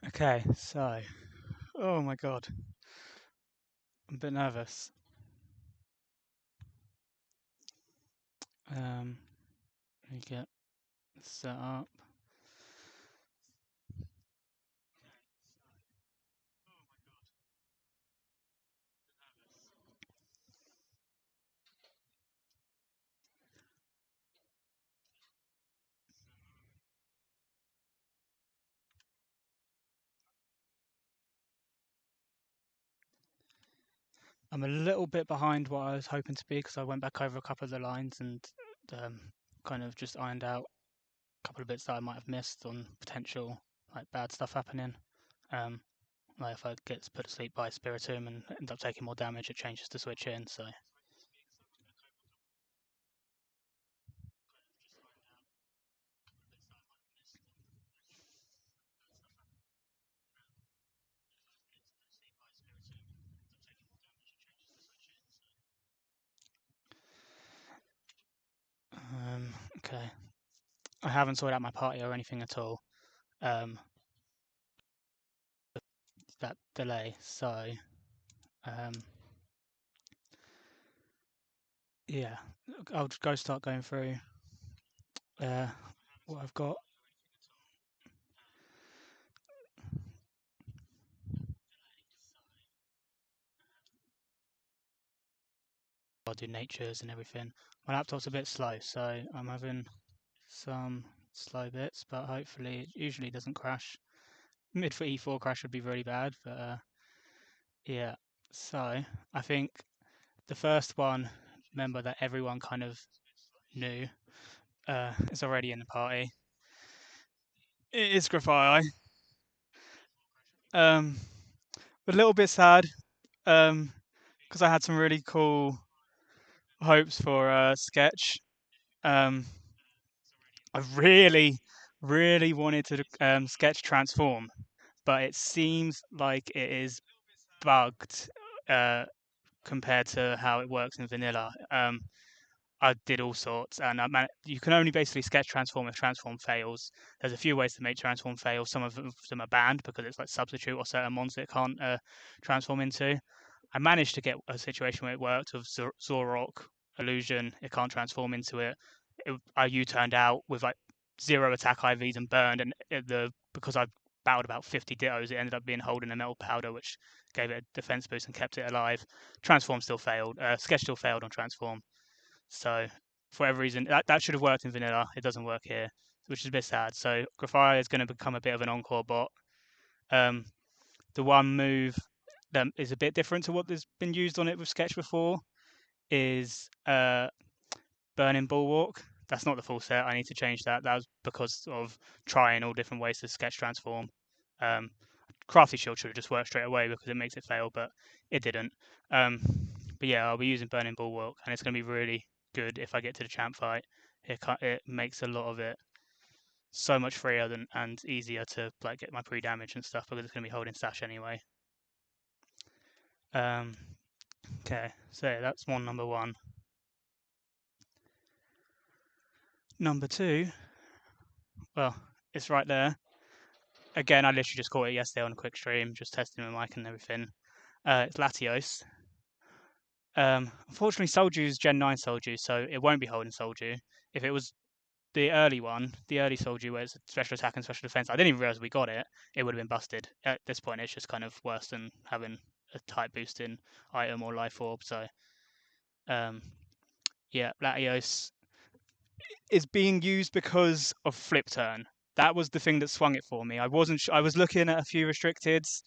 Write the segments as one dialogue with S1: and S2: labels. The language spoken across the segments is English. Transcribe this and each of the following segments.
S1: Okay, so, oh my god, I'm a bit nervous. Let me get set up. I'm a little bit behind what I was hoping to be because I went back over a couple of the lines and um, kind of just ironed out a couple of bits that I might have missed on potential like bad stuff happening. Um, like if I get put to sleep by Spiritomb and end up taking more damage, it changes to switch in. So okay, I haven't sorted out my party or anything at all. Um, that delay. So um, yeah, I'll just go start going through uh, what I've got. I'll do natures and everything. My laptop's a bit slow, so I'm having some slow bits, but hopefully it usually doesn't crash. Mid for E4 crash would be really bad, but yeah. So I think the first one, remember that everyone kind of knew, is already in the party. It is Grafii. Um, a little bit sad, because I had some really cool hopes for Sketch. Um, I really wanted to Sketch transform, but it seems like it is bugged uh, compared to how it works in vanilla. I did all sorts, and you can only basically sketch transform if transform fails. There's a few ways to make transform fail. Some of them are banned because it's like substitute or certain mons that it can't transform into. I managed to get a situation where it worked with Zorok illusion. It can't transform into it. I U-turned out with like 0 attack IVs and burned, and because I battled about 50 dittos, it ended up being holding a metal powder, which gave it a defense boost and kept it alive. Transform still failed. Sketch still failed on transform. So for whatever reason, that should have worked in vanilla. It doesn't work here, which is a bit sad. So Grafire is going to become a bit of an encore bot. Um, the one move that is a bit different to what has been used on it with Sketch before is Burning Bulwark. That's not the full set. I need to change that. That was because of trying all different ways to Sketch transform. Um, Crafty Shield should have just worked straight away because it makes it fail, but it didn't. Um, but yeah, I'll be using Burning Bulwark, and it's going to be really good if I get to the champ fight. It makes a lot of it so much freer and easier to like get my pre-damage and stuff because it's going to be holding stash anyway. Um, okay, so yeah, that's one number one. Number two, well, it's right there. Again, I literally just caught it yesterday on a quick stream, just testing my mic and everything. It's Latios. Unfortunately, Soldiu's Gen 9 Soldiu, so it won't be holding Soldiu. If it was the early one, the early Soldiu where it's special attack and special defense, I didn't even realize we got it. It would have been busted. At this point, it's just kind of worse than having a type boosting item or life orb. So, um, yeah, Latios is being used because of flip turn. That was the thing that swung it for me. I wasn't. I was looking at a few restricteds,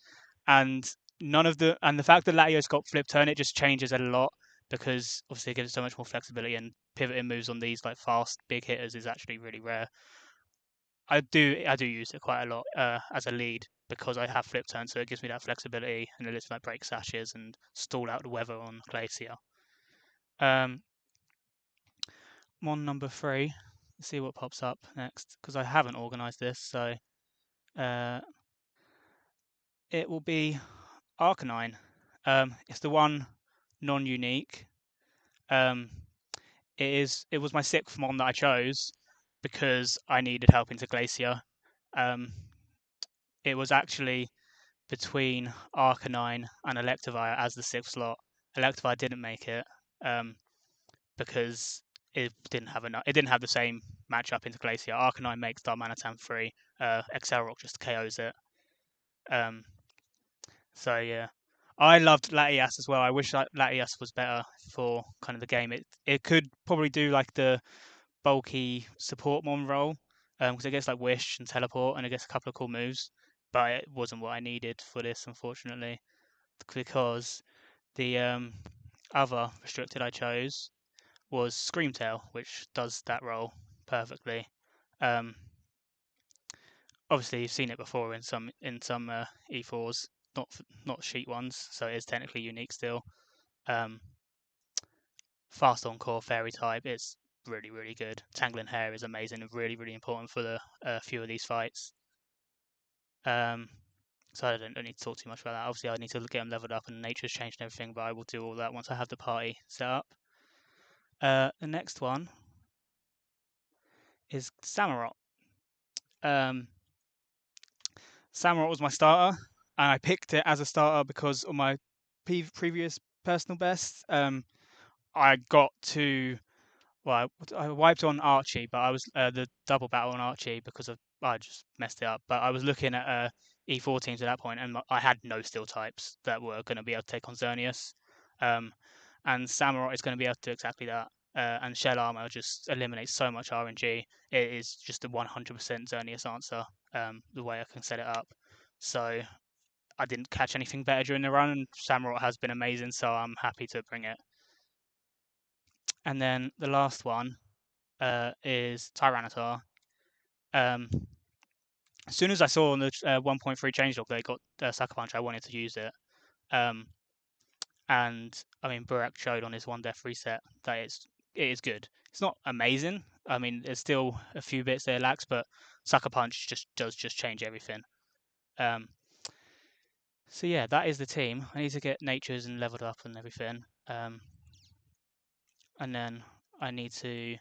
S1: and the fact that Latios got flip turn, it just changes a lot because obviously it gives it so much more flexibility and pivoting moves on these like fast big hitters is actually really rare. I do use it quite a lot as a lead because I have flip turn, so it gives me that flexibility and it lets me like break sashes and stall out the weather on Glacier. Um, Mon number three. Let's see what pops up next because I haven't organised this, so uh, it will be Arcanine. It's the one non-unique. Um, it was my sixth mon that I chose because I needed help into Glacier. Um, it was actually between Arcanine and Electivire as the sixth slot. Electivire didn't make it um, because it didn't have enough. It didn't have the same matchup into Glacier. Arcanine makes Darmanitan free. Accelerock just KOs it. Um, so yeah, I loved Latias as well. I wish Latias was better for kind of the game. It could probably do like the bulky support mon role because it gets like Wish and Teleport and it gets a couple of cool moves, but it wasn't what I needed for this, unfortunately, because the other restricted I chose was Screamtail, which does that role perfectly. Um, Obviously, you've seen it before in some E4s, not sheet ones, so it is technically unique still. Um, Fast Encore Fairy type, it's really really good. Tangling Hair is amazing and really really important for the few of these fights. Um, so I don't need to talk too much about that. Obviously, I need to get them leveled up and nature's changed and everything, but I will do all that once I have the party set up. The next one is Samurott. Um, Samurott was my starter, and I picked it as a starter because on my previous personal best, I got to well, I wiped on Archie, but I was the double battle on Archie because I just messed it up. But I was looking at E4 teams at that point, and I had no steel types that were going to be able to take on Xerneas. Um, and Samurott is going to be able to do exactly that. And Shell Armor just eliminates so much RNG. It is just a 100% Xerneas answer, the way I can set it up. So I didn't catch anything better during the run, and Samurott has been amazing, so I'm happy to bring it. And then the last one is Tyranitar. Um, as soon as I saw on the 1.3 changelog they got Sucker Punch, I wanted to use it. Um, and I mean, Burak showed on his one death reset that it is good. It's not amazing. I mean, there's still a few bits there lacks, but Sucker Punch does change everything. Um, so yeah, that is the team. I need to get natures and leveled up and everything. And then I need to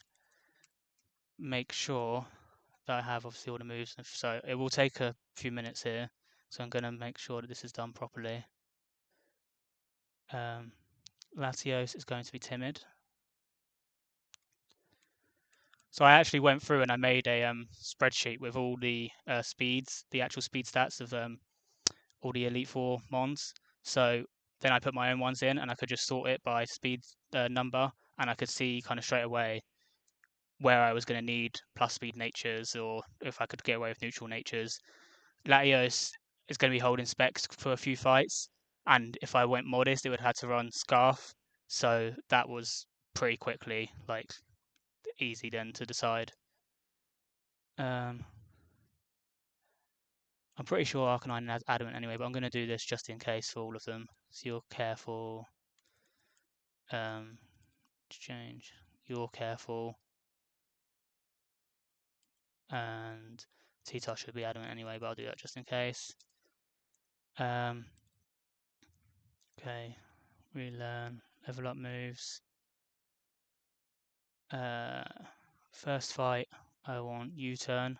S1: make sure that I have obviously all the moves. So it will take a few minutes here. So I'm going to make sure that this is done properly. Latios is going to be timid. So I actually went through and I made a spreadsheet with all the speeds, the actual speed stats of all the Elite Four mons. So then I put my own ones in and I could just sort it by speed number, and I could see kind of straight away where I was going to need plus speed natures or if I could get away with neutral natures. Latios is going to be holding specs for a few fights, and if I went modest, it would have had to run Scarf. So that was pretty quickly like easy then to decide. Um, I'm pretty sure Arcanine has Adamant anyway, but I'm going to do this just in case for all of them. So you're careful. Change. You're careful. And T-Tar should be Adamant anyway, but I'll do that just in case. Okay. Relearn. Level up moves. First fight, I want U-turn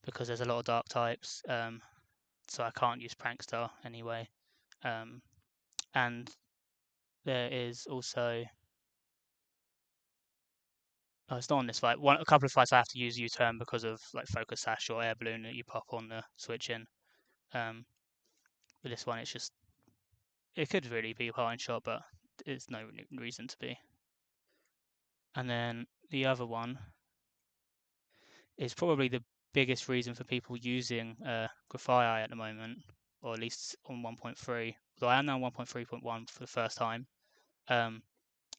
S1: because there's a lot of dark types, so I can't use Prankster anyway. And there is also it's not on this fight. A couple of fights I have to use U-turn because of like Focus Sash or Air Balloon that you pop on the switch in. But this one, it could really be a Pine Shot, but there's no reason to be. And then the other one is probably the biggest reason for people using Grafii at the moment, or at least on 1.3. Although I am now 1.3.1 for the first time.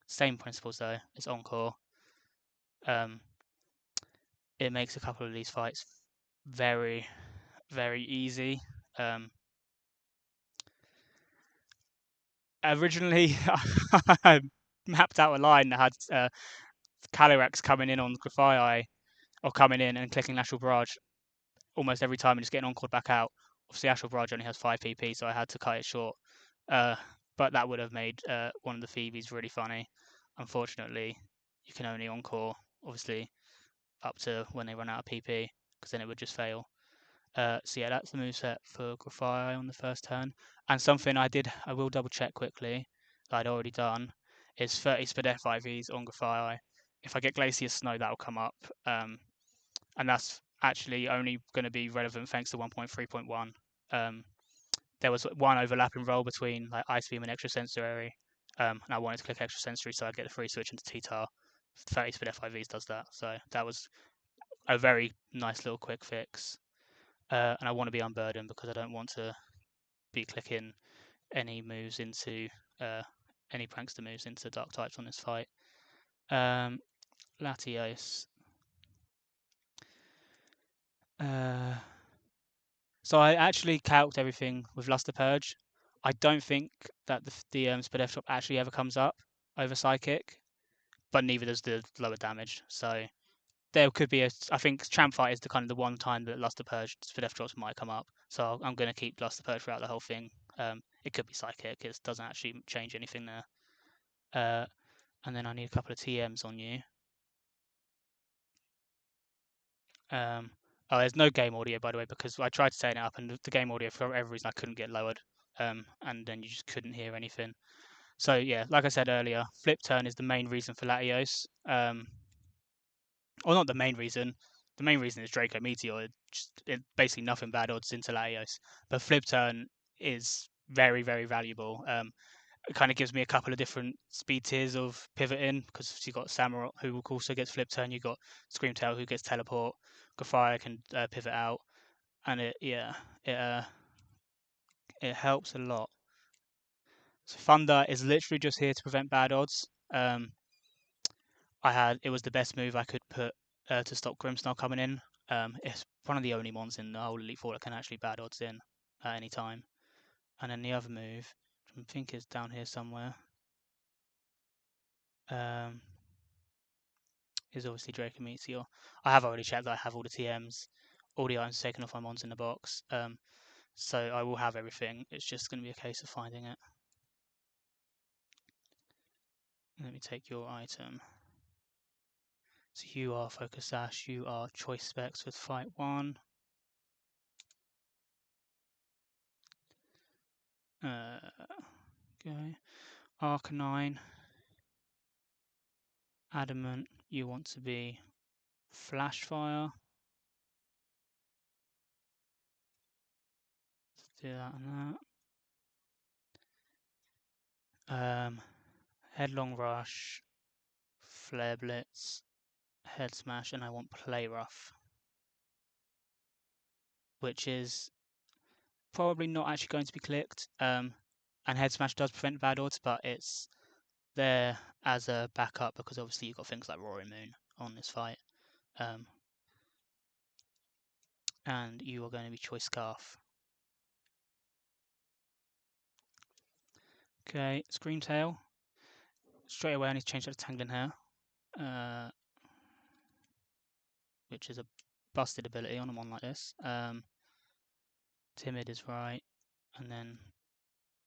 S1: Same principles though. It's Encore. It makes a couple of these fights very, very easy. Originally, I mapped out a line that had Calyrex coming in on Grafii, or coming in and clicking Natural Barrage almost every time and just getting Encored back out. Obviously, Astral Barrage only has 5 PP, so I had to cut it short. But that would have made one of the Phoebes really funny. Unfortunately, you can only Encore, obviously, up to when they run out of PP, because then it would just fail. So yeah, that's the moveset for Grafai on the first turn. And something I will double check quickly, that I'd already done, is 30 speed F5Es on Grafai. If I get Glacier Snow, that'll come up. And that's actually only going to be relevant thanks to 1.3.1. There was one overlapping roll between like Ice Beam and Extrasensory, and I wanted to click Extrasensory so I'd get the free switch into T-Tar. 30 speed F5Es does that, so that was a very nice little quick fix. And I want to be unburdened because I don't want to be clicking any moves into any prankster moves into dark types on this fight. Latios. So I actually calced everything with Luster Purge. I don't think that the Spadef drop actually ever comes up over Psychic, but neither does the lower damage. So there could be I think Champ Fight is the kind of the one time that Luster Purge Spadef drops might come up. So I'm going to keep Luster Purge throughout the whole thing. It could be Psychic. It doesn't actually change anything there. And then I need a couple of TMs on you. There's no game audio, by the way, because I tried setting it up and the game audio, for whatever reason, I couldn't get lowered. And then you just couldn't hear anything. So yeah, like I said earlier, flip turn is the main reason for Latios. Or not the main reason. The main reason is Draco Meteor. Basically nothing bad odds into Latios. But flip turn is very, very valuable. It kind of gives me a couple of different speed tiers of pivoting because you've got Samurott who also gets flip turn. You've got Screamtail who gets teleport. Grafire can pivot out, and it helps a lot. So Thunder is literally just here to prevent bad odds. It was the best move I could put to stop Grimmsnarl coming in. It's one of the only ones in the whole Elite Four that can actually bad odds in at any time. And then the other move, which I think is down here somewhere, is obviously Draco Meteor. I have already checked that I have all the TMs, all the items taken off my mons in the box. So I will have everything. It's just going to be a case of finding it. Let me take your item. So you are Focus Sash, you are Choice Specs with Fight 1. Okay. Arcanine. Adamant, you want to be Flash Fire. Let's do that and that. Headlong Rush, Flare Blitz, Head Smash, and I want Play Rough, which is probably not actually going to be clicked. And Head Smash does prevent bad odds, but it's there as a backup because obviously you've got things like Roaring Moon on this fight. And you are going to be Choice Scarf. Okay, Screamtail. Straight away I need to change that to Tanglin Hair, which is a busted ability on a one like this. Timid is right, and then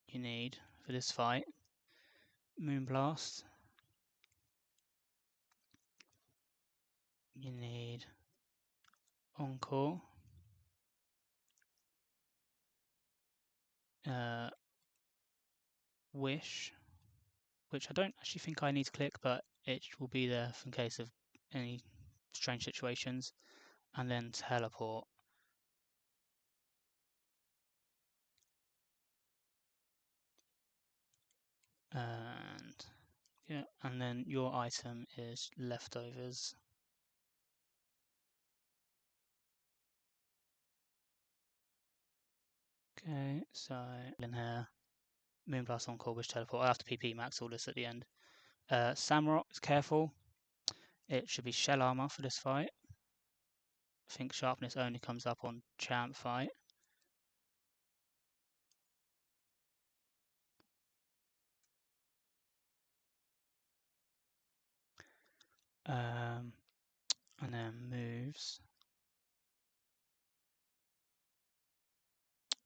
S1: you need, for this fight, Moonblast. You need Encore. Wish, which I don't actually think I need to click, but it will be there in case of any strange situations. And then Teleport. And yeah, and then your item is Leftovers. Okay, so in here, Moonblast Encore, Wish Teleport. I have to PP max all this at the end. Samurott is careful. It should be Shell Armor for this fight. I think Sharpness only comes up on Champ fight. And then moves.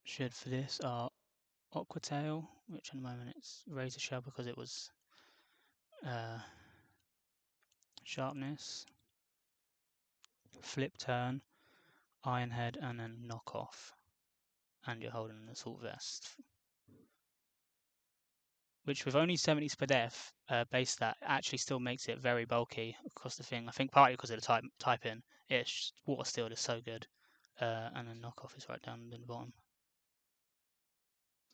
S1: Should for this are Aqua Tail, which at the moment it's Razor Shell because it was Sharpness. Flip Turn. Iron Head, and then knock off. And you're holding an assault vest. Which with only 70 per def base stat actually still makes it very bulky across the thing. I think partly because of the type in. It's water steel is so good. And then knock off is right down in the bottom.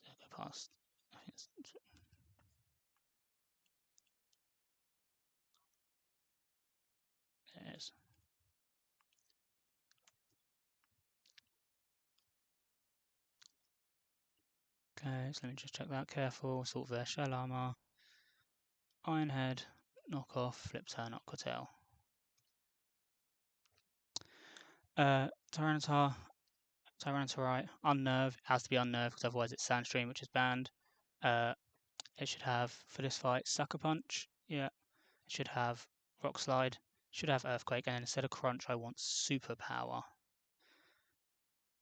S1: Go past. I think there it is. Okay, so let me just check that. Careful, assault vest, shell armor, iron head, knock off, flip turn, up curtail. Tyranitar, Tyranitarite, unnerve, has to be unnerved because otherwise it's Sandstream, which is banned. It should have, for this fight, Sucker Punch, yeah. It should have Rock Slide, should have Earthquake, and then instead of Crunch, I want Super Power.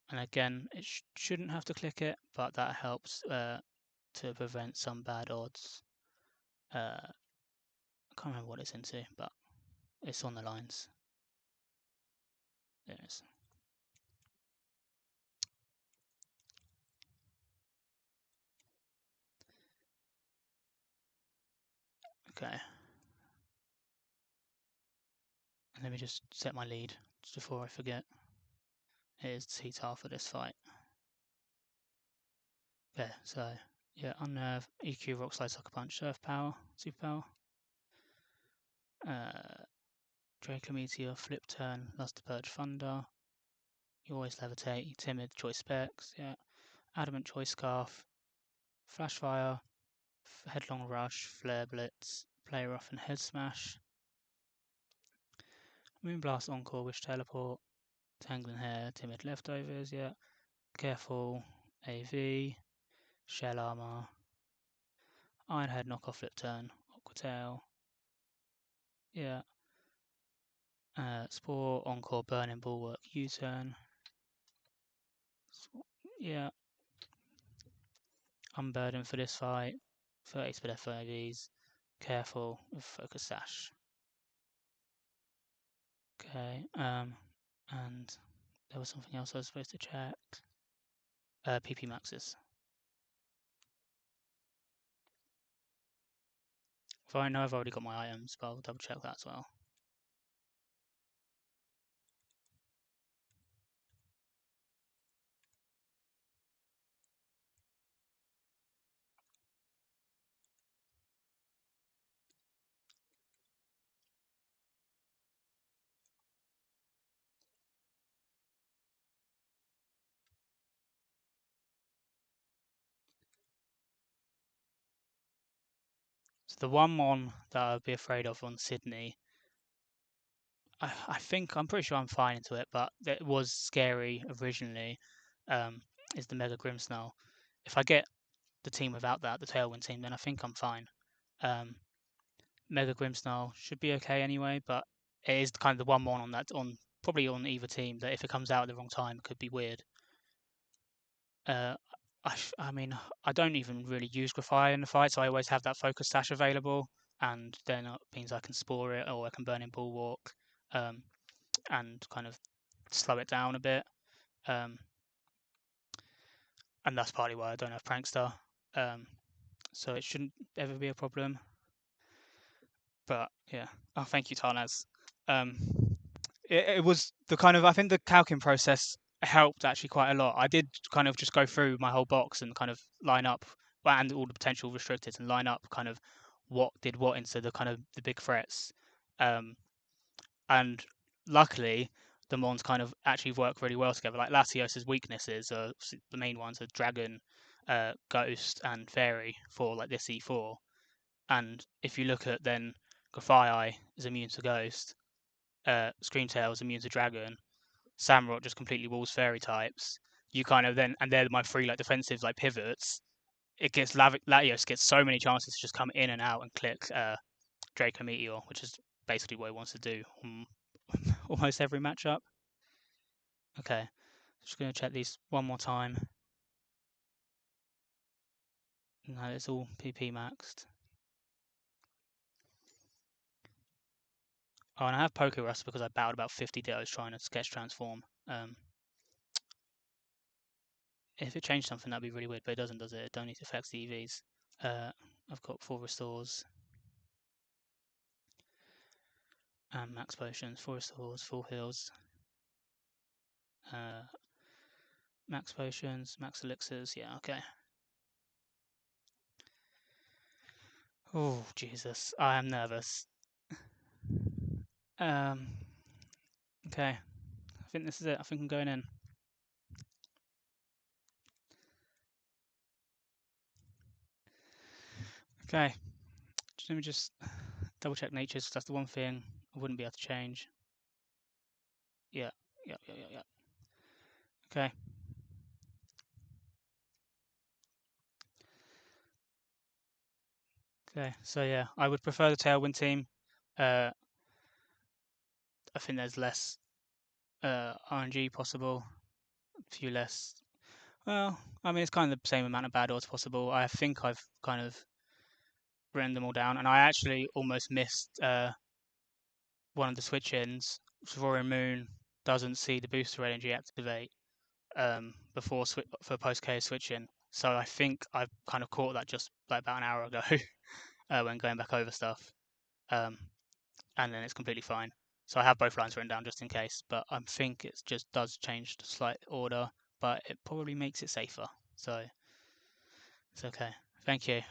S1: And again, it shouldn't have to click it, but that helps to prevent some bad odds. I can't remember what it's into, but it's on the lines. There it is. Okay. And let me just set my lead just before I forget. It is T-Tar for this fight. Okay, so yeah, Unnerve, EQ, Rock Slide, Sucker Punch, Surf Power, Super Power. Draco Meteor, Flip Turn, Lust to Purge, Thunder. You always levitate, Timid, Choice Specs, yeah. Adamant, Choice Scarf, Flash Fire, Headlong Rush, Flare Blitz, Play Rough and Head Smash. Moonblast, Encore, Wish Teleport, Tangling Hair, Timid Leftovers, yeah. Careful, AV, Shell Armor, Iron Head, Knockoff, Flip Turn, Aqua Tail, yeah. Spore, Encore, Burning Bulwark, U-Turn, yeah. Unburden for this fight, 30 speed FIVs, careful with Focus Sash. Okay, and there was something else I was supposed to check. PP maxes. If I know I've already got my items, but I'll double check that as well. So the one mon that I'd be afraid of on Sydney, I think I'm pretty sure I'm fine into it, but it was scary originally. Is the Mega Grimmsnarl. If I get the team without that, the Tailwind team, then I think I'm fine. Mega Grimmsnarl should be okay anyway, but it is kind of the one mon on that probably on either team that if it comes out at the wrong time, it could be weird. Uh, I mean, I don't even really use Graphite in the fight, so I always have that Focus Sash available, and then it means I can Spore it or I can Burn in Bulwark, and kind of slow it down a bit. And that's partly why I don't have Prankster. So it shouldn't ever be a problem. But yeah, oh, thank you, Tarnaz. Um, it was the kind of I think the calcing process helped actually quite a lot. I did kind of just go through my whole box and kind of line up and all the potential restricted and line up kind of what did what into the kind of the big threats. And luckily, the mons kind of actually work really well together. Like Latios's weaknesses are the main ones are Dragon, Ghost, and Fairy for like this E4. And if you look at then Grafii is immune to Ghost, Screamtail is immune to Dragon, Samurott just completely walls Fairy types. You kind of then, and they're my three like defensive like pivots. It gets Latios gets so many chances to just come in and out and click Draco Meteor, which is basically what he wants to do on almost every matchup. Okay, just going to check these one more time. No, it's all PP maxed. Oh, and I have Poké Rust because I battled about 50 Dittos trying to sketch transform. If it changed something, that'd be really weird, but it doesn't, does it? It only affects the EVs. I've got 4 restores and max potions, 4 restores, 4 heals, max potions, max elixirs. Yeah, okay. Oh, Jesus. I am nervous. Okay. I think this is it. I think I'm going in. Okay. Let me just double check natures, because that's the one thing I wouldn't be able to change. Yeah. Yeah. Okay. Okay. So yeah, I would prefer the Tailwind team. I think there's less RNG possible, a few less. Well, I mean, it's kind of the same amount of bad odds possible. I think I've kind of written them all down, and I actually almost missed one of the switch-ins. Roaring Moon doesn't see the booster energy activate before for post KO switching. So I think I've kind of caught that just like about an hour ago when going back over stuff, and then it's completely fine. So I have both lines written down just in case, but I think it just does change the slight order, but it probably makes it safer. So it's okay. Thank you.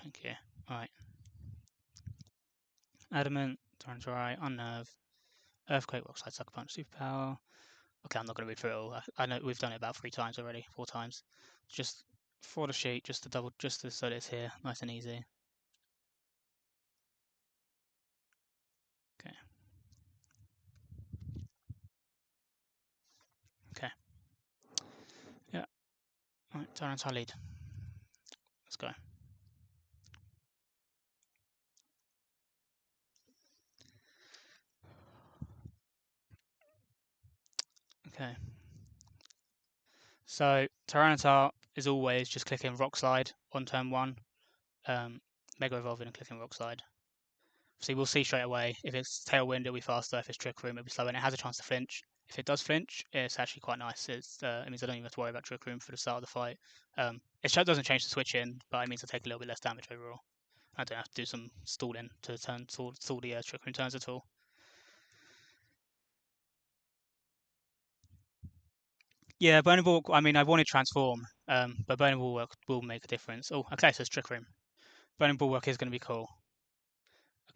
S1: All right. Adamant, Torrent's alright, Unnerve, Earthquake, Rockslide, Sucker Punch, Superpower. Okay, I'm not going to read through it all. I know we've done it about 3 times already, 4 times. Just for the sheet, just to double, just so that it's here, nice and easy. Okay. Okay. Yeah. All right, Torrent's our lead. Let's go. Okay. So Tyranitar is always just clicking Rock Slide on turn 1, Mega Evolving and clicking Rock Slide. So we'll see straight away if it's Tailwind, it'll be faster. If it's Trick Room, it'll be slower, and it has a chance to flinch. If it does flinch, it's actually quite nice. It means I don't even have to worry about Trick Room for the start of the fight. It doesn't change the switch in, but it means I take a little bit less damage overall. I don't have to do some stalling to stall the Trick Room turns at all. Yeah, Burning Ball. I mean, I wanted Transform, but Burning Bulwark will make a difference. Oh, okay, so it's Trick Room. Burning Bulwark is going to be cool.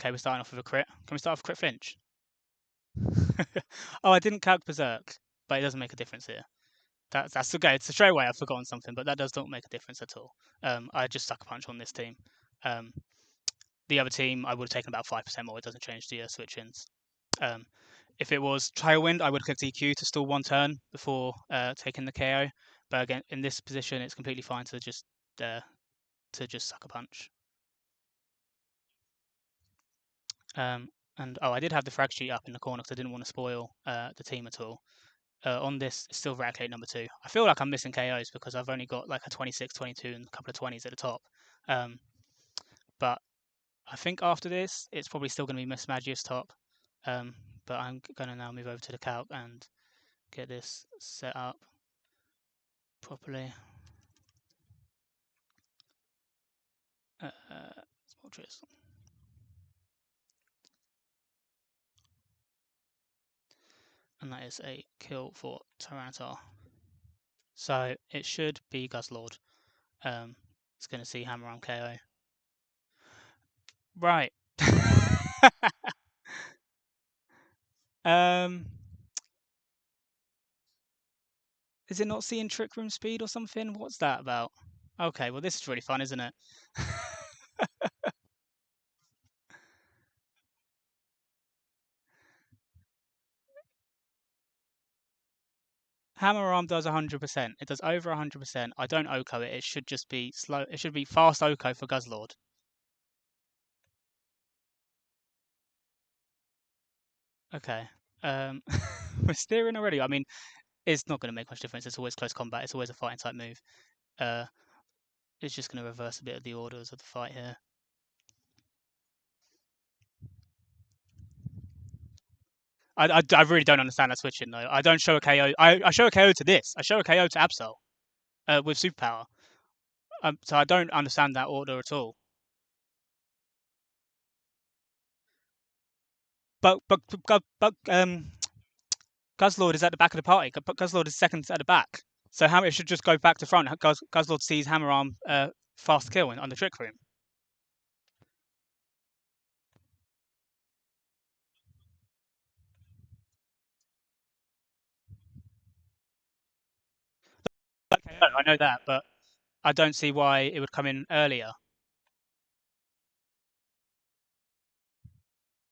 S1: Okay, we're starting off with a crit. Can we start off with crit flinch? Oh, I didn't calc Berserk, but it doesn't make a difference here. That's okay. It's straight away I've forgotten something, but that does not make a difference at all. I just sucker punch on this team. The other team I would have taken about 5% more. It doesn't change the switch-ins. If it was Tailwind, I would click EQ to stall 1 turn before taking the KO. But again, in this position, it's completely fine to just sucker punch. And I did have the frag sheet up in the corner because I didn't want to spoil the team at all. On this, it's still Ratclate number 2. I feel like I'm missing KOs because I've only got like a 26, 22, and a couple of 20s at the top. But I think after this, it's probably still going to be Miss Magius top. But I'm going to now move over to the calc and get this set up properly. Small triz. And that is a kill for Tyranitar. So it should be Guzzlord. It's going to see Hammer on KO. Right. Is it not seeing Trick Room speed or something? What's that about? Okay, well this is really fun, isn't it? Hammer Arm does 100%. It does over 100%. I don't OHKO it. It should just be slow. It should be fast OHKO for Guzzlord. Okay. We're steering already. I mean, it's not going to make much difference. It's always close combat. It's always a fighting type move. It's just going to reverse a bit of the orders of the fight here. I really don't understand that switching though. I don't show a KO. I show a KO to this. I show a KO to Absol. with superpower. So I don't understand that order at all. But Guzzlord is at the back of the party. Guzzlord is second at the back. So Hammer should just go back to front. Guzzlord sees Hammer Arm fast kill on the trick room. Okay, I know that, but I don't see why it would come in earlier.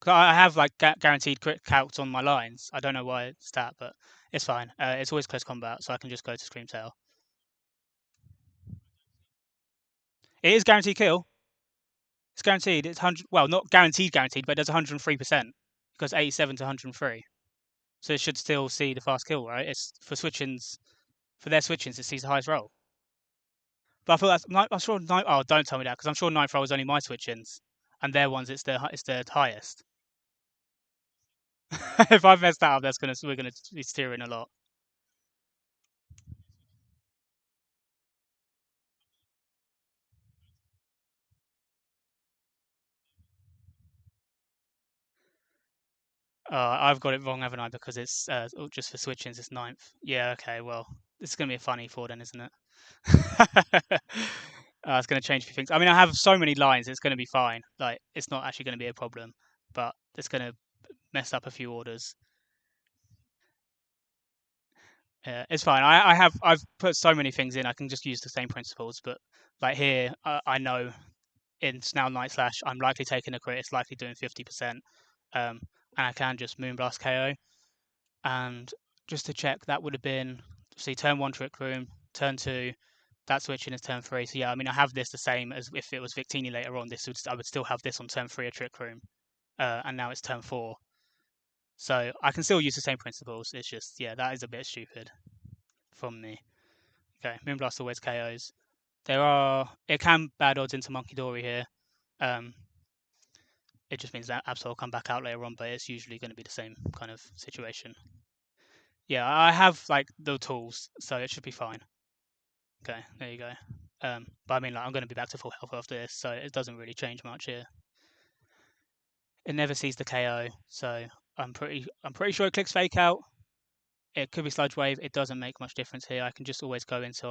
S1: I have like guaranteed crit counts on my lines. I don't know why it's that, but it's fine. It's always close combat, so I can just go to Screamtail. It is guaranteed kill. It's guaranteed. It's 100. Well, not guaranteed, but it does 103%. It goes 87 to 103. So it should still see the fast kill, right? It's for switchings. For their switchings, it sees the highest roll. But I feel that's. I'm sure. Oh, don't tell me that because I'm sure ninth roll is only my switchings, and their ones it's the highest. If I've messed that up, we're gonna be steering a lot. I've got it wrong, haven't I? Because it's just for switchings, it's ninth. Yeah, okay, well, this is going to be a funny four then, isn't it? It's going to change a few things. I mean, I have so many lines, it's going to be fine. Like, it's not actually going to be a problem, but it's going to mess up a few orders. It's fine. I've put so many things in, I can just use the same principles. But like here, I know in Snail Night Slash, I'm likely taking a crit. It's likely doing 50%, and I can just Moonblast KO. And just to check, that would have been see turn one Trick Room, turn two, that switching is turn three. So yeah, I mean I have this the same as if it was Victini later on. I would still have this on turn three a Trick Room, and now it's turn four. So I can still use the same principles. It's just yeah, that is a bit stupid from me. Okay, Moonblast always KOs. It can bad odds into Monkey Dory here. Um, it just means that Absol will come back out later on, but it's usually going to be the same kind of situation. Yeah, I have like the tools, so it should be fine. Okay, there you go. But I mean, like, I'm going to be back to full health after this, so it doesn't really change much here. It never sees the KO, so I'm pretty sure it clicks fake out. It could be sludge wave. It doesn't make much difference here. I can just always go into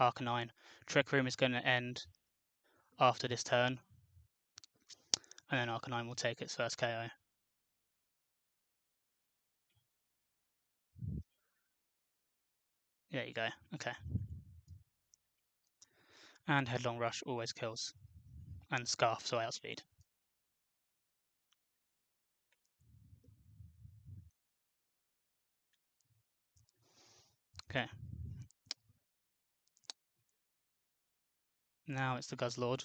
S1: Arcanine. Trick Room is going to end after this turn, and then Arcanine will take its first KO. There you go. Okay. And Headlong Rush always kills, and Scarf so outspeed. Okay. Now it's the Guzzlord.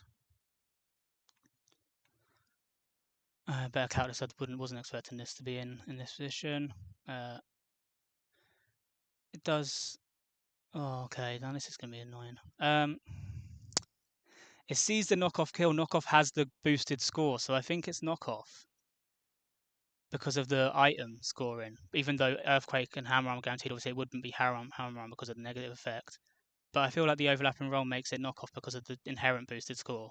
S1: Better calculus. I wasn't expecting this to be in this position. It does. Oh, okay. Now this is gonna be annoying. It sees the knockoff kill. Knockoff has the boosted score, so I think it's knockoff because of the item scoring. Even though Earthquake and Hammer Arm guaranteed, obviously it wouldn't be Hammer Arm because of the negative effect. But I feel like the overlapping roll makes it knockoff because of the inherent boosted score.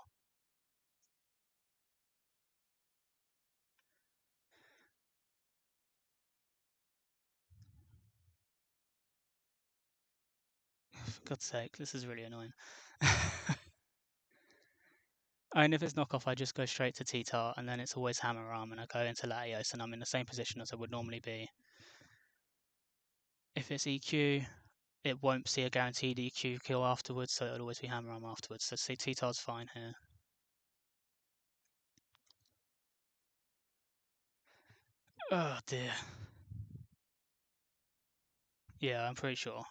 S1: For God's sake, this is really annoying. I mean, if it's knockoff, I just go straight to T-Tar, and then it's always Hammer Arm, and I go into Latios, and I'm in the same position as I would normally be. If it's EQ, it won't see a guaranteed EQ kill afterwards, so it'll always be Hammer Arm afterwards. So see, T-Tar's fine here. Oh dear. Yeah, I'm pretty sure.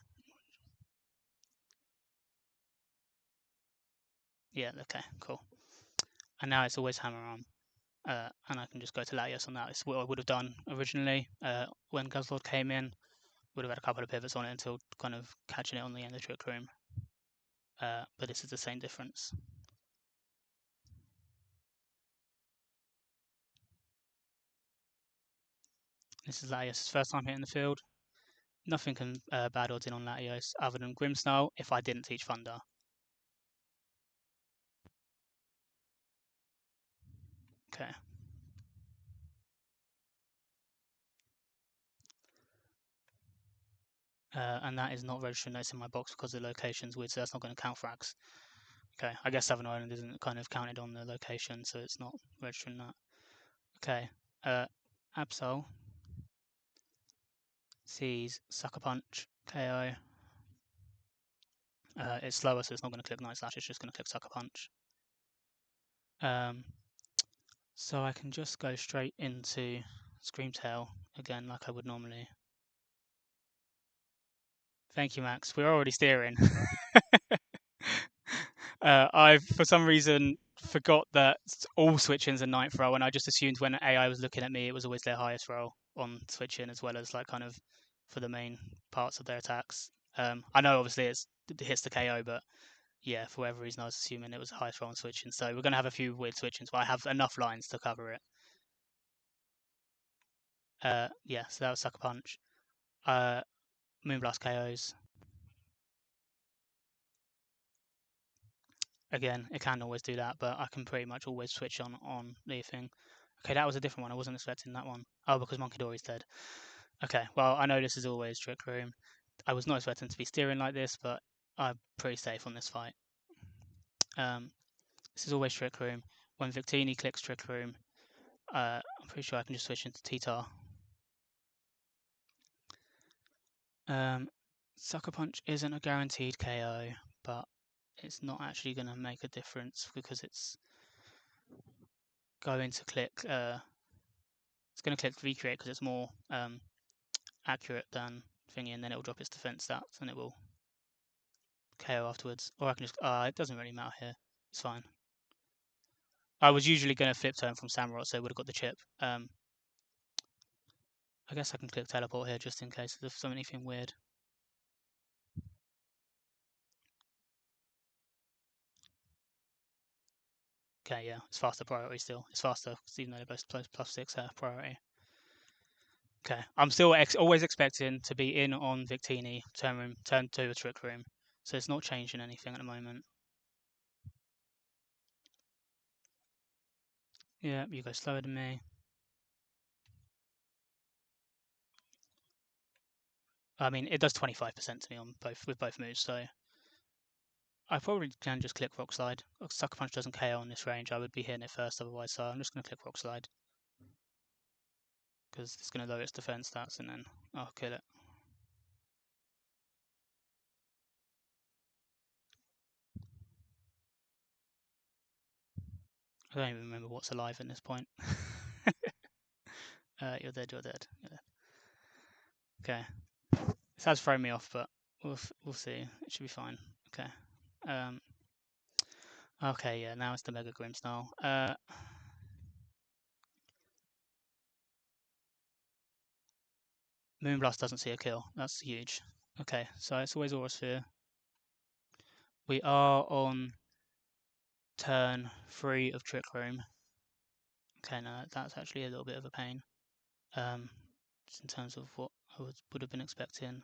S1: Yeah, okay, cool. And now it's always Hammer Arm. And I can just go to Latios on that. It's what I would have done originally when Guzzlord came in. Would have had a couple of pivots on it until kind of catching it on the end of the Trick Room. But this is the same difference. This is Latios' first time hitting the field. Nothing can bad odds in on Latios other than Grimmsnarl if I didn't teach Thunder. Okay. And that is not registering notes in my box because the location's weird, so that's not going to count for Axe. Okay, I guess Southern Ireland isn't kind of counted on the location, so it's not registering that. Okay, Absol sees Sucker Punch, KO. It's slower, so it's not going to click Night Slash, it's just going to click Sucker Punch. So I can just go straight into Screamtail again, like I would normally. Thank you, Max. We're already steering. I, for some reason, forgot that all switch-ins are ninth roll, and I just assumed when AI was looking at me, it was always their highest roll on switch-in, as well as like kind of for the main parts of their attacks. I know obviously it hits the KO, but yeah, for whatever reason, I was assuming it was the highest roll on switch-in. So we're going to have a few weird switch-ins, but I have enough lines to cover it. Yeah, so that was Sucker Punch. Moonblast KOs. Again, it can always do that, but I can pretty much always switch on the thing. Okay, that was a different one. I wasn't expecting that one. Oh, because Monkey Dory's dead. Okay, well, I know this is always Trick Room. I was not expecting to be steering like this, but I'm pretty safe on this fight. This is always Trick Room. When Victini clicks Trick Room, I'm pretty sure I can just switch into T-Tar. Sucker Punch isn't a guaranteed KO, but it's not actually going to make a difference because it's going to click. It's going to click Recreate because it's more accurate than Thingy, and then it will drop its defense stats and it will KO afterwards. Or I can just. It doesn't really matter here. It's fine. I was usually going to flip turn from Samurott, so I would have got the chip. I guess I can click Teleport here just in case there's anything weird. Okay, yeah, it's faster priority still. It's faster, even though they're both +6 priority. Okay, I'm still always expecting to be in on Victini, turn 2 a Trick Room. So it's not changing anything at the moment. Yeah, you go slower than me. I mean, it does 25% to me on with both moves, so I probably can just click Rock Slide. Sucker Punch doesn't KO on this range. I would be hitting it first otherwise, so I'm just going to click Rock Slide because it's going to lower its defense stats and then I'll kill it. I don't even remember what's alive at this point. You're dead. You're dead. Okay. This has thrown me off, but we'll see. It should be fine. Okay. Okay. Yeah. Now it's the Mega Grimmsnarl. Moonblast doesn't see a kill. That's huge. Okay. So it's always Aura Sphere. We are on turn 3 of Trick Room. Okay. No, that's actually a little bit of a pain. Just in terms of what I would have been expecting.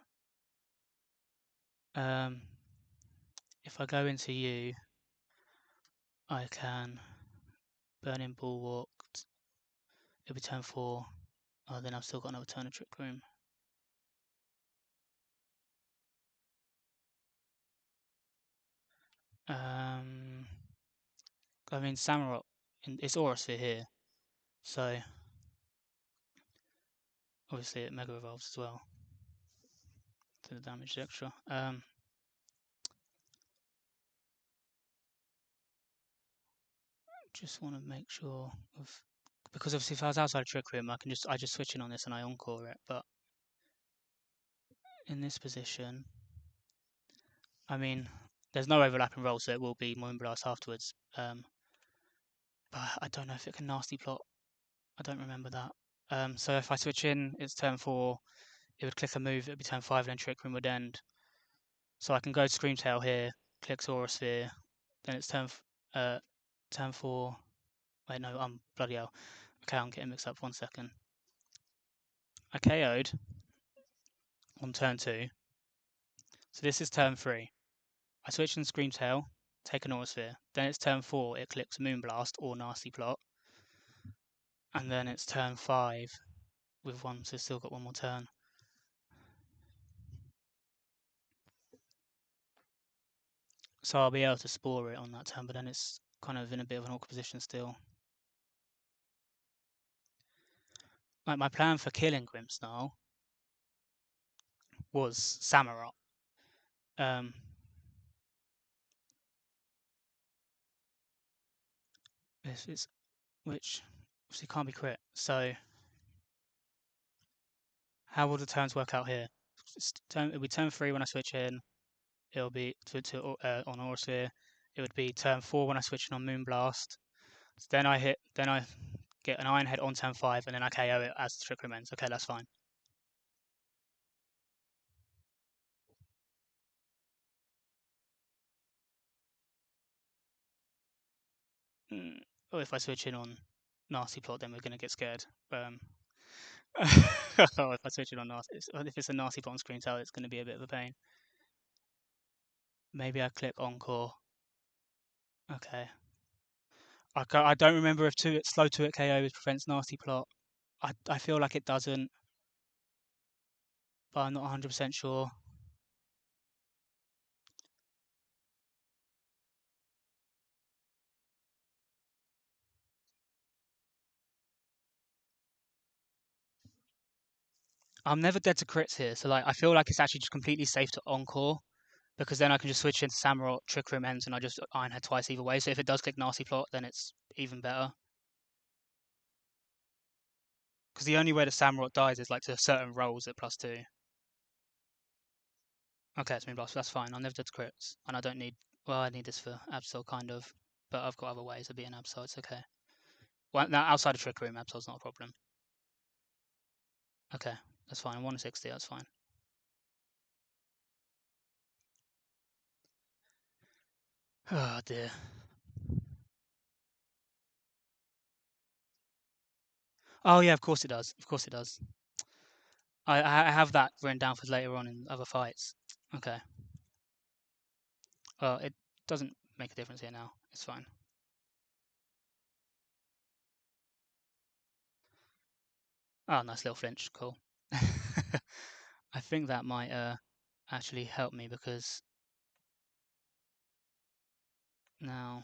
S1: If I go into you, I can Burning Bulwark. It'll be turn 4. Oh, then I've still got another turn of Trick Room. I mean, Samurott, it's Aura Sphere here, so obviously it Mega Evolves as well to the damage extra. Just want to make sure of because obviously if I was outside of Trick Room, I just switch in on this and I encore it, but in this position, I mean, there's no overlapping roll, so it will be Moonblast afterwards. But I don't know if it can nasty plot. I don't remember that. So if I switch in, it's turn 4. It would click a move. It would be turn 5, and then Trick Room would end. So I can go to Screamtail here, click Aura Sphere, then it's turn 4. Wait, no, I'm bloody hell. Okay, I'm getting mixed up. 1 second. I KO'd. on turn 2. So this is turn 3. I switch in Screamtail, take an Aurasphere. Then it's turn 4, it clicks Moonblast or Nasty Plot. And then it's turn 5 with one, so still got one more turn. So I'll be able to Spore it on that turn, but then it's kind of in a bit of an awkward position still. Like my plan for killing Grimmsnarl was Samurott. It's which obviously can't be crit. So how will the turns work out here? It'll be turn 3 when I switch in. It'll be on Aurasphere. It would be turn 4 when I switch in on Moonblast. So then I get an Iron Head on turn 5, and then I KO it as the Trick Remains. Okay, that's fine. Or if I switch in on Nasty Plot, then we're going to get scared. If I switch in on Nasty, if it's a Nasty Plot on Screen Tell, it's going to be a bit of a pain. Maybe I click Encore. Okay. I don't remember if slow 2 at KO prevents Nasty Plot. I feel like it doesn't, but I'm not 100% sure. I'm never dead to crits here, so like I feel like it's actually just completely safe to Encore, because then I can just switch into Samurott, Trick Room ends, and I just Iron Head twice either way. So if it does click Nasty Plot, then it's even better. Because the only way the Samurott dies is like to certain rolls at +2. Okay, it's Moonblast, that's fine. I'll never dead to crits, and I don't need. Well, I need this for Absol kind of, but I've got other ways of being Absol. It's okay. Well, now outside of Trick Room, Absol's not a problem. Okay, that's fine. 160, that's fine. Oh dear. Oh yeah, of course it does. Of course it does. I have that written down for later on in other fights. Okay. Well, it doesn't make a difference here now. It's fine. Oh, nice little flinch. Cool. I think that might actually help me because now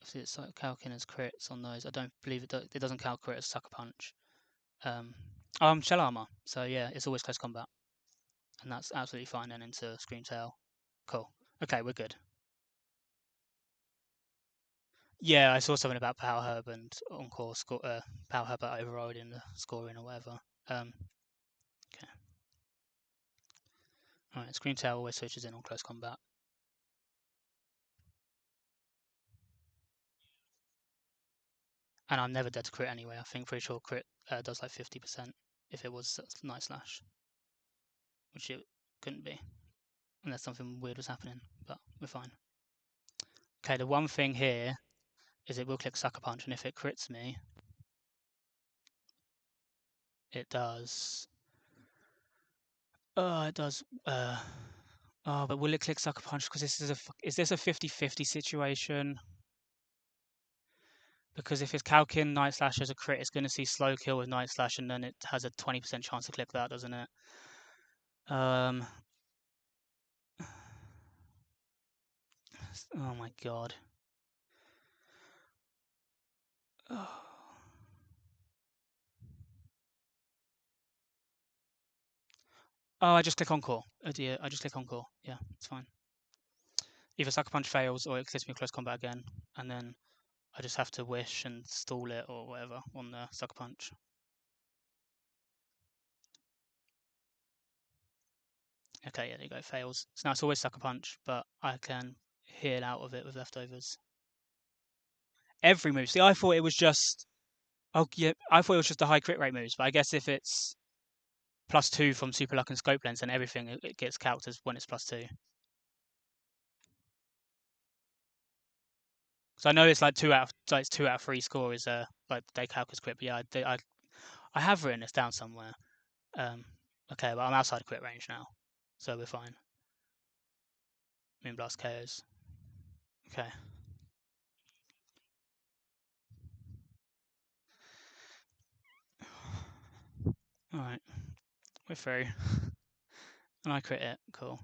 S1: if it's like calculating as crits on those, I don't believe it doesn't calculate as Sucker Punch. Oh, I'm Shell Armor, so yeah, it's always close combat, and that's absolutely fine. Then into Scream Tail. Cool. Okay, we're good. Yeah, I saw something about Power Herb and Encore Power Herb overriding the scoring or whatever. Okay. Alright, Scream Tail always switches in on close combat. And I'm never dead to crit anyway. I think pretty sure crit does like 50% if it was Night Slash, which it couldn't be unless something weird was happening, but we're fine. Okay, the one thing here is it will click Sucker Punch, and if it crits me, it does. Oh, it does. Oh, but will it click Sucker Punch? Because is this a 50-50 situation? Because if it's Calkin Night Slash as a crit, it's going to see slow kill with Night Slash, and then it has a 20% chance to click that, doesn't it? Oh my god. Oh. Oh, I just click Encore. Oh dear, I just click Encore. Yeah, it's fine. Either Sucker Punch fails or it gets me close combat again, and then I just have to wish and stall it or whatever on the Sucker Punch. Okay, yeah, there you go, fails. So now it's always Sucker Punch, but I can heal out of it with leftovers. Every move. See, I thought it was just. Oh, yeah, I thought it was just the high crit rate moves, but I guess if it's +2 from Super Luck and Scope Lens and everything, it gets calced as when it's +2. So I know it's like it's 2 out of 3 score is like they calc as crit, but yeah, I have written this down somewhere. Okay, well, I'm outside crit range now, so we're fine. Moonblast KOs. Okay. Alright, we're through. And I crit it. Cool.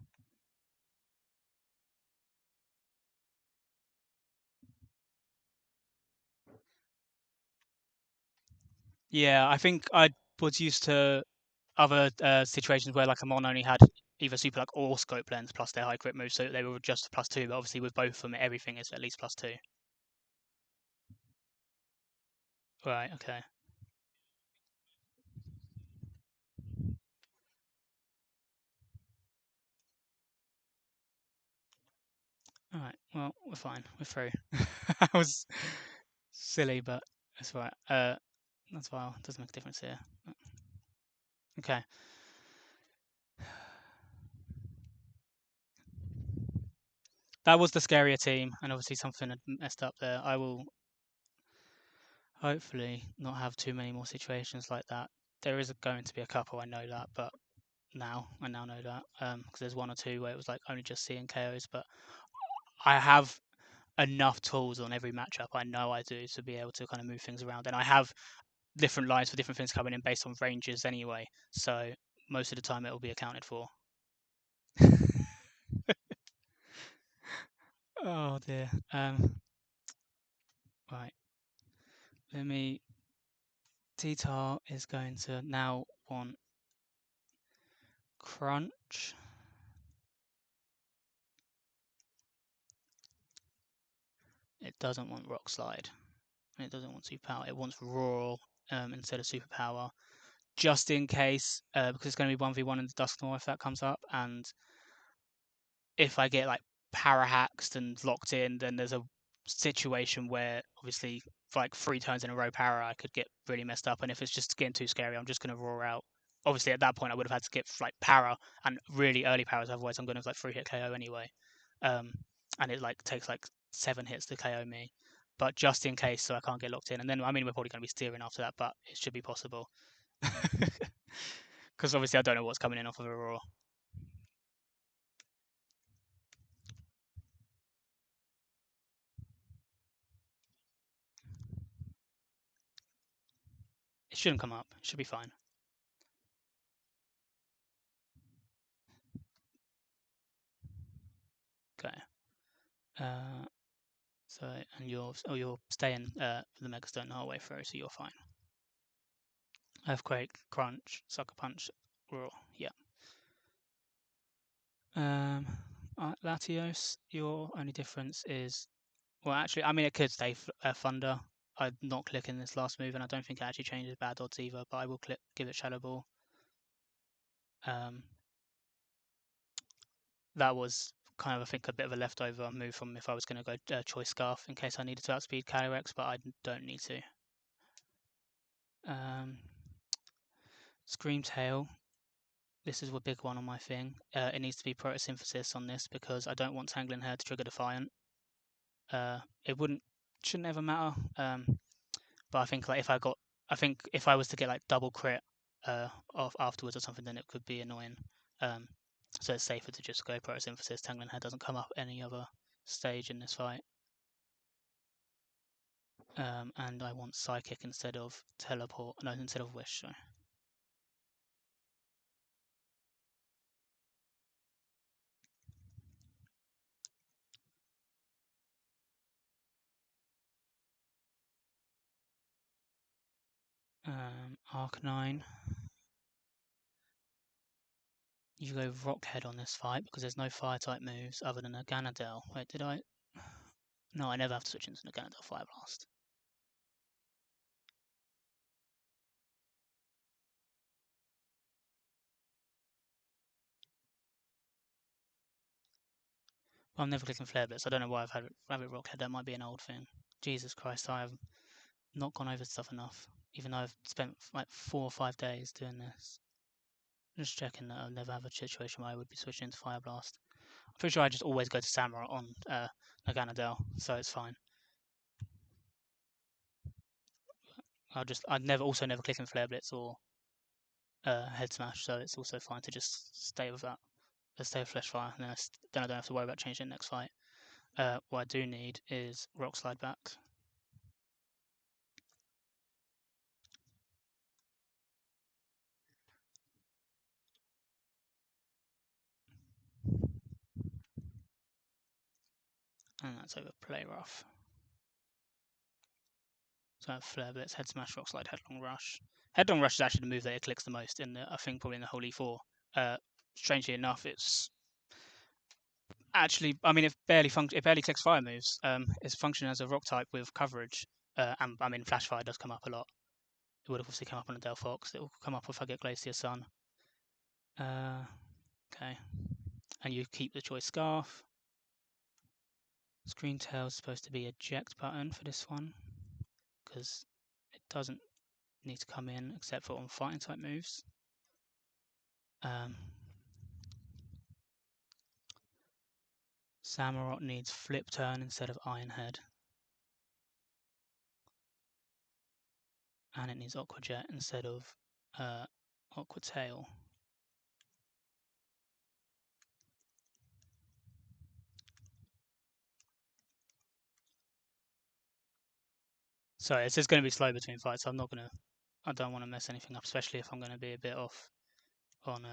S1: Yeah, I think I was used to other situations where like a mon only had either super luck or scope lens plus their high crit move, so they were just +2. But obviously with both of them, everything is at least +2. Right. Okay. All right. Well, we're fine. We're through. That was silly, but that's right. That's why it doesn't make a difference here. Okay. That was the scarier team, and obviously something had messed up there. I will hopefully not have too many more situations like that. There is going to be a couple, I know that, but I now know that because there's one or two where it was like only just seeing KOs, but I have enough tools on every matchup. I know I do to be able to kind of move things around, and I have different lines for different things coming in based on ranges anyway. So most of the time it will be accounted for. Oh dear. Right. Let me. T-Tar is going to now want Crunch. It doesn't want Rock Slide. And it doesn't want Superpower. It wants Roar instead of Superpower. Just in case, because it's going to be 1v1 in the Dusknoir if that comes up. And if I get like para haxed and locked in, then there's a situation where obviously for like 3 turns in a row para, I could get really messed up. And if it's just getting too scary, I'm just going to roar out. Obviously, at that point, I would have had to get like para and really early paras. Otherwise, I'm going to like 3-hit KO anyway. Um, and it like takes like 7 hits to KO me. But just in case, so I can't get locked in. And then I mean, we're probably going to be steering after that, but it should be possible. Because obviously, I don't know what's coming in off of a roar. It shouldn't come up. It should be fine. Okay. So and you're staying for the Megastone the whole way through, so you're fine. Earthquake, Crunch, Sucker Punch, Roar. Yeah. Um, Latios, your only difference is well, actually, I mean it could stay Thunder. I'm not clicking this last move, and I don't think it actually changes bad odds either. But I will give it Shadow Ball. Um, that was kind of I think a bit of a leftover move from if I was going to go Choice Scarf in case I needed to outspeed Calyrex, but I don't need to. Scream Tail. This is a big one on my thing. It needs to be photosynthesis on this because I don't want Tangling Hair to trigger Defiant. It shouldn't ever matter. But I think like I think if I was to get like double crit off afterwards or something, then it could be annoying. Um, so it's safer to just go photosynthesis. Tangling Hair doesn't come up any other stage in this fight. And I want Psychic instead of Teleport. No, instead of Wish. Sorry. Arcanine. You go Rockhead on this fight because there's no fire type moves other than a Ganadel. Wait, did I? No, I never have to switch into a Ganadel Fire Blast. Well, I'm never clicking Flare Blitz. I don't know why I've had it Rockhead. That might be an old thing. Jesus Christ, I have not gone over stuff enough. Even though I've spent like 4 or 5 days doing this. Just checking that I'll never have a situation where I would be switching into Fire Blast. I'm pretty sure I just always go to Samurai on Ganadel, so it's fine. I'd never click in Flare Blitz or head smash, so it's also fine to just stay with that. Let's stay with Flesh Fire, and then I don't have to worry about changing it next fight. What I do need is Rock Slide back. And that's over Play Rough. So I have Flare Blitz, Head Smash, Rock Slide, Headlong Rush. Headlong Rush is actually the move that it clicks the most I think probably in the whole E4. Strangely enough, it's actually, I mean, it barely clicks fire moves. It's functioning as a rock type with coverage. And I mean, Flash Fire does come up a lot. It would have obviously come up on a Delphox. It will come up if I get Glacier Sun. Okay. And you keep the Choice Scarf. Screen Tail is supposed to be eject button for this one, because it doesn't need to come in except for on fighting type moves. Samurott needs Flip Turn instead of Iron Head. And it needs Aqua Jet instead of Aqua Tail. Sorry, it's just going to be slow between fights. So I don't want to mess anything up, especially if I'm going to be a bit off on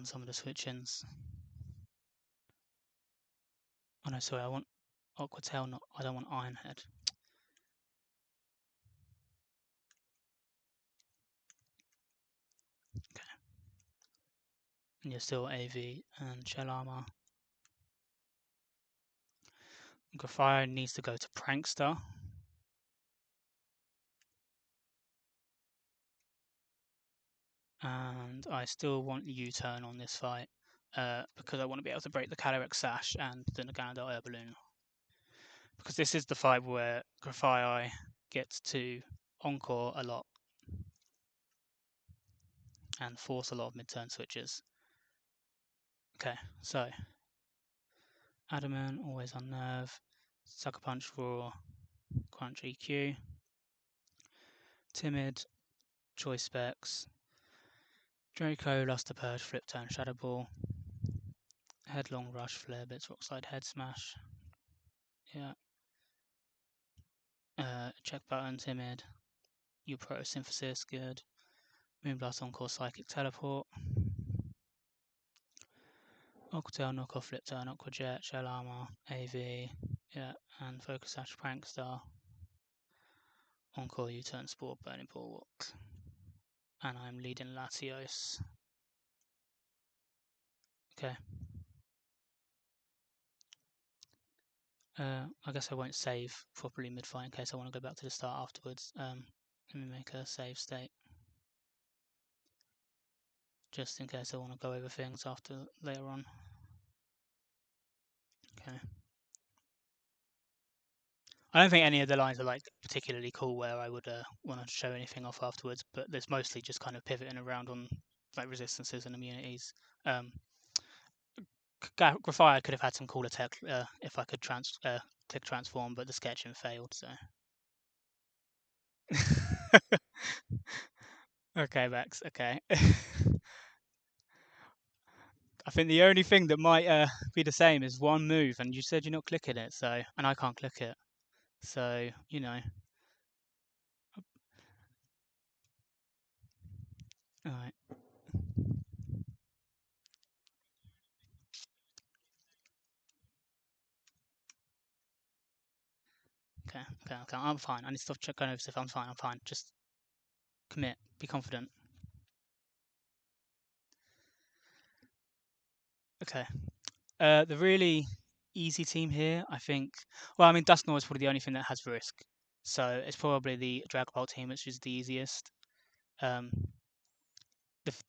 S1: some of the switch-ins. Oh no, sorry, I want Aqua Tail, I don't want Iron Head. Okay. And you're still AV and Shell Armor. Grafire needs to go to Prankster. And I still want U-turn on this fight because I want to be able to break the Calyrex Sash and the Naganadel Air Balloon. Because this is the fight where Grafire gets to Encore a lot and force a lot of mid-turn switches. Okay, so Adamant, Always on Nerve, Sucker Punch, Roar, Crunch EQ, Timid, Choice Specs, Draco, Luster Purge, Flip Turn, Shadow Ball, Headlong Rush, Flare Bits, Rock Slide, Head Smash. Yeah. Check Button, Timid, U Photosynthesis, good. Moonblast, Encore, Psychic Teleport. Aqua Tail, Knockoff, Flip Turn, Aqua Jet, Shell Armor, AV, yeah, and Focus Sash, Prankstar. Encore, U-Turn, Sport, Burning Bulwark. And I'm leading Latios. Okay. I guess I won't save properly mid-fight in case I want to go back to the start afterwards. Let me make a save state. Just in case I want to go over things after later on. Okay. I don't think any of the lines are like particularly cool where I would want to show anything off afterwards, but there's mostly just kind of pivoting around on like resistances and immunities. Grafire could have had some cooler tech if I could click transform, but the sketching failed. So. Okay, Max. Okay. I think the only thing that might be the same is one move, and you said you're not clicking it, so and I can't click it, so you know. All right. Okay. I'm fine. I need to stop checking over stuff. I'm fine. Just commit. Be confident. Okay. The really easy team here, I think. Well, I mean, Dusknoir is probably the only thing that has risk, so it's probably the Dragapult team, which is the easiest.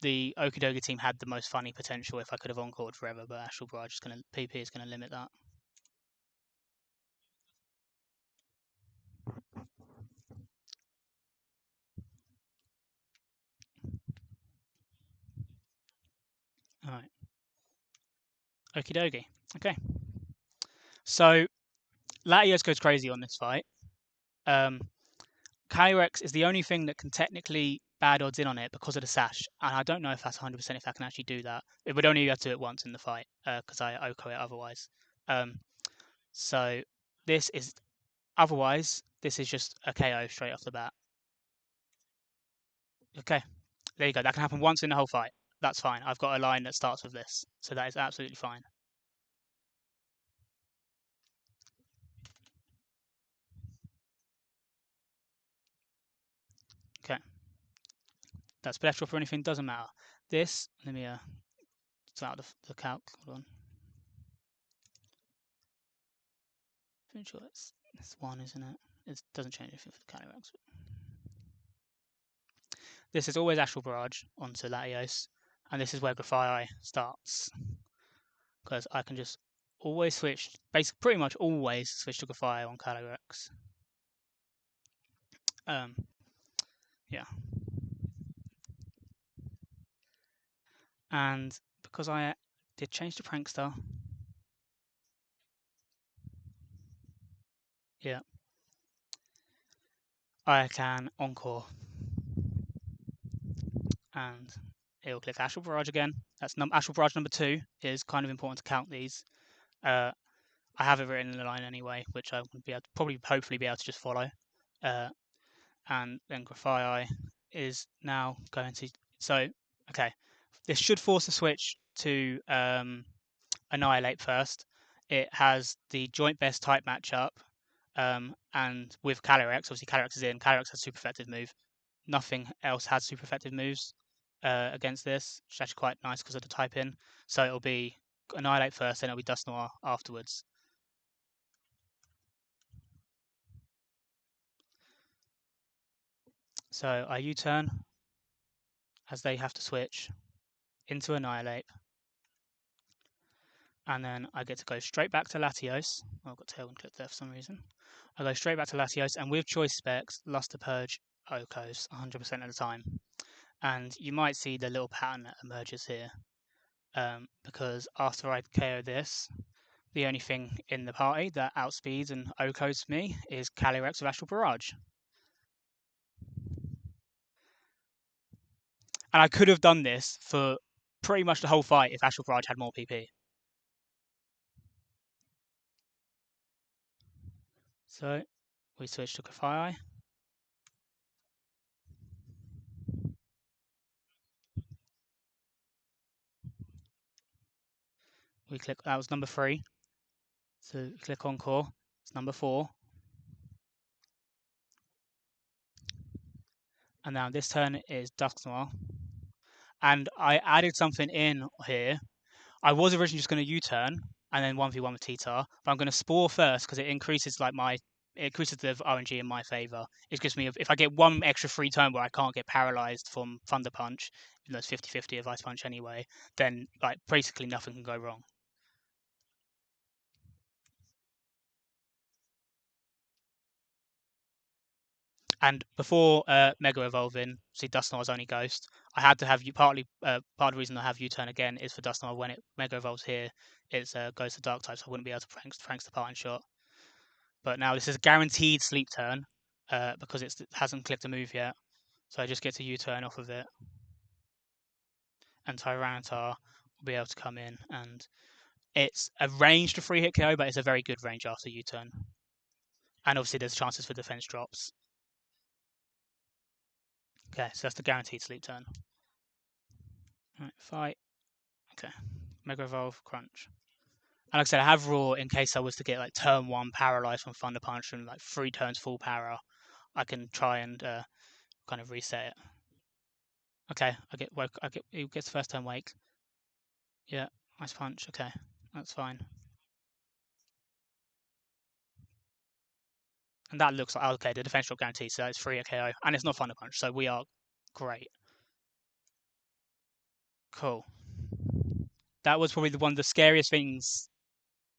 S1: The Okidogi team had the most funny potential if I could have encored forever, but Astral Barrage PP is gonna limit that. All right. Okie dokie. Okay. So Latios goes crazy on this fight. Calyrex is the only thing that can technically bad odds in on it because of the sash, and I don't know if that's 100% if I can actually do that. It would only be able to do it once in the fight because I OHKO it otherwise. Um, so this is otherwise this is just a KO straight off the bat. Okay, there you go. That can happen once in the whole fight. That's fine. I've got a line that starts with this, so that is absolutely fine. Okay, that splash drop or anything doesn't matter. This, let me it's out of the calc. Hold on. Pretty sure it's one, isn't it? It doesn't change anything for the Calyrex. This is always Astral Barrage onto Latios, and this is where Grafii starts. Because I can just always switch, basically pretty much always switch to Grafii on Calyrex. Yeah. And because I did change to Prankster, yeah, I can Encore. And it will click Astral Barrage again. That's Astral Barrage number 2 is kind of important to count these. I have it written in the line anyway, which I would be able to hopefully be able to just follow. And then Grafii is now going to. So, okay, this should force a switch to Annihilate first. It has the joint best type matchup, and with Calyrex, obviously Calyrex is in. Calyrex has super effective move. Nothing else has super effective moves against this, which is actually quite nice because of the type in. So it'll be Annihilate first, then it'll be Dust Noir afterwards. So I U-turn as they have to switch into Annihilate, and then I get to go straight back to Latios. Oh, I've got Tailwind clipped there for some reason. I go straight back to Latios, and with choice specs, Luster Purge OHKOs 100% of the time. And you might see the little pattern that emerges here, because after I KO this, the only thing in the party that outspeeds and OHKOs me is Calyrex with Astral Barrage. And I could have done this for pretty much the whole fight if Astral Barrage had more PP. So we switch to Grafii. We click, that was number 3. So click Encore, it's number 4. And now this turn is Dusk Noir. And I added something in here. I was originally just going to U-turn and then 1v1 with T-Tar, but I'm going to Spore first because it increases the RNG in my favour. It gives me, if I get one extra free turn where I can't get paralysed from Thunder Punch, even though it's 50-50 of Ice Punch anyway, then like basically nothing can go wrong. And before Mega Evolving, see Dusknoir's only Ghost. I had to have you part of the reason I have U-turn again is for Dusknoir when it Mega Evolves here, it goes to Dark type, so I wouldn't be able to Franks the Parting Shot. But now this is a guaranteed sleep turn because it hasn't clicked a move yet, so I just get to U-turn off of it, and Tyranitar will be able to come in, and it's a range to 3-hit KO, but it's a very good range after U-turn. And obviously there's chances for defense drops. Okay, so that's the guaranteed sleep turn. Right, fight. Okay. Mega Evolve, Crunch. And like I said, I have Raw in case I was to get like turn 1 paralyzed from Thunder Punch and like 3 turns full para. I can try and kind of reset it. Okay, he gets first turn wake. Yeah, Ice Punch. Okay, that's fine. And that looks like okay. The defense drop guarantee, so it's 3 at KO, and it's not Thunder Punch, so we are great. Cool. That was probably one of the scariest things.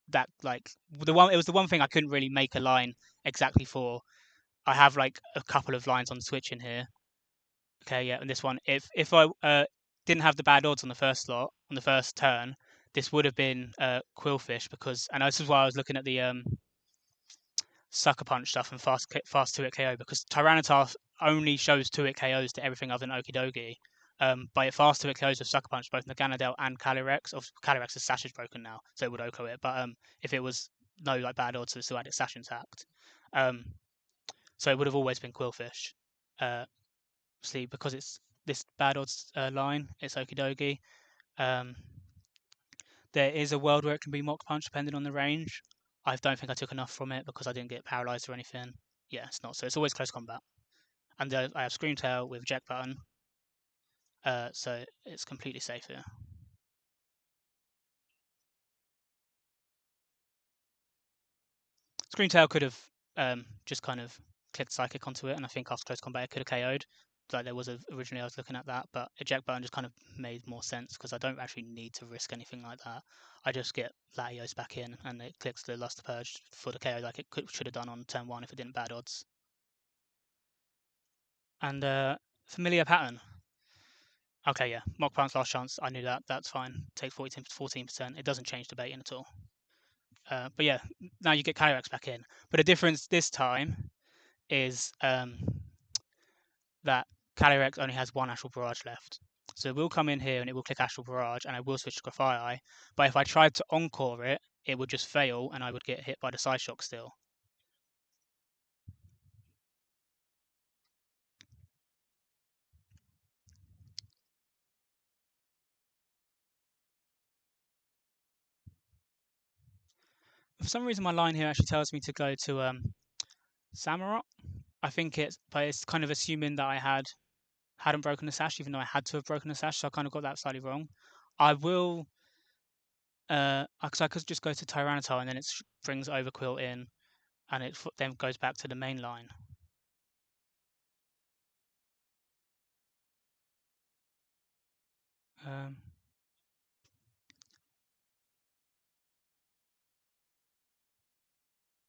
S1: That like it was the one thing I couldn't really make a line exactly for. I have like a couple of lines on the switch in here. Okay, yeah, and this one, if I didn't have the bad odds on the first slot on the first turn, this would have been Quillfish because, and this is why I was looking at the Sucker Punch stuff and fast 2-hit KO, because Tyranitar only shows 2-hit KOs to everything other than Okidogi. But it fast 2-hit KOs with Sucker Punch, both Naganadel and Calyrex. Calyrex's sash is broken now, so it would Oko it. But if it was no like bad odds, it still had its sash intact. So it would have always been Quillfish. Obviously, because it's this bad odds line, it's Okidogi. There is a world where it can be Mach Punch depending on the range. I don't think I took enough from it because I didn't get paralyzed or anything. Yeah, it's not. So it's always close combat. And I have Scream Tail with Eject Button. So it's completely safe here. Scream Tail could have just kind of clicked Psychic onto it, and I think after close combat it could have KO'd. Like there was originally I was looking at that, but Eject Button just kind of made more sense because I don't actually need to risk anything like that. I just get Latios back in, and it clicks the Luster Purge for the KO like it should have done on turn 1 if it didn't bad odds. And Familiar Pattern. Okay, yeah. Mach Punch last chance. I knew that. That's fine. Takes 14%. It doesn't change the baiting at all. But yeah, now you get Calyrex back in. But the difference this time is that Calyrex only has one Astral Barrage left. So it will come in here and it will click Astral Barrage and I will switch to Grafaiai. But if I tried to Encore it, it would just fail and I would get hit by the Psyshock still. For some reason, my line here actually tells me to go to Samurott. I think but it's kind of assuming that I hadn't broken the sash, even though I had to have broken the sash. So I kind of got that slightly wrong. I will, because I could just go to Tyranitar and then it brings Overquill in, and it then goes back to the main line.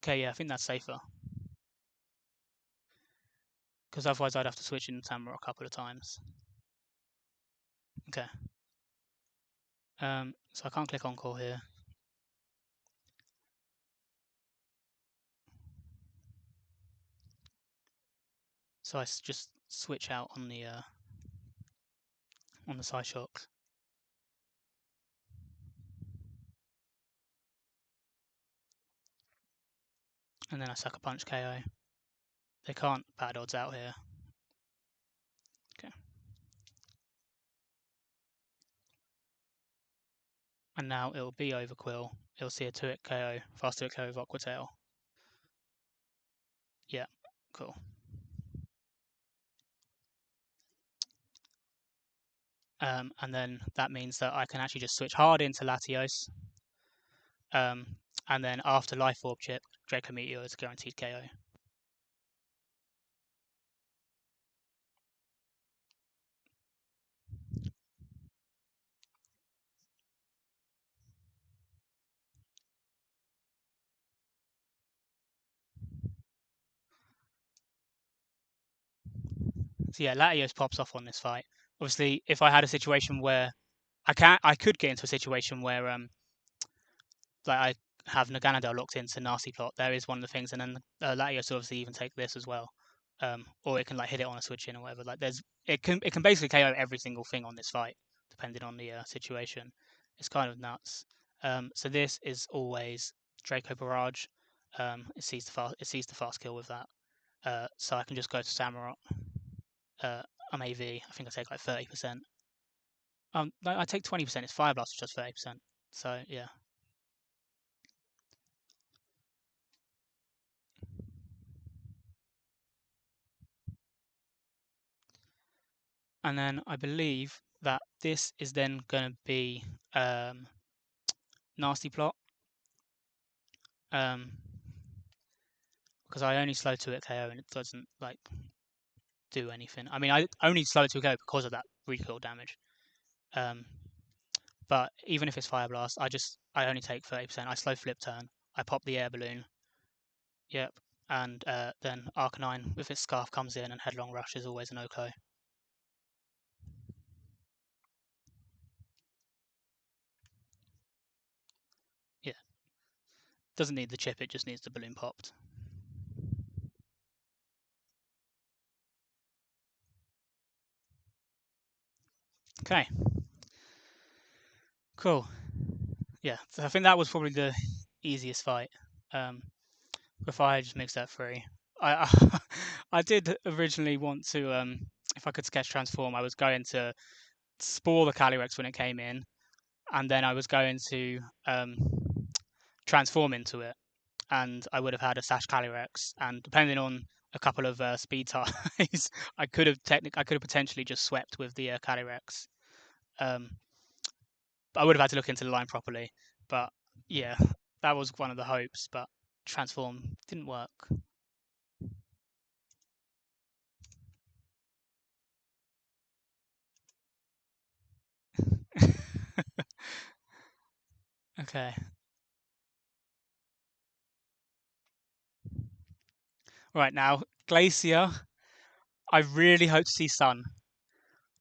S1: Okay, yeah, I think that's safer. Because otherwise I'd have to switch in Samurott a couple of times. Okay. So I can't click Encore here. So I just switch out on the Psyshock. And then I Sucker Punch KO. They can't bad odds out here. Okay. And now it'll be Overquill. It'll see a 2-hit KO, fast 2-hit KO with Aqua Tail. Yeah, cool. And then that means that I can actually just switch hard into Latios. And then after Life Orb chip, Draco Meteor is guaranteed KO. So yeah, Latios pops off on this fight. Obviously, if I had a situation where I could get into a situation where like I have Naganadel locked into Nasty Plot. There is one of the things, and then Latios obviously even take this as well, or it can like hit it on a switch in or whatever. Like it can basically KO every single thing on this fight, depending on the situation. It's kind of nuts. So this is always Draco Barrage. It sees the fast kill with that. So I can just go to Samurott. I'm AV. I think I take like 30%. No, I take 20%. It's Fire Blast, which does 30%. So yeah. And then I believe that this is then going to be Nasty Plot. Because I only slow 2-hit KO and it doesn't like do anything. I mean, I only slow 2-hit KO because of that recoil damage. But even if it's Fire Blast, I only take 30%. I slow Flip Turn. I pop the Air Balloon. Yep. And then Arcanine with its Scarf comes in and Headlong Rush is always an Oko. Yeah. Doesn't need the chip, it just needs the balloon popped. Okay, cool. Yeah, so I think that was probably the easiest fight. Um, Before I just mixed that three. I I did originally want to if I could sketch transform, I was going to spore the Calyrex when it came in, and then I was going to transform into it, and I would have had a Sash Calyrex, and depending on a couple of speed ties, I could have potentially just swept with the Calyrex. Um, I would have had to look into the line properly, but yeah, that was one of the hopes, but transform didn't work. Okay, right now Glacier. I really hope to see Sun.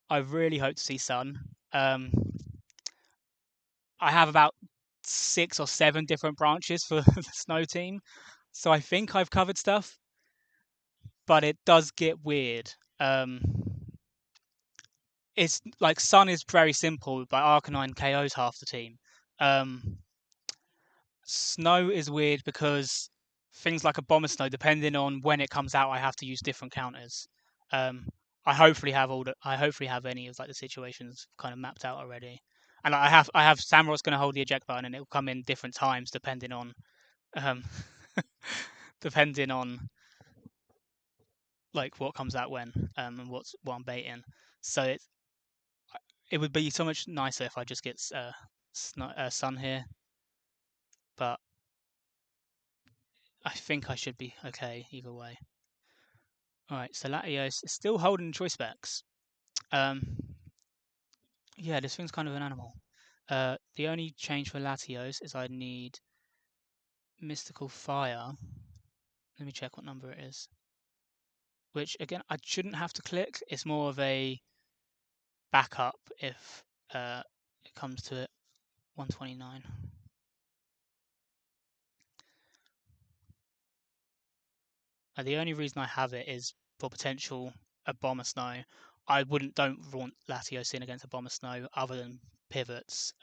S1: I really hope to see Sun. Um, I have about 6 or 7 different branches for the Snow team, so I think I've covered stuff, but it does get weird. Um, it's like Sun is very simple, but Arcanine KOs half the team. Um, Snow is weird because things like a Bomber Snow, depending on when it comes out, I have to use different counters. Um, I hopefully have any of like the situations kind of mapped out already. And I have Samurot's going to hold the eject button, and it will come in different times um, depending on like what comes out when and what I'm baiting. So it would be so much nicer if I just get Sun here, but I think I should be okay either way. All right, so Latios is still holding choice specs. Um, yeah, this thing's kind of an animal. The only change for Latios is I need Mystical Fire. Let me check what number it is. Which again, I shouldn't have to click. It's more of a backup if it comes to it. 129. The only reason I have it is for potential a Bomber Snow. I don't want Latios in against a Bomber Snow other than pivots,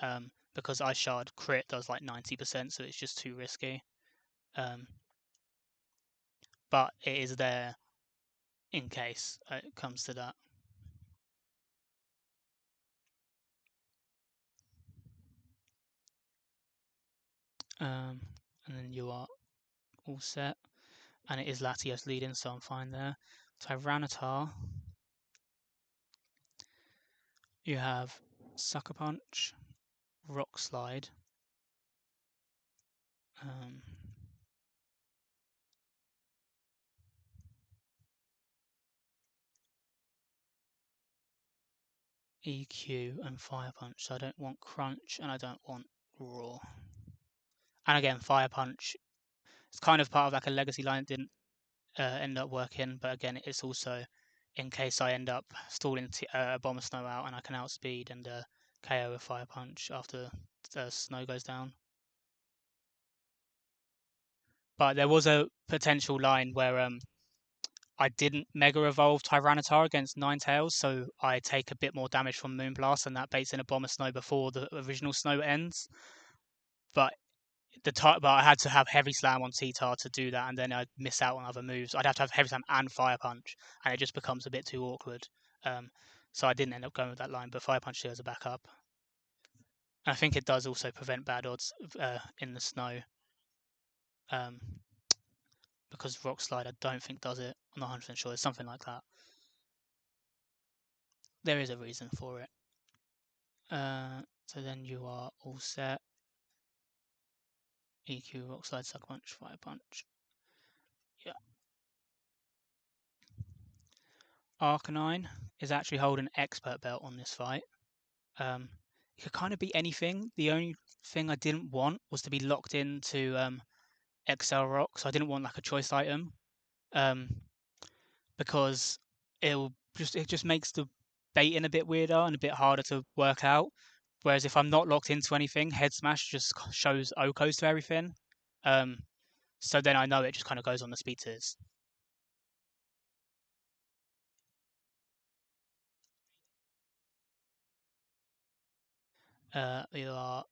S1: because Ice Shard crit does like 90%, so it's just too risky. Um, but it is there in case it comes to that. Um, and then you are all set, and it is Latios leading, so I'm fine there. Tyranitar, you have Sucker Punch, Rock Slide, um, EQ, and Fire Punch. So I don't want Crunch, and I don't want Raw. And again, Fire Punch. It's kind of part of like a legacy line that didn't end up working, but again, it's also in case I end up stalling a Bomber Snow out and I can outspeed and KO a Fire Punch after the Snow goes down. But there was a potential line where I didn't Mega Evolve Tyranitar against Ninetales, so I take a bit more damage from Moonblast, and that baits in a Bomber Snow before the original Snow ends. But but I had to have Heavy Slam on T-Tar to do that, and then I'd miss out on other moves. I'd have to have Heavy Slam and Fire Punch, and it just becomes a bit too awkward. Um, so I didn't end up going with that line, but Fire Punch still as a backup. And I think it does also prevent bad odds in the snow, um, because Rock Slide I don't think does it. I'm not 100% sure. It's something like that. There is a reason for it. So then you are all set. EQ, Rock Slide, Sucker Punch, Fire Punch. Yeah. Arcanine is actually holding expert belt on this fight. It could kind of be anything. The only thing I didn't want was to be locked into XL Rock, so I didn't want like a choice item, um, because it just makes the baiting a bit weirder and a bit harder to work out. Whereas if I'm not locked into anything, Head Smash just shows Okos to everything. Um, so then I know it just kind of goes on the speed tiers. You are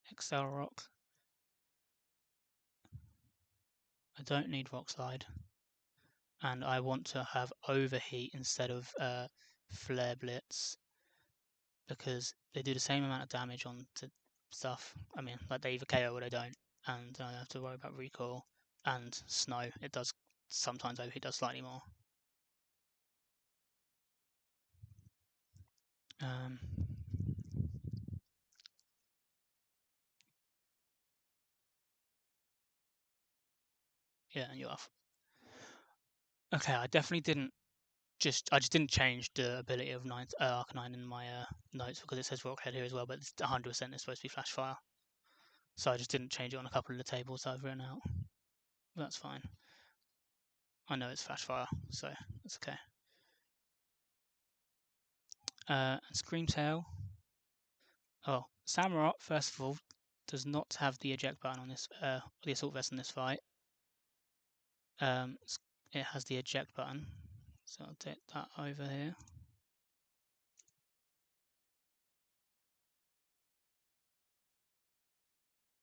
S1: Excel Rock. I don't need Rock Slide, and I want to have Overheat instead of Flare Blitz because they do the same amount of damage on to stuff. I mean, like they either KO or they don't, and I don't have to worry about recoil and snow. It does sometimes Overheat does slightly more. Um, yeah, and you're off. Okay, I definitely didn't I just didn't change the ability of Arcanine in my notes because it says Rockhead here as well, but it's 100% is supposed to be Flash Fire. So I just didn't change it on a couple of the tables I've written out. That's fine. I know it's Flash Fire, so that's okay. Screamtail. Oh, Samurott, first of all, does not have the eject button on this, the assault vest in this fight. It has the eject button, so I'll take that over here.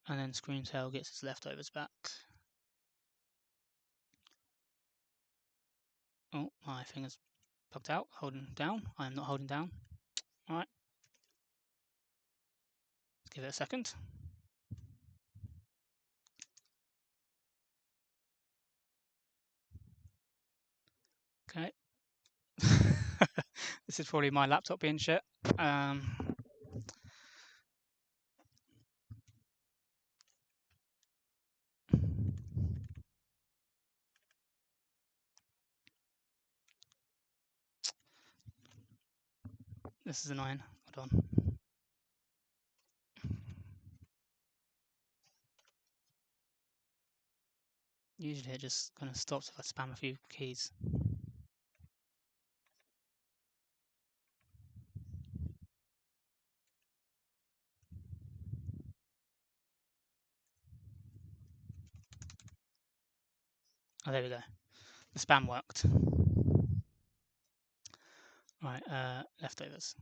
S1: And then Screamtail gets its leftovers back. Oh, my finger's bugged out. Holding down. I am not holding down. Alright. Give it a second. Okay. This is probably my laptop being shit. This is annoying. Hold on. Usually it just kind of stops if I spam a few keys. Oh, there we go. The spam worked. Right, leftovers.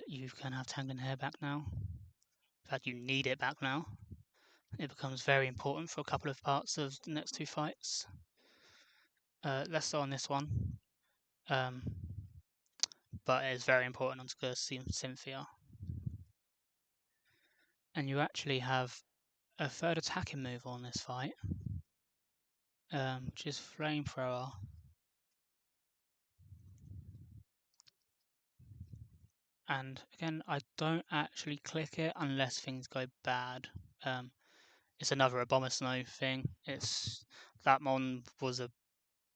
S1: You can have Tanglin Hair back now. In fact, you need it back now. It becomes very important for a couple of parts of the next two fights. Less so on this one. But it is very important on Cynthia. And you actually have a third attacking move on this fight, which is Flamethrower. And again, I don't actually click it unless things go bad. It's another Abomasnow thing. That mon was a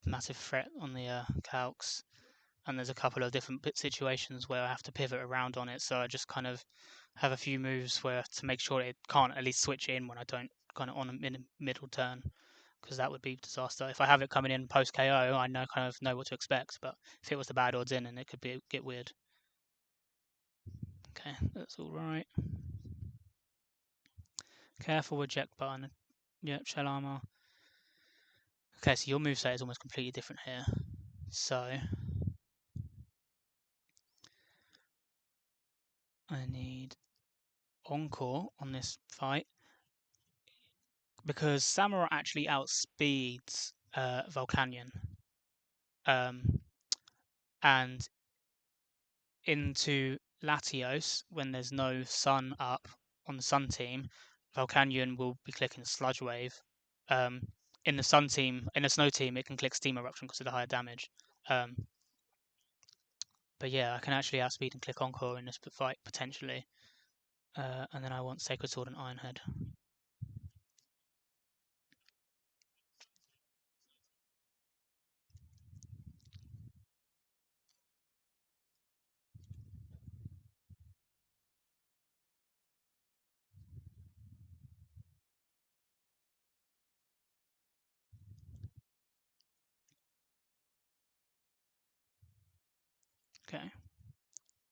S1: massive threat on the calcs, and there's a couple of different situations where I have to pivot around on it. So I just kind of have a few moves where to make sure it can't at least switch in when I don't kind of on a middle turn, because that would be disaster. If I have it coming in post KO, I kind of know what to expect. But if it was the bad odds in, and it could get weird. Okay, that's all right. Careful eject button. Yep, shell armor. Okay, so your moveset is almost completely different here. So I need Encore on this fight because Samurott actually outspeeds Volcanion. And into Latios, when there's no sun up on the sun team, Volcanion will be clicking Sludge Wave. In the sun team, in the snow team, it can click Steam Eruption because of the higher damage. But yeah, I can actually outspeed and click Encore in this fight potentially. And then I want Sacred Sword and Iron Head. Okay.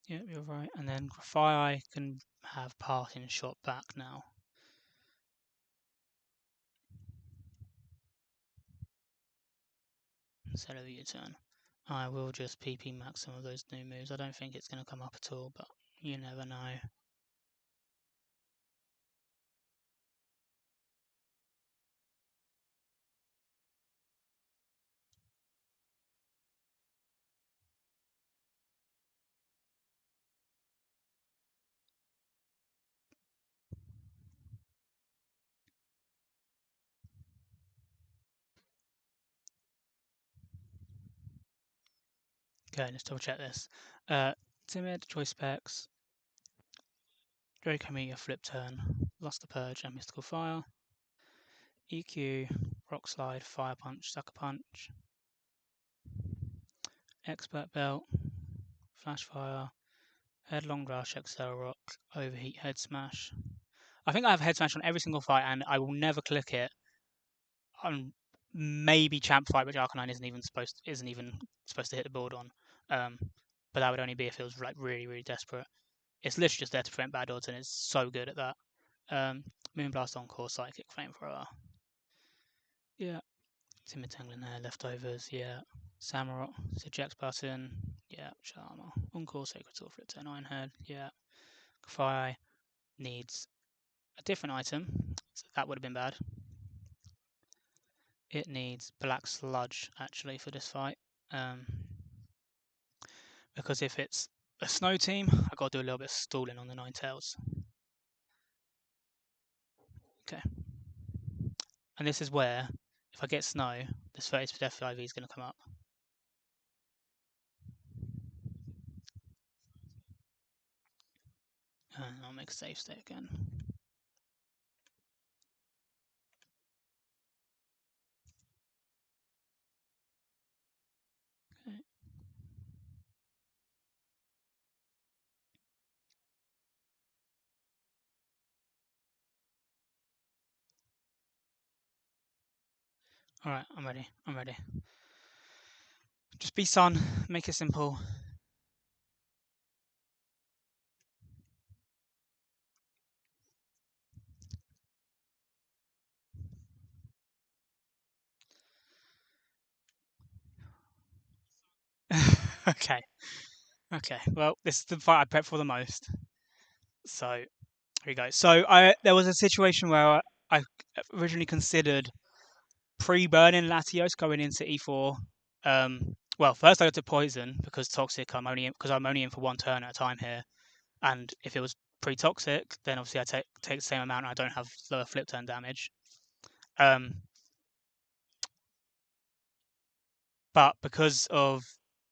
S1: Yep, you're right. And then Grafai can have Parting Shot back now.
S2: instead of U-turn. I will just PP max some of those new moves. I don't think it's going to come up at all, but you never know. Okay, let's double check this. Timid, choice specs, Draco Meteor, flip turn, lost the purge, and mystical fire. EQ, rock slide, fire punch, sucker punch. Expert belt, flash fire, headlong rush, excel rock, overheat head smash. I think I have head smash on every single fight, and I will never click it on maybe champ fight, which Arcanine isn't even supposed to hit the board on. Um, but that would only be if it was like really really desperate. It's literally just there to prevent bad odds, and it's so good at that. Moonblast Encore, Psychic, Flamethrower. Yeah. Timid Tangling there, Leftovers, yeah. Samurott, Eject Button, yeah. Charmer. Encore, Sacred Sword, Flip Turn, Ironhead, yeah. Fire needs a different item, so that would have been bad. It needs Black Sludge, actually, for this fight. Because if it's a snow team, I've got to do a little bit of stalling on the Ninetales. Okay. And this is where, if I get snow, this 30% FIV is going to come up. And I'll make a save state again. Okay. Alright, I'm ready. I'm ready. Just be Sun, make it simple. Okay. Okay. Well, this is the fight I prepped for the most. So here we go. So there was a situation where I originally considered pre-burning Latios going into E4. Well, first I got to poison because toxic. I'm only in for one turn at a time here, and if it was pre-toxic, then obviously I take the same amount. And I don't have lower flip turn damage. But because of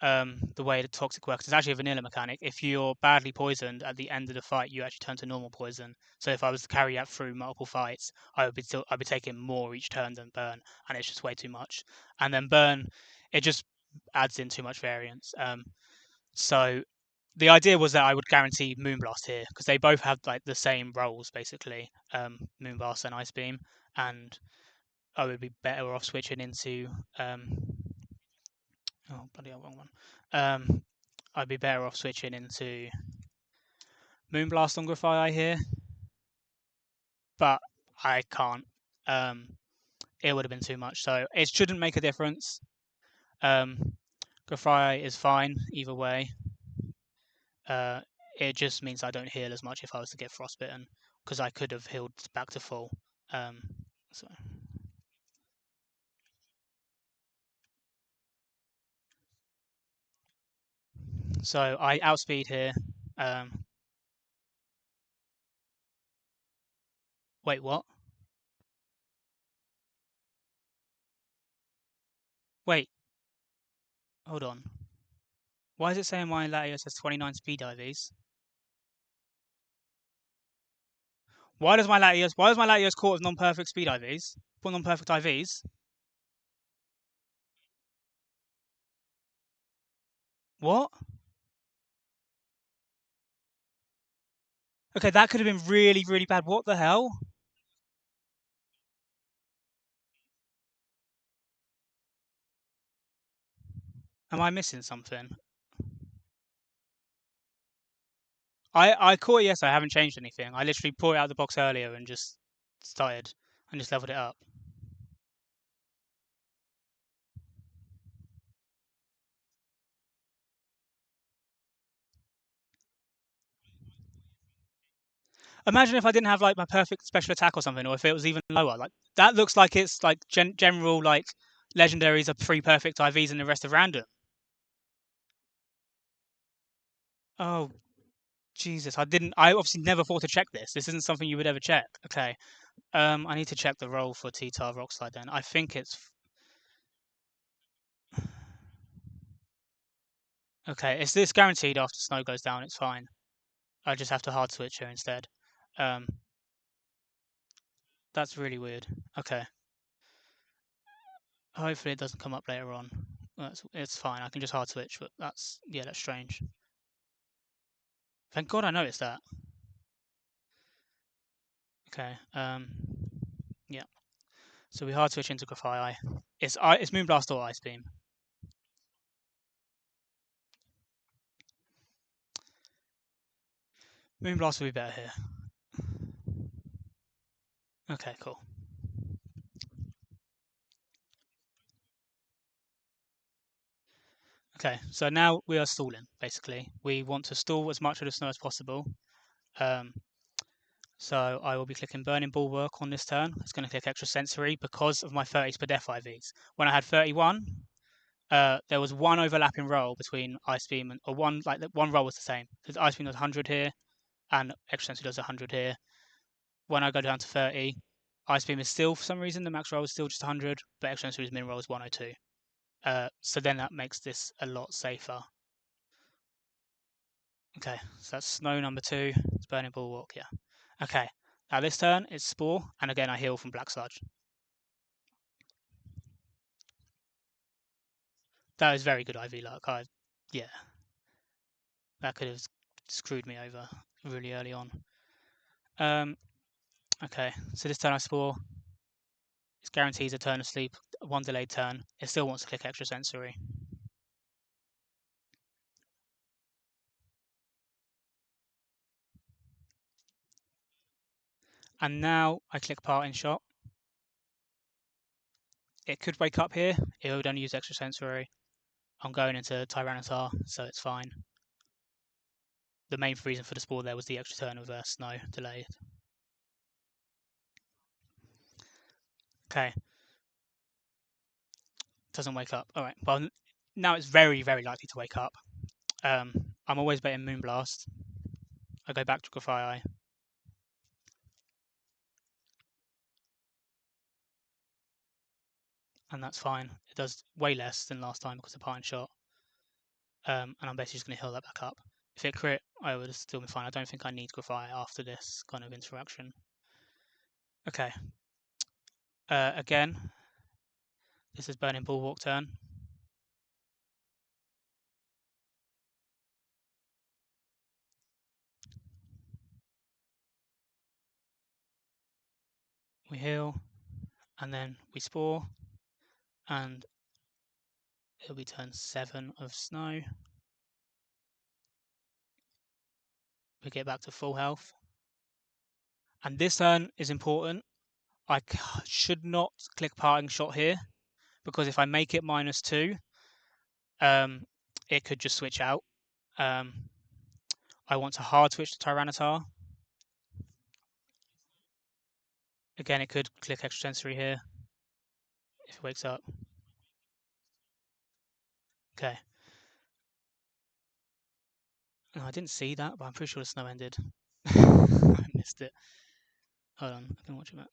S2: the way the toxic works, it's actually a vanilla mechanic. If you're badly poisoned at the end of the fight, you actually turn to normal poison. So if I was to carry that through multiple fights, I'd be taking more each turn than burn, and it's just way too much. And then burn, it just adds in too much variance. So the idea was that I would guarantee Moonblast here because they both have like the same roles basically, Moonblast and Ice Beam, and I would be better off switching into oh, bloody hell, wrong one. I'd be better off switching into Moonblast on Grafai here, but I can't. It would have been too much, so it shouldn't make a difference. Grafai is fine either way. It just means I don't heal as much if I was to get frostbitten, because I could have healed back to full. So. So I outspeed here. Wait, what? Wait, hold on. Why is it saying my Latios has 29 speed IVs? Why does my Latios caught with non-perfect speed IVs? Put non-perfect IVs? What? Okay, that could have been really, really bad. What the hell? Am I missing something? I caught it yesterday. I haven't changed anything. I literally pulled it out of the box earlier and just started and just leveled it up. Imagine if I didn't have like my perfect special attack or something, or if it was even lower. Like that looks like it's like general like legendaries are 3 perfect IVs and the rest are random. Oh Jesus, I didn't. I obviously never thought to check this. This isn't something you would ever check. Okay. I need to check the roll for T-Tar Rockslide then. I think it's okay. It's this guaranteed after snow goes down. It's fine. I just have to hard switch here instead. Um, that's really weird. Okay. Hopefully it doesn't come up later on. It's fine. I can just hard switch, but that's strange. Thank God I noticed that. Okay. Yeah. So we hard switch into Grafii. It's Moonblast or Ice Beam. Moonblast will be better here. Okay, cool. Okay, so now we are stalling, basically. We want to stall as much of the snow as possible. Um, so I will be clicking Burning Bulwark on this turn. It's going to click Extra Sensory because of my 30s per death IVs. When I had 31, there was one overlapping roll between Ice Beam or one roll was the same. So Ice Beam does 100 here, and Extra Sensory does 100 here. When I go down to 30, Ice Beam is still, for some reason, the max roll is still just 100, but Extra Sensory's min roll is 102. So then that makes this a lot safer. Okay, so that's snow number 2. It's Burning Bulwark, yeah. Okay, now this turn it's Spore, and again I heal from Black Sludge. That is very good IV luck. Yeah, that could have screwed me over really early on. Okay, so this turn I Spore. It guarantees a turn of sleep, one delayed turn. It still wants to click Extra Sensory. And now I click Parting Shot. It could wake up here. It would only use Extra Sensory. I'm going into Tyranitar, so it's fine. The main reason for the Spore there was the extra turn of Snow delayed. Okay. Doesn't wake up. Alright, well, now it's very, very likely to wake up. I'm always betting Moonblast. I go back to Grafii. And that's fine. It does way less than last time because of Pine Shot. And I'm basically just going to heal that back up. If it crit, I would still be fine. I don't think I need Grafii after this kind of interaction. Okay. Again, this is Burning Bulwark turn. We heal, and then we Spore, and it'll be turn 7 of Snow. We get back to full health. And this turn is important. I should not click Parting Shot here, because if I make it -2, it could just switch out. I want to hard switch to Tyranitar. Again, it could click Extra Sensory here if it wakes up. Okay. No, I didn't see that, but I'm pretty sure the snow ended. I missed it. Hold on, I can watch it back.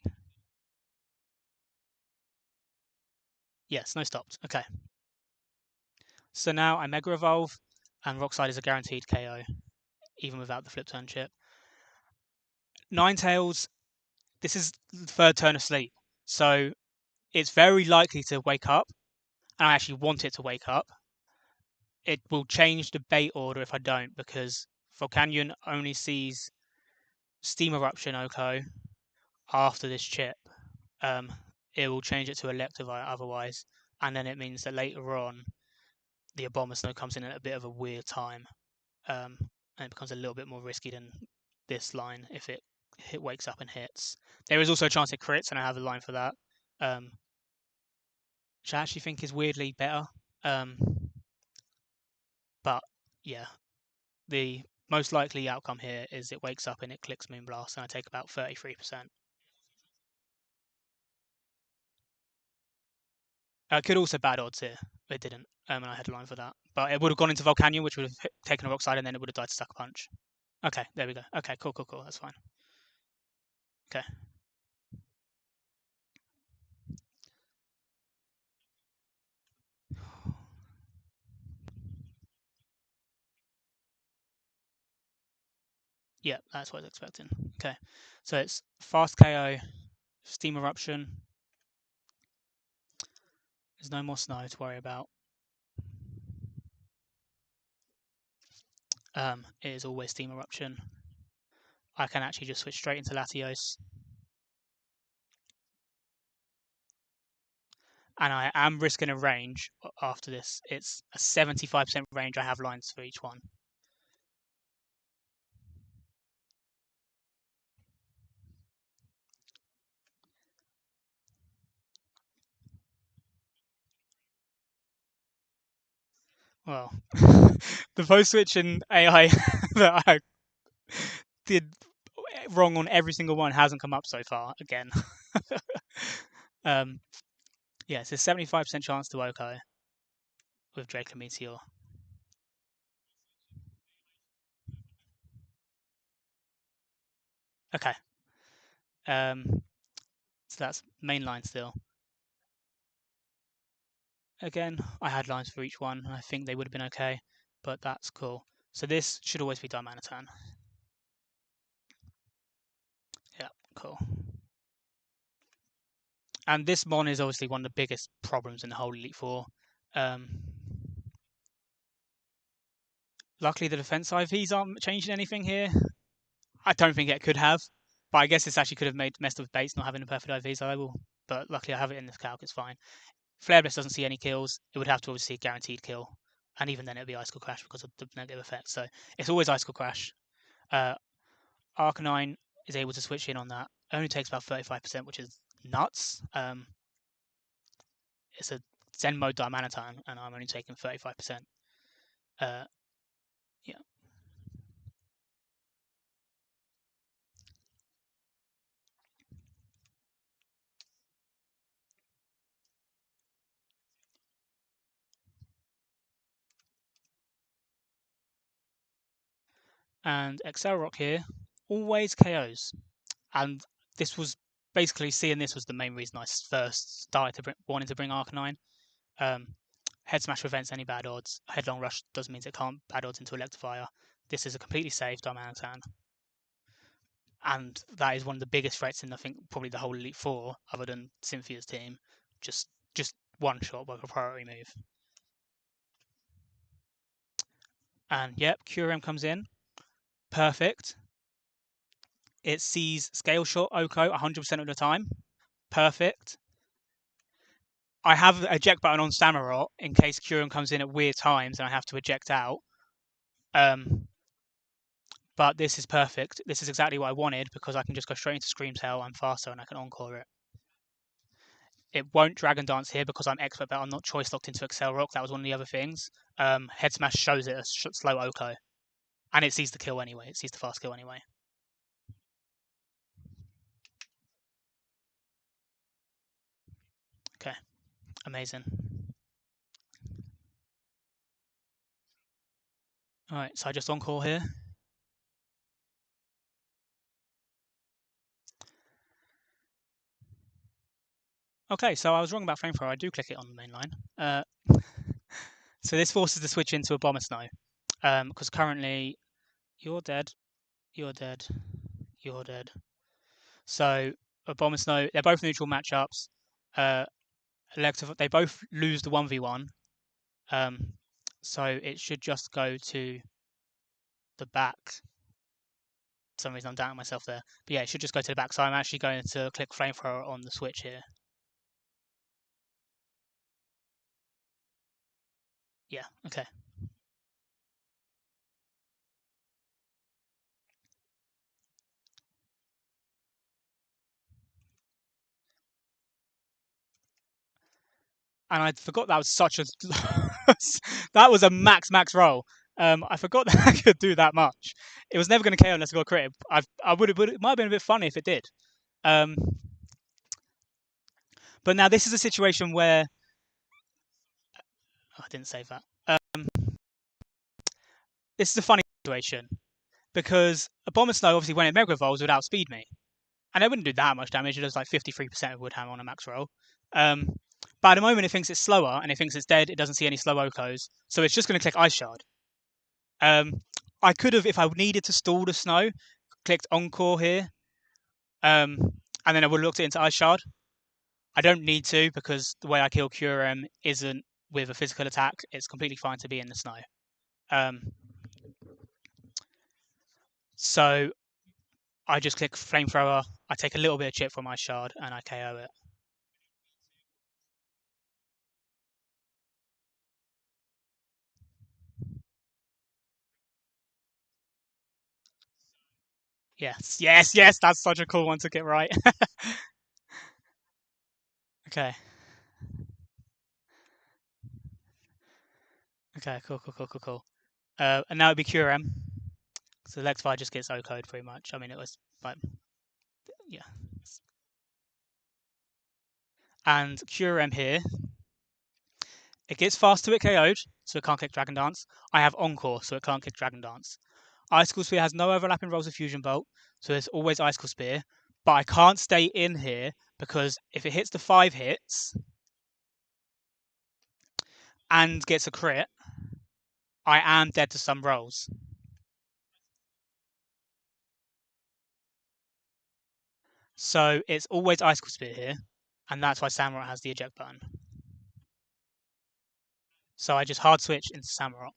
S2: Yeah, snow stopped. Okay. So now I Mega Evolve, and Rockslide is a guaranteed KO, even without the flip turn chip. Ninetales, this is the third turn of sleep, so it's very likely to wake up, and I actually want it to wake up. It will change the bait order if I don't, because Volcanion only sees Steam Eruption Oko after this chip. It will change it to Electivire otherwise, and then it means that later on the Abomasnow comes in at a bit of a weird time, and it becomes a little bit more risky than this line if it wakes up and hits. There is also a chance it crits, and I have a line for that, which I actually think is weirdly better. But yeah, the most likely outcome here is it wakes up and it clicks Moonblast, and I take about 33%. Could also bad odds here. It didn't, and I had a line for that. But it would have gone into Volcanion, which would have taken a Rock Slide, and then it would have died to Sucker Punch. Okay, there we go. Okay, cool. That's fine. Okay. Yeah, that's what I was expecting. Okay, so it's Fast KO, Steam Eruption. There's no more snow to worry about. It is always Steam Eruption. I can actually just switch straight into Latios. And I am risking a range after this. It's a 75% range. I have lines for each one. Well, the post switching AI that I did wrong on every single one hasn't come up so far again. um, yeah, it's a 75% chance to Oko with Draco Meteor. Okay. So that's main line still. Again, I had lines for each one, and I think they would have been okay, but that's cool. So this should always be Darmanitan. Yeah, cool. And this Mon is obviously one of the biggest problems in the whole Elite Four. Um, luckily, the defense IVs aren't changing anything here. I don't think it could have, but I guess this actually could have messed with Bates not having a perfect IV, so I will. But luckily, I have it in this calc, it's fine. Flare Blitz doesn't see any kills. It would have to obviously see a guaranteed kill. And even then, it would be Icicle Crash because of the negative effect. So it's always Icicle Crash. Uh, Arcanine is able to switch in on that. Only takes about 35%, which is nuts. It's a Zen mode Diamantine, and I'm only taking 35%. Uh, yeah. And Excel Rock here always KOs. And this was basically seeing this was the main reason I first started to wanting to bring Arcanine. Head Smash prevents any bad odds. Headlong Rush does means it can't bad odds into Electivire. This is a completely safe Darmanitan. And that is one of the biggest threats in I think probably the whole Elite Four, other than Cynthia's team. Just one shot like a priority move. And yep, Curium comes in. Perfect. It sees Scale Shot Oko 100% of the time. Perfect. I have a eject button on Samurott in case Curium comes in at weird times and I have to eject out. But this is perfect. This is exactly what I wanted because I can just go straight into Scream Tail. I'm faster and I can encore it. It won't Dragon Dance here because I'm expert, but I'm not choice locked into Excel Rock. That was one of the other things. Head Smash shows it as slow Oko. And it sees the kill anyway. It sees the fast kill anyway. Okay, amazing. Alright, so I just encore here. Okay, so I was wrong about Flamethrower. I do click it on the main line. So this forces the switch into Abomasnow. Because currently, you're dead, you're dead, you're dead. So Abomasnow, they're both neutral matchups. They both lose the 1v1. So it should just go to the back. For some reason I'm doubting myself there. But yeah, it should just go to the back. So I'm actually going to click Flamethrower on the switch here. Yeah, okay. And I forgot that was such a that was a max roll. I forgot that I could do that much. It was never going to KO unless I got a crit. I would have. It might have been a bit funny if it did. Um, but now this is a situation where I didn't save that. This is a funny situation because a bomb and snow obviously when it mega evolves would outspeed me, and it wouldn't do that much damage. It does like 53% of Woodhammer on a max roll. Um, but at the moment it thinks it's slower and it thinks it's dead. It doesn't see any slow Okos, so it's just going to click Ice Shard. I could have, if I needed to stall the snow, clicked Encore here, um, and then I would have looked it into Ice Shard. I don't need to because the way I kill Curem isn't with a physical attack. It's completely fine to be in the snow. Um, so I just click Flamethrower. I take a little bit of chip from my shard and I KO it. Yes, yes, yes. That's such a cool one to get right. Okay. Okay. Cool. Cool. Cool. Cool. Cool. And now it'd be Curem. So Lexvi just gets O-code pretty much. I mean, it was like yeah. And Curem here, it gets fast to it KO'd, so it can't click Dragon Dance. I have Encore, so it can't click Dragon Dance. Icicle Spear has no overlapping rolls of Fusion Bolt, so there's always Icicle Spear. But I can't stay in here because if it hits the 5 hits and gets a crit, I am dead to some rolls. So it's always Icicle Spear here, and that's why Samurott has the eject button. So I just hard switch into Samurott.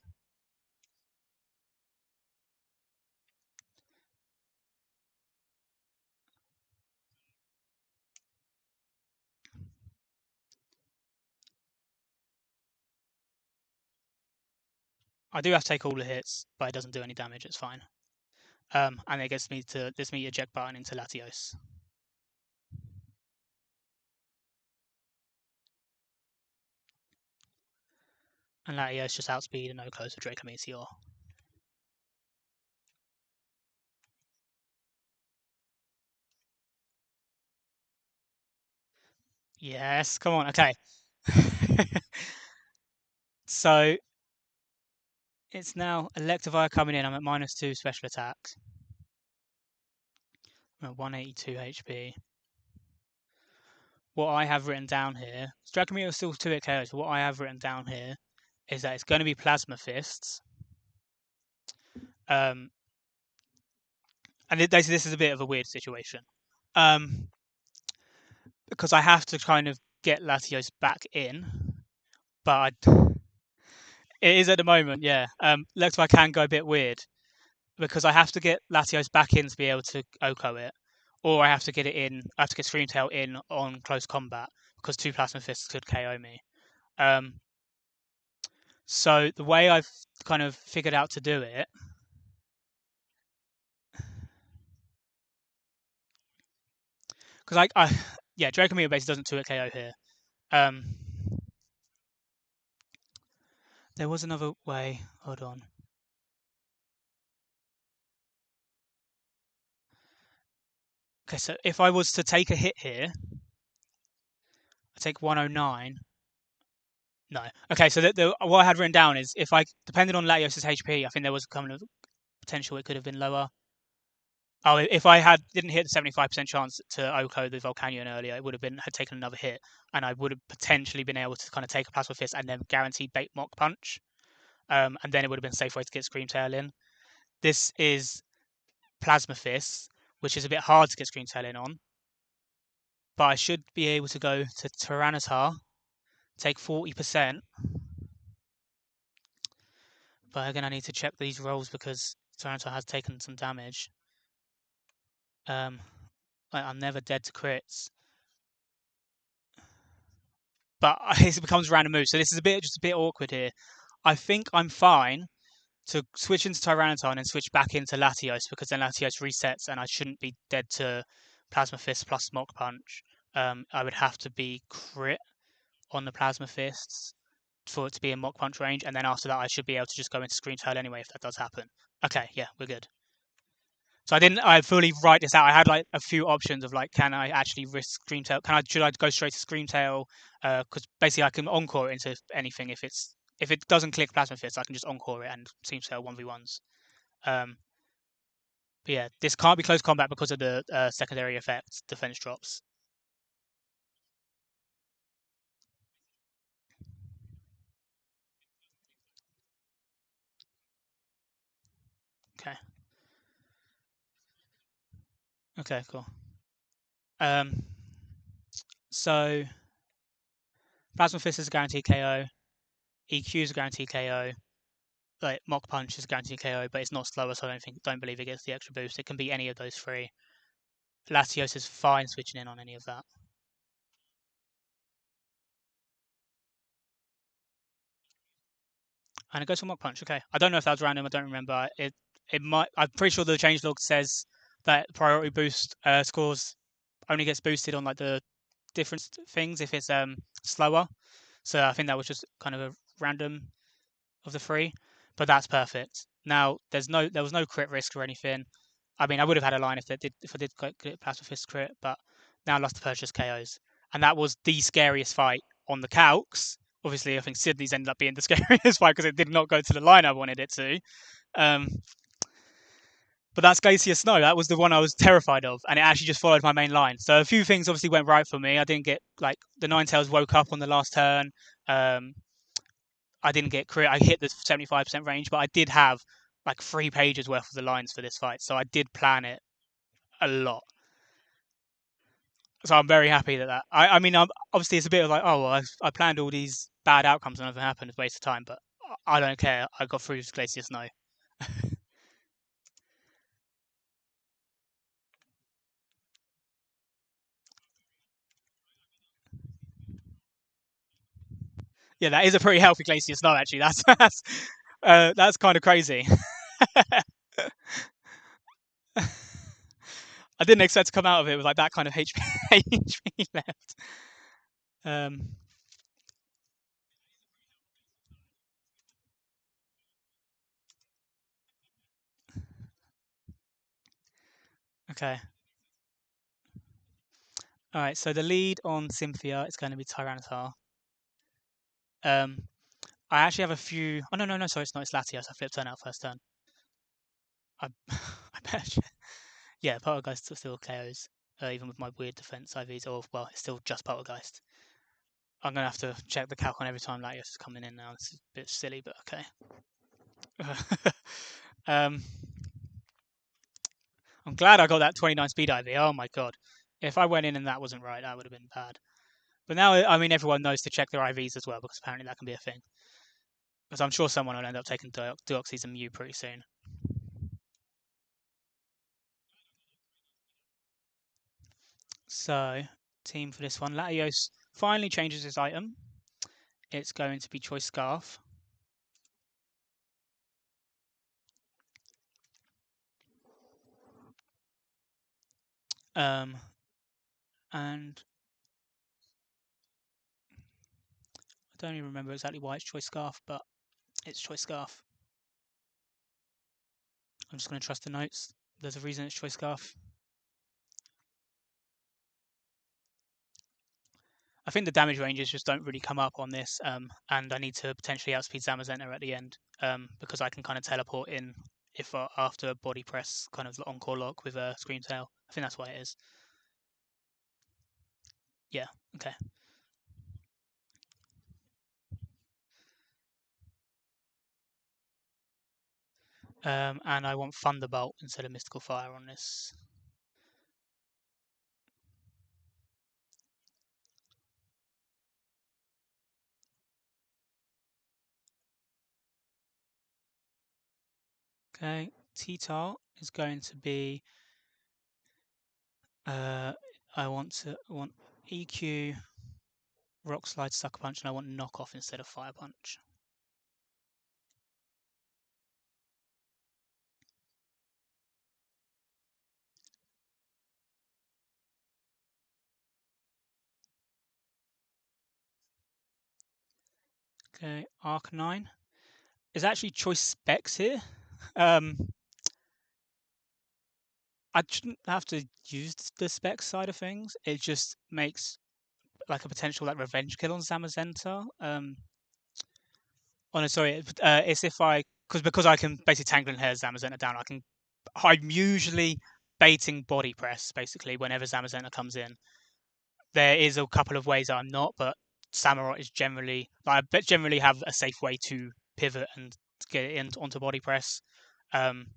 S2: I do have to take all the hits, but it doesn't do any damage. It's fine. And it gets me to this me eject button into Latios. And Latios just outspeed and no close with Draco Meteor. Yes, come on, okay. So it's now Electivire coming in. I'm at -2 special attacks. I'm at 182 HP. What I have written down here, Dracomir is still 2-hit KOs, but what I have written down here is that it's going to be Plasma Fists. And this is a bit of a weird situation. Because I have to kind of get Latios back in, but it is at the moment, yeah. Electivire can go a bit weird because I have to get Latios back in to be able to Oko it, or I have to get it in. I have to get Screamtail in on close combat because 2 Plasma Fists could KO me. So the way I've kind of figured out to do it, because yeah, Dracomir basically doesn't 2-hit KO here. Um, there was another way. Hold on. Okay, so if I was to take a hit here, I take 109. No. Okay, so what I had written down is if I, depending on Latios' HP, I think there was kind of potential it could have been lower. Oh, if I didn't hit the 75% chance to Oko the Volcanion earlier, it would have had taken another hit, and I would have potentially been able to kind of take a Plasma Fist and then guaranteed bait Mock Punch, and then it would have been a safe way to get Screamtail in. This is Plasma Fist, which is a bit hard to get Screamtail in on, but I should be able to go to Tyranitar, take 40%. But again, I need to check these rolls because Tyranitar has taken some damage. I'm never dead to crits, but it becomes random moves. So this is just a bit awkward here. I think I'm fine to switch into Tyranitar and then switch back into Latios because then Latios resets and I shouldn't be dead to Plasma Fist plus Mock Punch. I would have to be crit on the Plasma Fists. for it to be in Mock Punch range, and then after that I should be able to just go into Scream Tail anyway if that does happen. Okay, yeah, we're good. So I fully write this out. I had like a few options of like, can I actually risk Scream Tail? Should I go straight to Scream Tail? Because basically I can encore it into anything if it doesn't click Plasma Fist, I can just encore it and Scream Tail 1v1s. Um, but yeah, this can't be close combat because of the secondary effect, defense drops. Okay. Okay, cool. Um, so Plasma Fist is a guaranteed KO. EQ is a guaranteed KO. Like Mock Punch is a guaranteed KO, but it's not slower, so don't believe it gets the extra boost. It can be any of those three. Latios is fine switching in on any of that. And it goes for Mock Punch. Okay. I don't know if that was random. I don't remember. It might. I'm pretty sure the changelog says that priority boost scores only gets boosted on like the different things if it's slower. So I think that was just kind of a random of the three, but that's perfect. Now there was no crit risk or anything. I mean, I would have had a line if I did get Plasma Fist crit, but now I lost the purchase KOs, and that was the scariest fight on the calcs. Obviously, I think Sydney's ended up being the scariest fight because it did not go to the line I wanted it to. Um, but that's Glacier Snow. That was the one I was terrified of, and it actually just followed my main line. So a few things obviously went right for me. I didn't get like the Ninetales woke up on the last turn. Um, I didn't get crit. I hit the 75% range, but I did have like 3 pages worth of the lines for this fight, so I did plan it a lot. So I'm very happy that. I mean, obviously it's a bit of like, oh, well, I planned all these bad outcomes and nothing happened. It's a waste of time, but I don't care. I got through Glacier Snow. Yeah, that is a pretty healthy Glacier Snow actually. That's kind of crazy. I didn't expect to come out of it with like that kind of HP left. Um, okay. All right. So the lead on Cynthia is going to be Tyranitar. Um, I actually have a few. Oh no, no, no. Sorry, it's not. It's Latios. I flipped turn out first turn. I, I bet. Yeah, Poltergeist still KOs, even with my weird defense IVs. Or well, it's still just Poltergeist. I'm gonna have to check the calc on every time Latios is coming in now. This is a bit silly, but okay. um, I'm glad I got that 29 speed IV. Oh my god, if I went in and that wasn't right, that would have been bad. But now, I mean, everyone knows to check their IVs as well because apparently that can be a thing. Because I'm sure someone will end up taking Deoxys and Mew pretty soon. So, team for this one, Latios finally changes his item. It's going to be Choice Scarf. Um, and I don't even remember exactly why it's Choice Scarf, but it's Choice Scarf. I'm just going to trust the notes. There's a reason it's Choice Scarf. I think the damage ranges just don't really come up on this, and I need to potentially outspeed Zamazenta at the end because I can kind of teleport in if after a body press kind of encore lock with a Scream Tail. I think that's why it is. Yeah, okay. And I want Thunderbolt instead of Mystical Fire on this. Okay, T-Tar is going to be. Uh, I want EQ, Rock Slide, Sucker Punch, and I want Knockoff instead of Fire Punch. Okay, Arcanine. There's actually choice specs here. Um, I shouldn't have to use the specs side of things. It just makes like a potential like revenge kill on Zamazenta. Oh no, sorry. It's if I because I can basically tangle and hair Zamazenta down. I'm usually baiting body press basically whenever Zamazenta comes in. There is a couple of ways I'm not, but Samurott is generally generally have a safe way to pivot and get it onto body press. Um,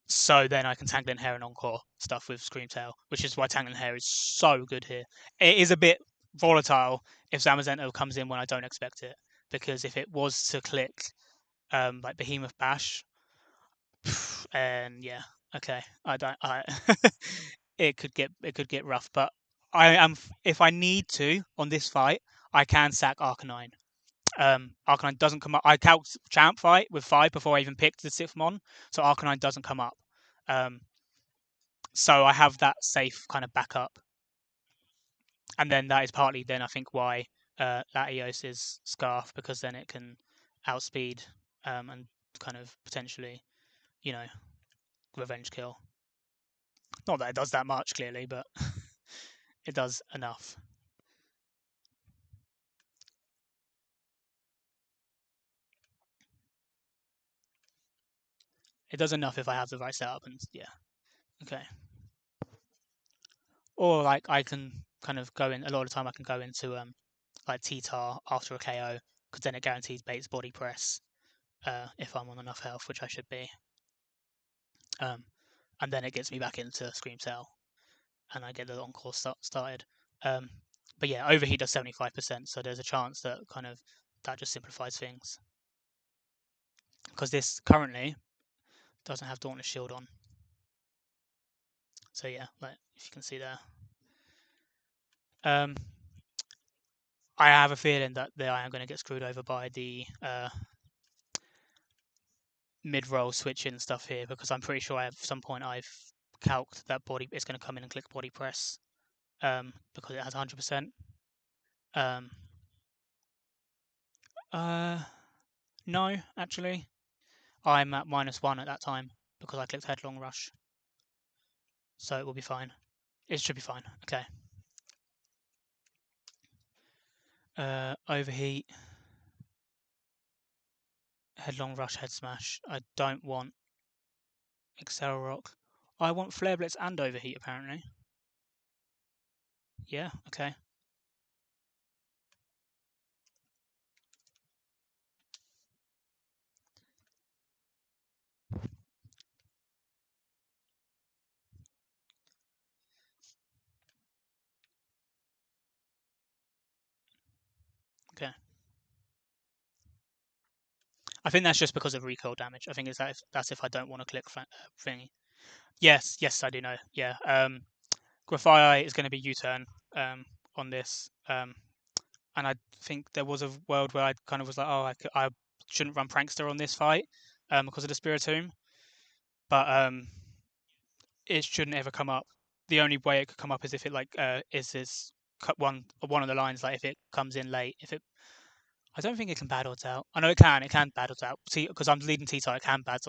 S2: so then I can Tanglin Hair and Encore stuff with Screamtail, which is why Tanglin Hair is so good here. It is a bit volatile if Zamazenta comes in when I don't expect it, because if it was to click like Behemoth Bash, and yeah, okay, I don't, I it could get rough, but I am if I need to on this fight, I can sack Arcanine. Arcanine doesn't come up. I calc champ fight with 5 before I even picked the 6th mon, so Arcanine doesn't come up. Um, so I have that safe kind of backup, and then that is partly then I think why Latios is Scarf, because then it can outspeed and kind of potentially, you know, revenge kill. Not that it does that much clearly, but it does enough. It does enough if I have the right setup, and yeah, okay. Or like I can kind of go in a lot of the time. I can go into like T-Tar after a KO, because then it guarantees baits body press if I'm on enough health, which I should be. Um, and then it gets me back into Scream Cell, and I get the encore started. Um, but yeah, overheat does 75%, so there's a chance that kind of that just simplifies things, because this currently doesn't have Dauntless Shield on. So yeah, like if you can see there, um, I have a feeling that I am going to get screwed over by the mid-roll switch-in stuff here, because I'm pretty sure at some point I've calced that body it's going to come in and click body press because it has 100%. Um, uh, no, actually, I'm at -1 at that time because I clicked headlong rush, so it will be fine. It should be fine. Okay. Overheat, headlong rush, head smash. I don't want Excel Rock. I want Flare Blitz and overheat apparently. Yeah. Okay. Okay. I think that's just because of recoil damage. I think that's if I don't want to click thingy. Yes, yes, I do know. Yeah. Grafii is going to be U-turn on this, and I think there was a world where I kind of was like, oh, I shouldn't run Prankster on this fight because of the Spiritomb, but it shouldn't ever come up. The only way it could come up is if it like is this cut one of the lines, like if it comes in late. If it, I don't think it can bad odds out. I know it can. It can bad odds out. See, because I'm leading T-Tar, it can bad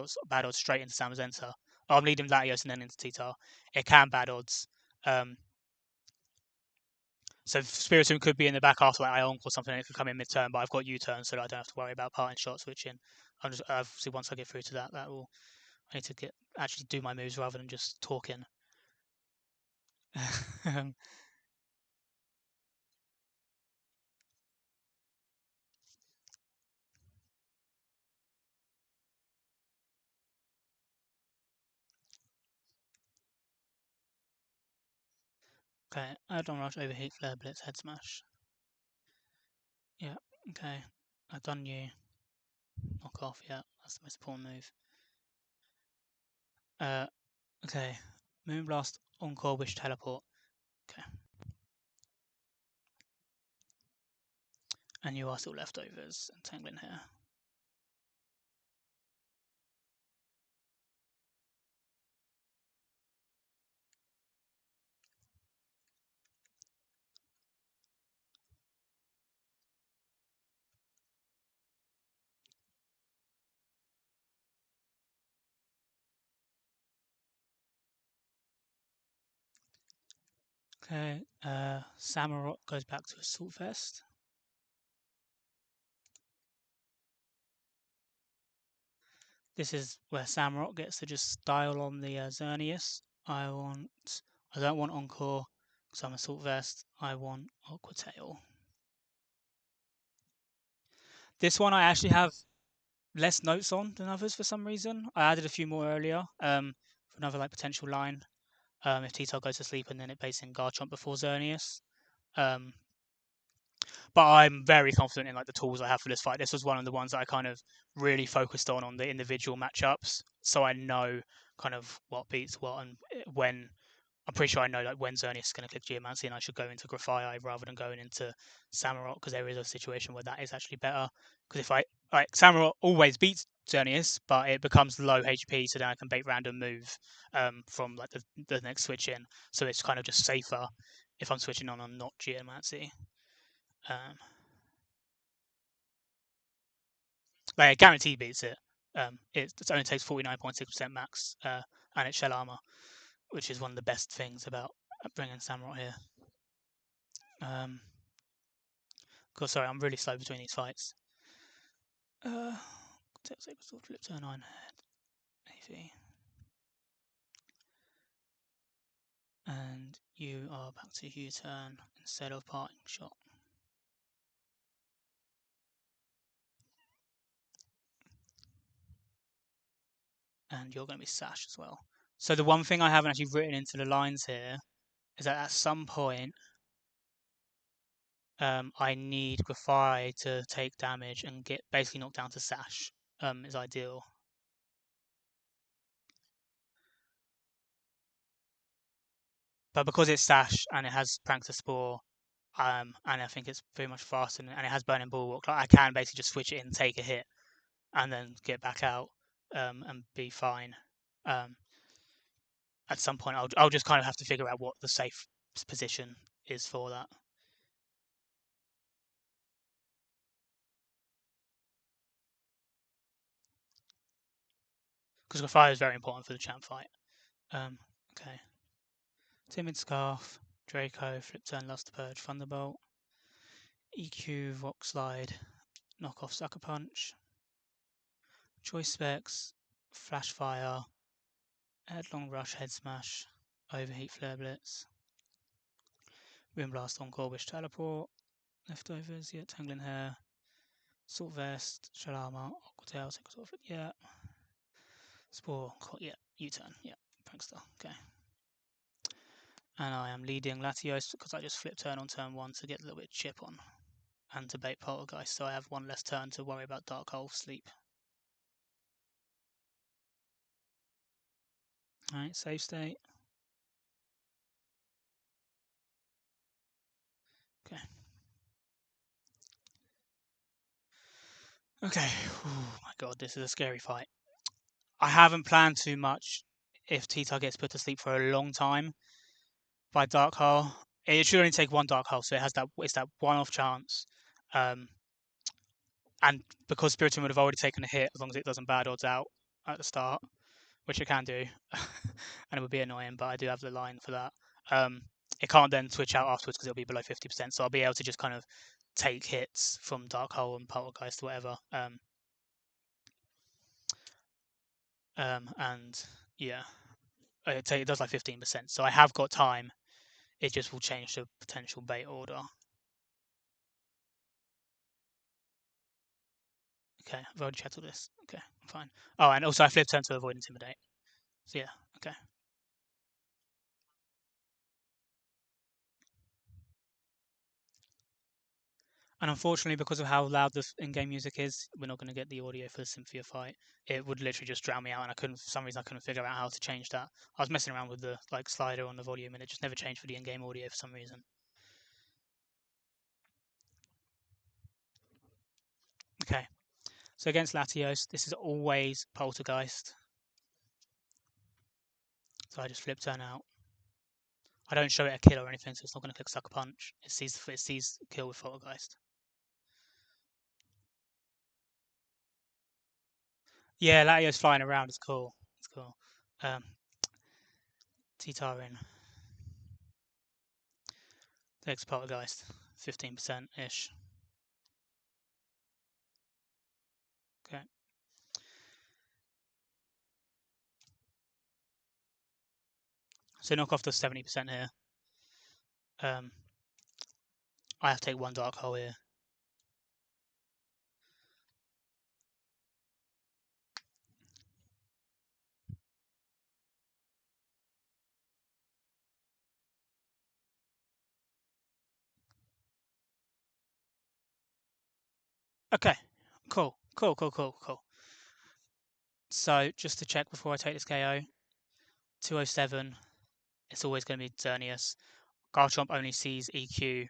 S2: odds straight into Samazenta. Oh, I'm leading Latios and then into T-Tar. It can bad odds. Um, So Spiritomb could be in the back after like Ionk or something, and it could come in mid-turn, but I've got U-turn, so I don't have to worry about parting shot switching. I'm just obviously once I get through to that, that will I need to get actually do my moves rather than just talking. Okay, add-on rush, overheat, flare, blitz, head smash. Yeah, okay. I've done you. Knock off, yeah, that's the most important move. Uh, okay. Moonblast, Encore, Wish, Teleport. Okay. And you are still leftovers, entangling here. Okay, Samurott goes back to Assault Vest. This is where Samurott gets to just style on the Xerneas. I don't want Encore because I'm Assault Vest. I want Aqua Tail. This one I actually have less notes on than others for some reason. I added a few more earlier for another like potential line. If T-Tar goes to sleep and then it baits in Garchomp before Xerneas. Um, but I'm very confident in like the tools I have for this fight. This was one of the ones that I kind of really focused on the individual matchups, so I know kind of what beats what and when. I'm pretty sure I know like when Xerneas is going to click Geomancy and I should go into Grafaiai rather than going into Samurott because there is a situation where that is actually better. Because if I like Samurott always beats Xerneas, but it becomes low HP, so then I can bait random move from like the next switch in. So it's kind of just safer if I'm switching on not Geomancy. Um, like it guarantee beats it. It only takes 49.6% max, and it's shell armor, which is one of the best things about bringing Samurott here. Cause sorry, I'm really slow between these fights. Flip turn 9 head, AV. And you are back to U-turn instead of parting shot. And you're going to be Sash as well. So the one thing I haven't actually written into the lines here is that at some point I need Grafai to take damage and get basically knocked down to Sash is ideal. But because it's Sash and it has Prankster Spore, and I think it's pretty much fast and it has Burning Bulwark, like I can basically just switch it in, take a hit, and then get back out and be fine. Um, at some point, I'll just kind of have to figure out what the safe position is for that. Because fire is very important for the champ fight. Okay. Timid Scarf, Draco, Flip Turn, Luster Purge, Thunderbolt, EQ, Rock Slide, Knock Off Sucker Punch, Choice Specs, Flash Fire, Headlong Rush, Head Smash, Overheat Flare Blitz, Wind Blast, Encore, Wish Teleport, Leftovers, yeah, Tangling Hair, Salt Vest, Shell Armor, Aqua Tail, Secret Off, yeah, Spore, yeah, U-turn, yeah, Prankster, okay. And I am leading Latios because I just flip turn on turn 1 to get a little bit of chip on and to bait Poltergeist, so I have one less turn to worry about Dark Hole Sleep. Alright, save state. Okay. Okay. Oh my god, this is a scary fight. I haven't planned too much if T-Tar gets put to sleep for a long time by Dark Hole. It should only take one Dark Hole, so it's that one-off chance. And because Spiritomb would have already taken a hit as long as it doesn't bad odds out at the start, which it can do, and it would be annoying, but I do have the line for that. It can't then switch out afterwards because it'll be below 50%, so I'll be able to just kind of take hits from Dark Hole and Poltergeist or whatever. And yeah, it does like 15%, so I have got time. It just will change the potential bait order. Okay, I've already checked all this. Okay, I'm fine. Oh, and also I flip turn to avoid Intimidate. So yeah, okay. And unfortunately, because of how loud the in-game music is, we're not going to get the audio for the Cynthia fight. It would literally just drown me out, and for some reason, I couldn't figure out how to change that. I was messing around with the like slider on the volume, and it just never changed for the in-game audio for some reason. Okay, so against Latios, this is always Poltergeist. So I just flip turn out. I don't show it a kill or anything, so it's not going to click Sucker Punch. It sees kill with Poltergeist. Yeah, Latios flying around is cool. It's cool. T-Tar in. Takes Poltergeist, 15% ish. Okay. So knock off the 70% here. Um, I have to take one Dark Hole here. Okay. Cool. Cool. Cool. Cool. Cool. So just to check before I take this KO, 207. It's always going to be Xerneas. Garchomp only sees EQ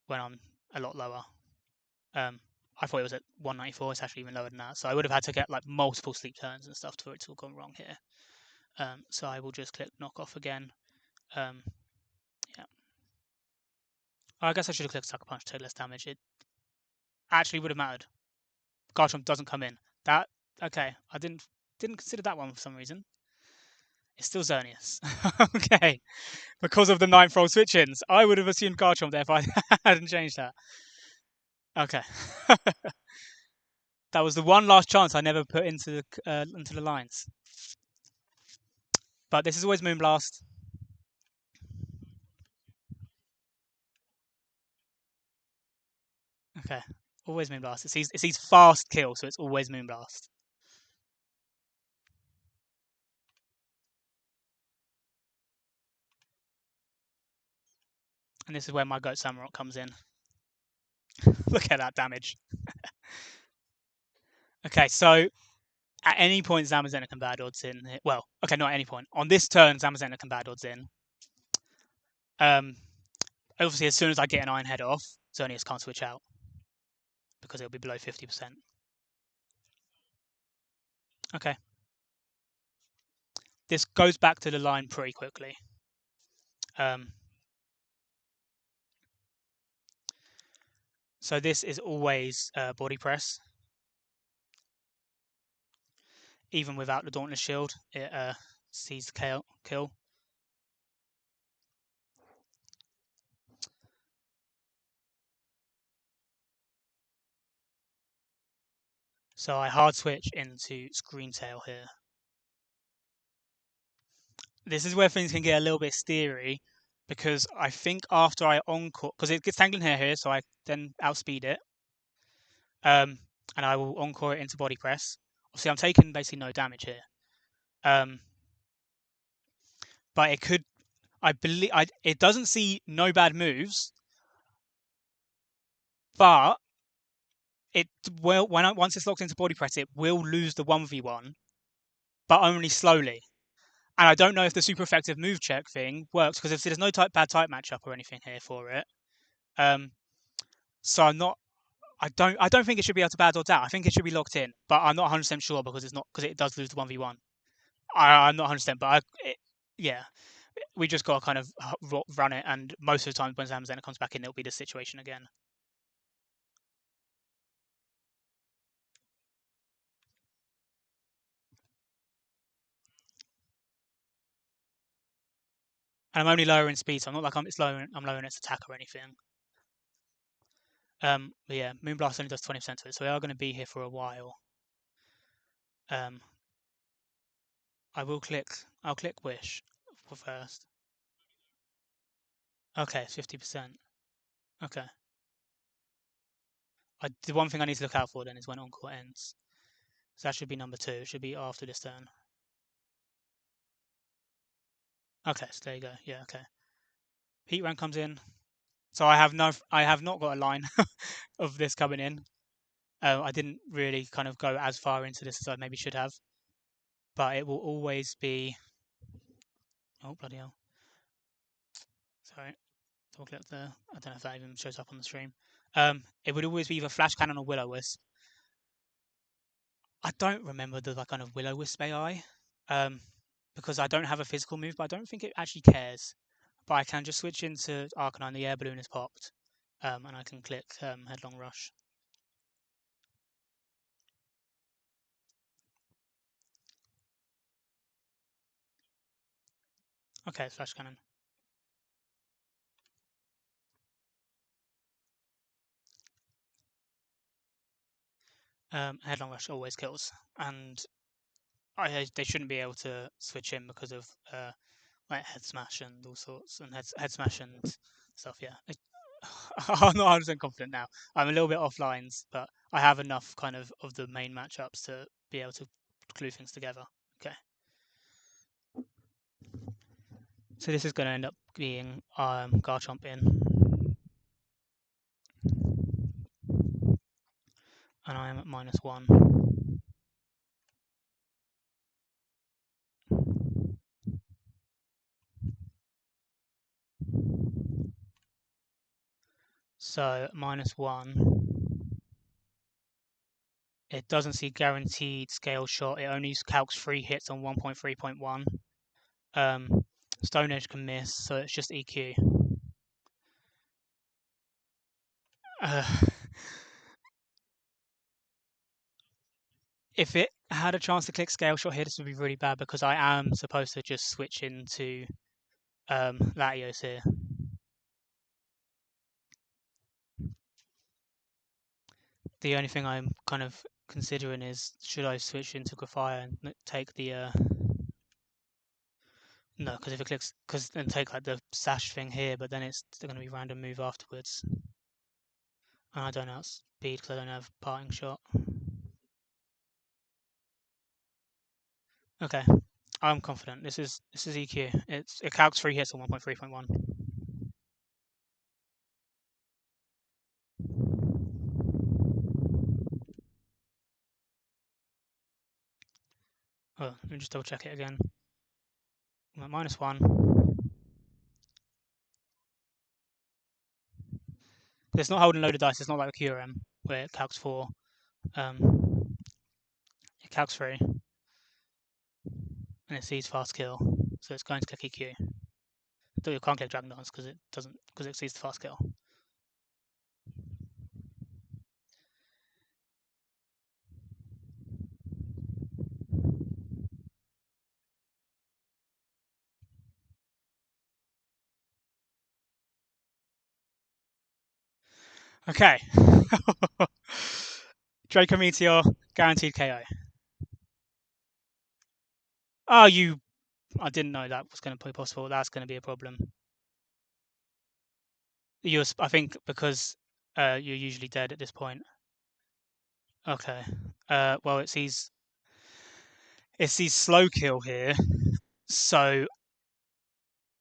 S2: when I'm a lot lower. I thought it was at 194. It's actually even lower than that. So I would have had to get like multiple sleep turns and stuff for it to have gone wrong here. So I will just click knock off again. Um, yeah. I guess I should have clicked Sucker Punch to take less damage. It actually would have mattered. Garchomp doesn't come in. That okay. I didn't consider that one for some reason. It's still Xerneas. Okay. Because of the ninth roll switch ins. I would have assumed Garchomp there if I hadn't changed that. Okay. That was the one last chance I never put into the lines. But this is always Moonblast. Okay. Always Moonblast. It sees fast kill, so it's always Moonblast. And this is where my Goat Samurott comes in. Look at that damage. Okay, so at any point Zamazenta can bad odds in. Well, okay, not at any point. On this turn, Zamazenta can bad odds in. Obviously, as soon as I get an Iron Head off, Xerneas can't switch out because it'll be below 50%. Okay. This goes back to the line pretty quickly. So this is always body press. Even without the Dauntless Shield, it sees the kill. So I hard switch into Screen Tail here. This is where things can get a little bit steery because I think after I encore, because it gets Tangling Hair here, so I then outspeed it. And I will encore it into Body Press. Obviously, I'm taking basically no damage here. But it could, I believe, it doesn't see no bad moves, but it will once it's locked into Body Press, it will lose the 1v1, but only slowly. And I don't know if the super effective move check thing works because there's no bad type matchup or anything here for it. So I don't think it should be able to bad odds out. I think it should be locked in, but I'm not 100% sure because it does lose the 1v1. I'm not 100%, but yeah, we just got to kind of run it. And most of the time when Zamazenta comes back in, it'll be the situation again. And I'm only lowering speed, so I'm not like I'm lowering its attack or anything. But yeah, Moonblast only does 20% to it, so we are going to be here for a while. I'll click Wish for first. Okay, it's 50%. Okay. The one thing I need to look out for then is when Encore ends. So that should be number 2. It should be after this turn. Okay, so there you go. Yeah, okay. Heat Rank comes in. So I have not got a line of this coming in. I didn't really kind of go as far into this as I maybe should have. But it will always be. Oh, bloody hell. Sorry. Double click there. I don't know if that even shows up on the stream. It would always be either Flash Cannon or Will-O-Wisp. I don't remember the kind of Will-O-Wisp AI. Because I don't have a physical move, but I don't think it actually cares. But I can just switch into Arcanine, the air balloon is popped. And I can click Headlong Rush. Okay, Flash Cannon. Headlong Rush always kills, and they shouldn't be able to switch in because of like head smash and all sorts, and head smash and stuff. Yeah, I'm not 100% confident now. I'm a little bit off lines, but I have enough of the main matchups to be able to glue things together. Okay, so this is going to end up being Garchomp in, and I am at -1. So -1. It doesn't see guaranteed scale shot. It only calcs 3 hits on 1.3.1. Stone Edge can miss, so it's just EQ. Uh, if it had a chance to click scale shot here, this would be really bad because I am supposed to just switch into Latios here. The only thing I'm kind of considering is should I switch into Grafire and take the no, because if it clicks, because then take like the sash thing here, but then it's going to be random move afterwards, and I don't outspeed because I don't have parting shot. Okay, I'm confident. This is EQ. It calcs 3 hits on 1.3.1. Oh, let me just double check it again. I'm at -1. It's not holding loaded dice. It's not like the QRM where it calcs 4. Um, it calcs 3, and it sees fast kill, so it's going to click EQ. Though you can't click Dragon Dance because it sees the fast kill. Okay. Draco Meteor, guaranteed KO. Oh, I didn't know that was going to be possible. That's going to be a problem. I think because you're usually dead at this point. Okay. Well, it sees slow kill here, so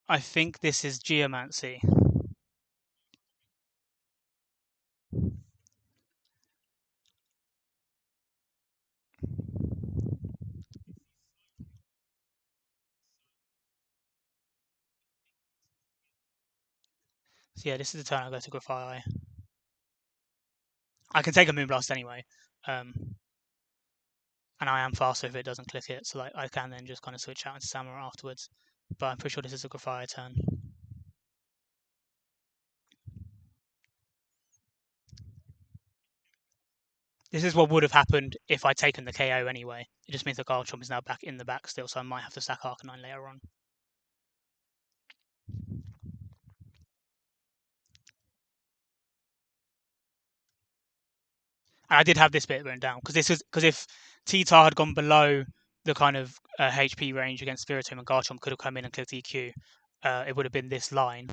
S2: I think this is Geomancy. So yeah, this is the turn I go to Grafire. I can take a Moonblast anyway, and I am faster if it doesn't click it, so like I can then just kind of switch out into Samurai afterwards. But I'm pretty sure this is a Grafire turn. This is what would have happened if I'd taken the KO anyway. It just means the Garchomp is now back in the back still, so I might have to stack Arcanine later on. And I did have this bit written down because if T-Tar had gone below the kind of HP range against Spiritomb and Garchomp could have come in and clicked EQ, it would have been this line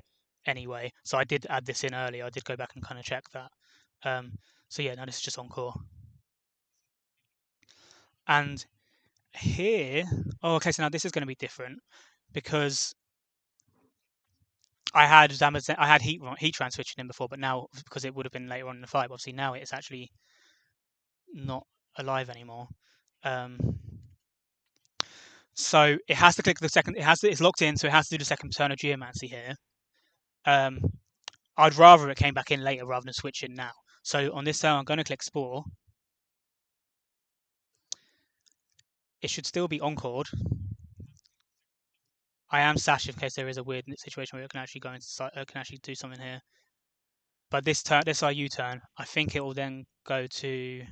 S2: anyway. So I did add this in earlier. I did go back and kind of check that. So yeah, no, this is just Encore. And here, okay, so now this is going to be different because I had Heatran switching in before, but now because it would have been later on in the fight, obviously now it's actually not alive anymore. Um, so it has to click the second. It's locked in, so it has to do the second turn of Geomancy here. Um, I'd rather it came back in later rather than switch in now. So on this turn, I'm going to click Spore. It should still be Encored. I am Sash in case there is a weird situation where it can actually go into can actually do something here. But this IU turn, I think it will then go to.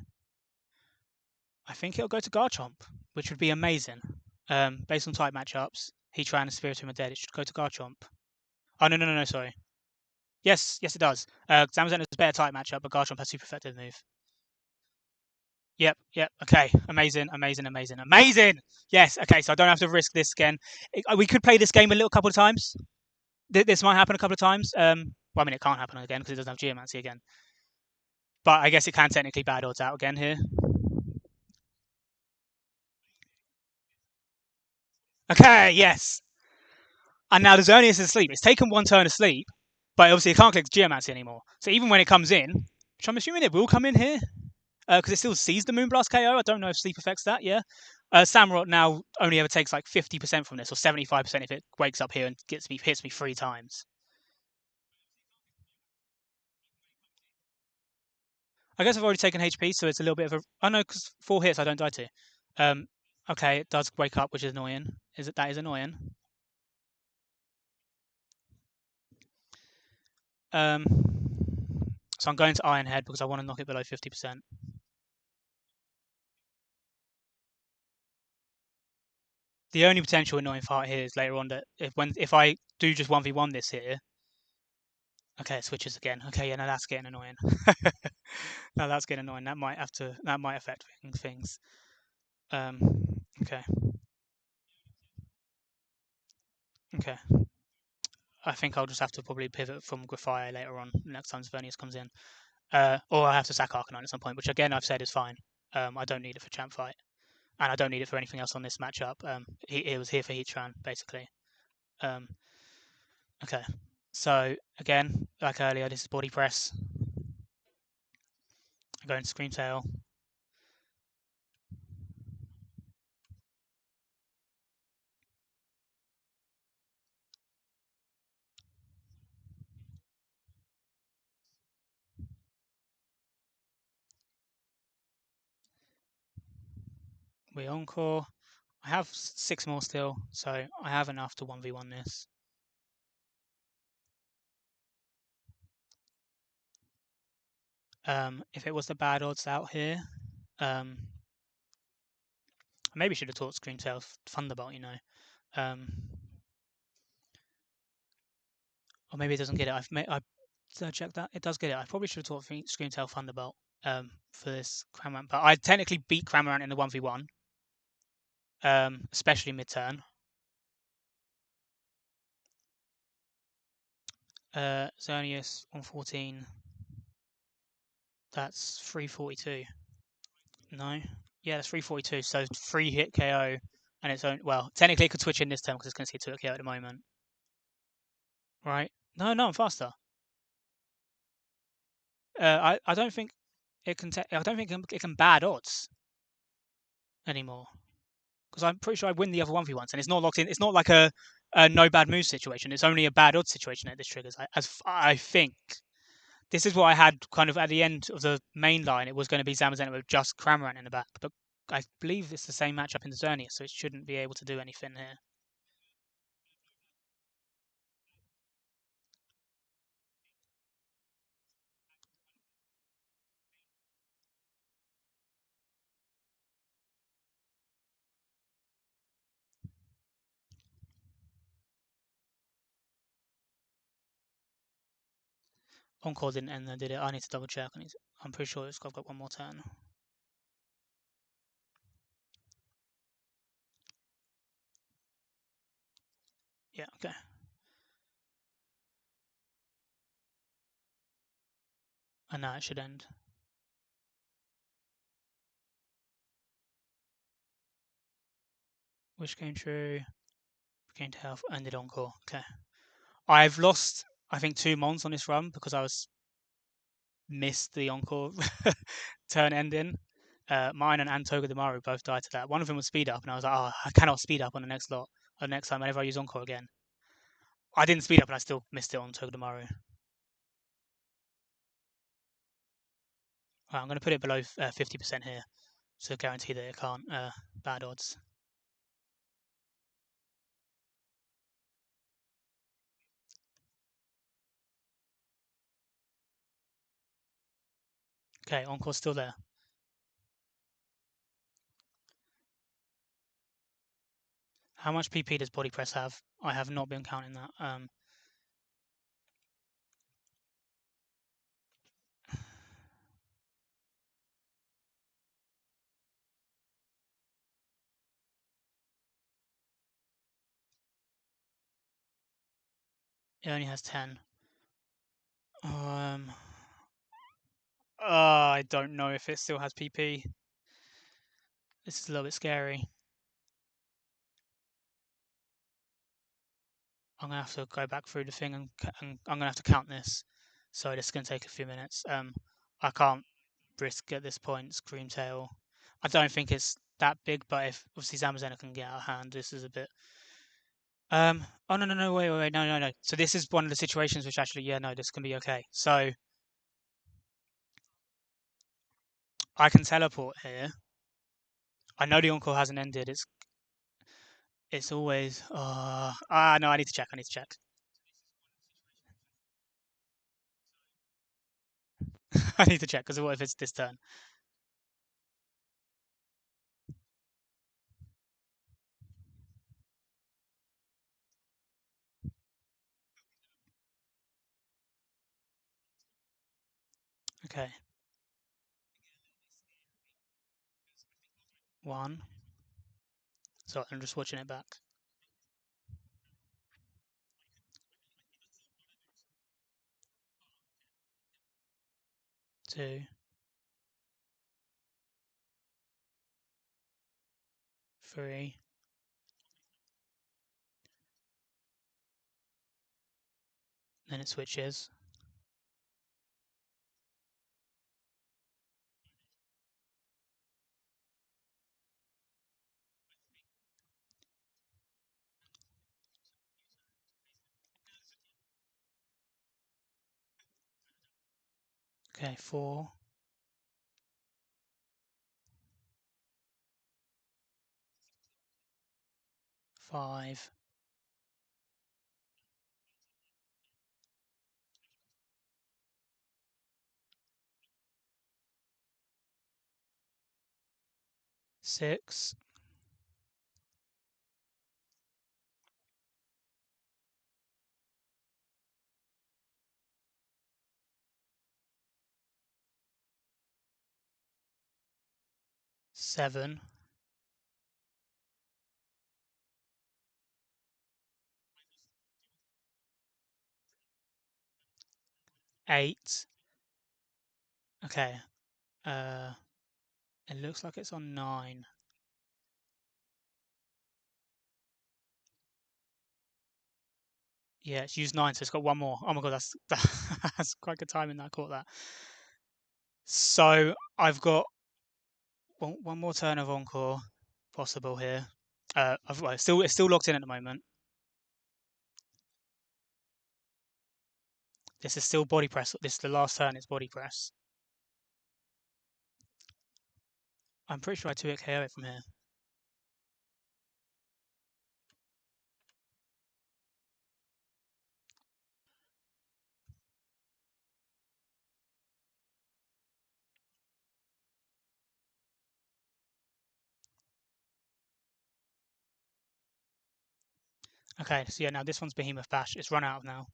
S2: I think it'll go to Garchomp, which would be amazing. Based on type matchups, Heatran and Spiritomb are dead. It should go to Garchomp. Oh no, sorry. Yes, it does. Zamazenta is a better type matchup, but Garchomp has super effective move. Yep, yep. Okay, amazing, amazing, amazing, amazing. Yes. Okay, so I don't have to risk this again. We could play this game a little couple of times. This might happen a couple of times. Well, I mean, it can't happen again because it doesn't have geomancy again. But I guess it can technically bad odds out again here. Okay, yes. And now the Xerneas is asleep. It's taken one turn asleep, but obviously it can't click geomancy anymore. So even when it comes in, which I'm assuming it will come in here, because it still sees the Moonblast KO. I don't know if sleep affects that. Yeah. Samurott now only ever takes like 50% from this, or 75% if it wakes up here and hits me 3 times. I guess I've already taken HP, so it's a little bit of a. Oh no, because 4 hits I don't die to. Um, okay, it does wake up, which is annoying. That is annoying. Um, so I'm going to Iron Head because I want to knock it below 50%. The only potential annoying part here is later on that if I do just 1v1 this here, okay, it switches again. Okay, yeah, now that's getting annoying. Now that's getting annoying. That might affect things. Um, okay, okay. I think I'll just have to probably pivot from Grafire later on next time Vernius comes in, or I have to sack Arcanine at some point, which again I've said is fine. I don't need it for champ fight, and I don't need it for anything else on this matchup. It was here for Heatran basically. Um, okay, so again, like earlier, this is body press. I go into Scream Tail. We encore. I have 6 more still, so I have enough to 1v1 this. If it was the bad odds out here, I maybe should have taught Screamtail Thunderbolt, you know. Um, or maybe it doesn't get it. Did I check that? It does get it. I probably should have taught Screamtail Thunderbolt for this Cramorant, but I technically beat Cramorant in the 1v1, especially mid-turn. Xerneas 114. That's 342. No? Yeah, that's 342. So 3 hit KO, and its own. Well, technically it could switch in this turn because it's going to see 2 hit KO at the moment. Right? No, no, I'm faster. I don't think it can. I don't think it can bad odds anymore because I'm pretty sure I win the other 1v1s, and it's not locked in. It's not like a no bad move situation. It's only a bad odds situation that this triggers. As I think this is what I had kind of at the end of the main line. It was going to be Zamazenta with just Cramorant in the back, but I believe it's the same matchup in the Xerneas, so it shouldn't be able to do anything here. Encore didn't end there, did it? I need to double check. I'm pretty sure I've got one more turn. Yeah, okay. And now it should end. Wish came true. Gained health. Ended encore. Okay. I've lost, I think, 2 mons on this run because I was missed the encore turn ending. Mine and Antoga Demaru both died to that. One of them was speed up, and I was like, oh, I cannot speed up on the next lot. Or next time, whenever I use encore again. I didn't speed up, and I still missed it on Toga Demaru. Right, I'm going to put it below 50% here to guarantee that it can't bad odds. Okay, encore's still there. How much PP does body press have? I have not been counting that. It only has 10. Um, I don't know if it still has PP. This is a little bit scary. I'm gonna have to go back through the thing and I'm gonna have to count this. So this is gonna take a few minutes. I can't risk at this point Screamtail. I don't think it's that big, but if obviously Zamazenta can get out of hand, this is a bit. Oh no, wait, no. So this is one of the situations which actually, yeah, no, this can be okay. So I can teleport here. I know the encore hasn't ended. It's always. No, I need to check. I need to check. I need to check because what if it's this turn? Okay, one. So I'm just watching it back. 2, 3. Then it switches. 4, 5, 6, 7, 8. Okay. Uh, it looks like it's on 9. Yeah, it's used 9, so it's got one more. Oh my god, that's quite good timing that I caught that. So I've got one more turn of encore possible here. Well, it's still locked in at the moment. This is still body press. This is the last turn. It's body press. I'm pretty sure I 2-hit KO it from here. Okay, so yeah, now this one's Behemoth Bash. It's run out now.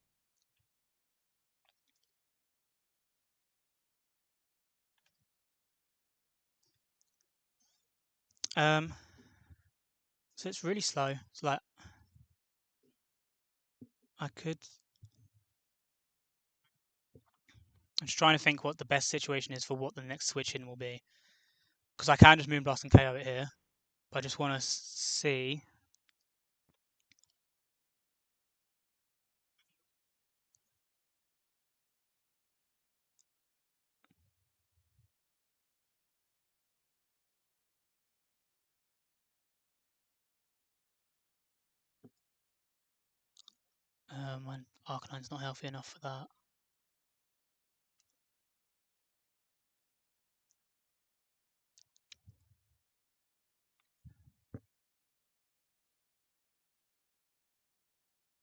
S2: Um, so it's really slow. It's like I could. I'm just trying to think what the best situation is for what the next switch in will be. Because I can just Moonblast and KO it here, but I just want to see. My Arcanine's not healthy enough for that.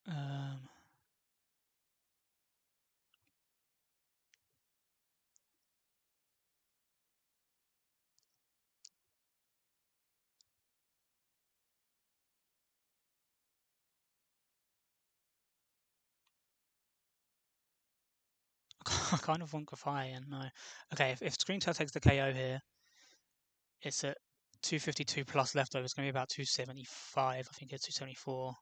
S2: Um, I kind of want Grafaian, no. Okay, if Screen Tail takes the KO here, it's at 252 plus leftover. It's going to be about 275. I think it's 274.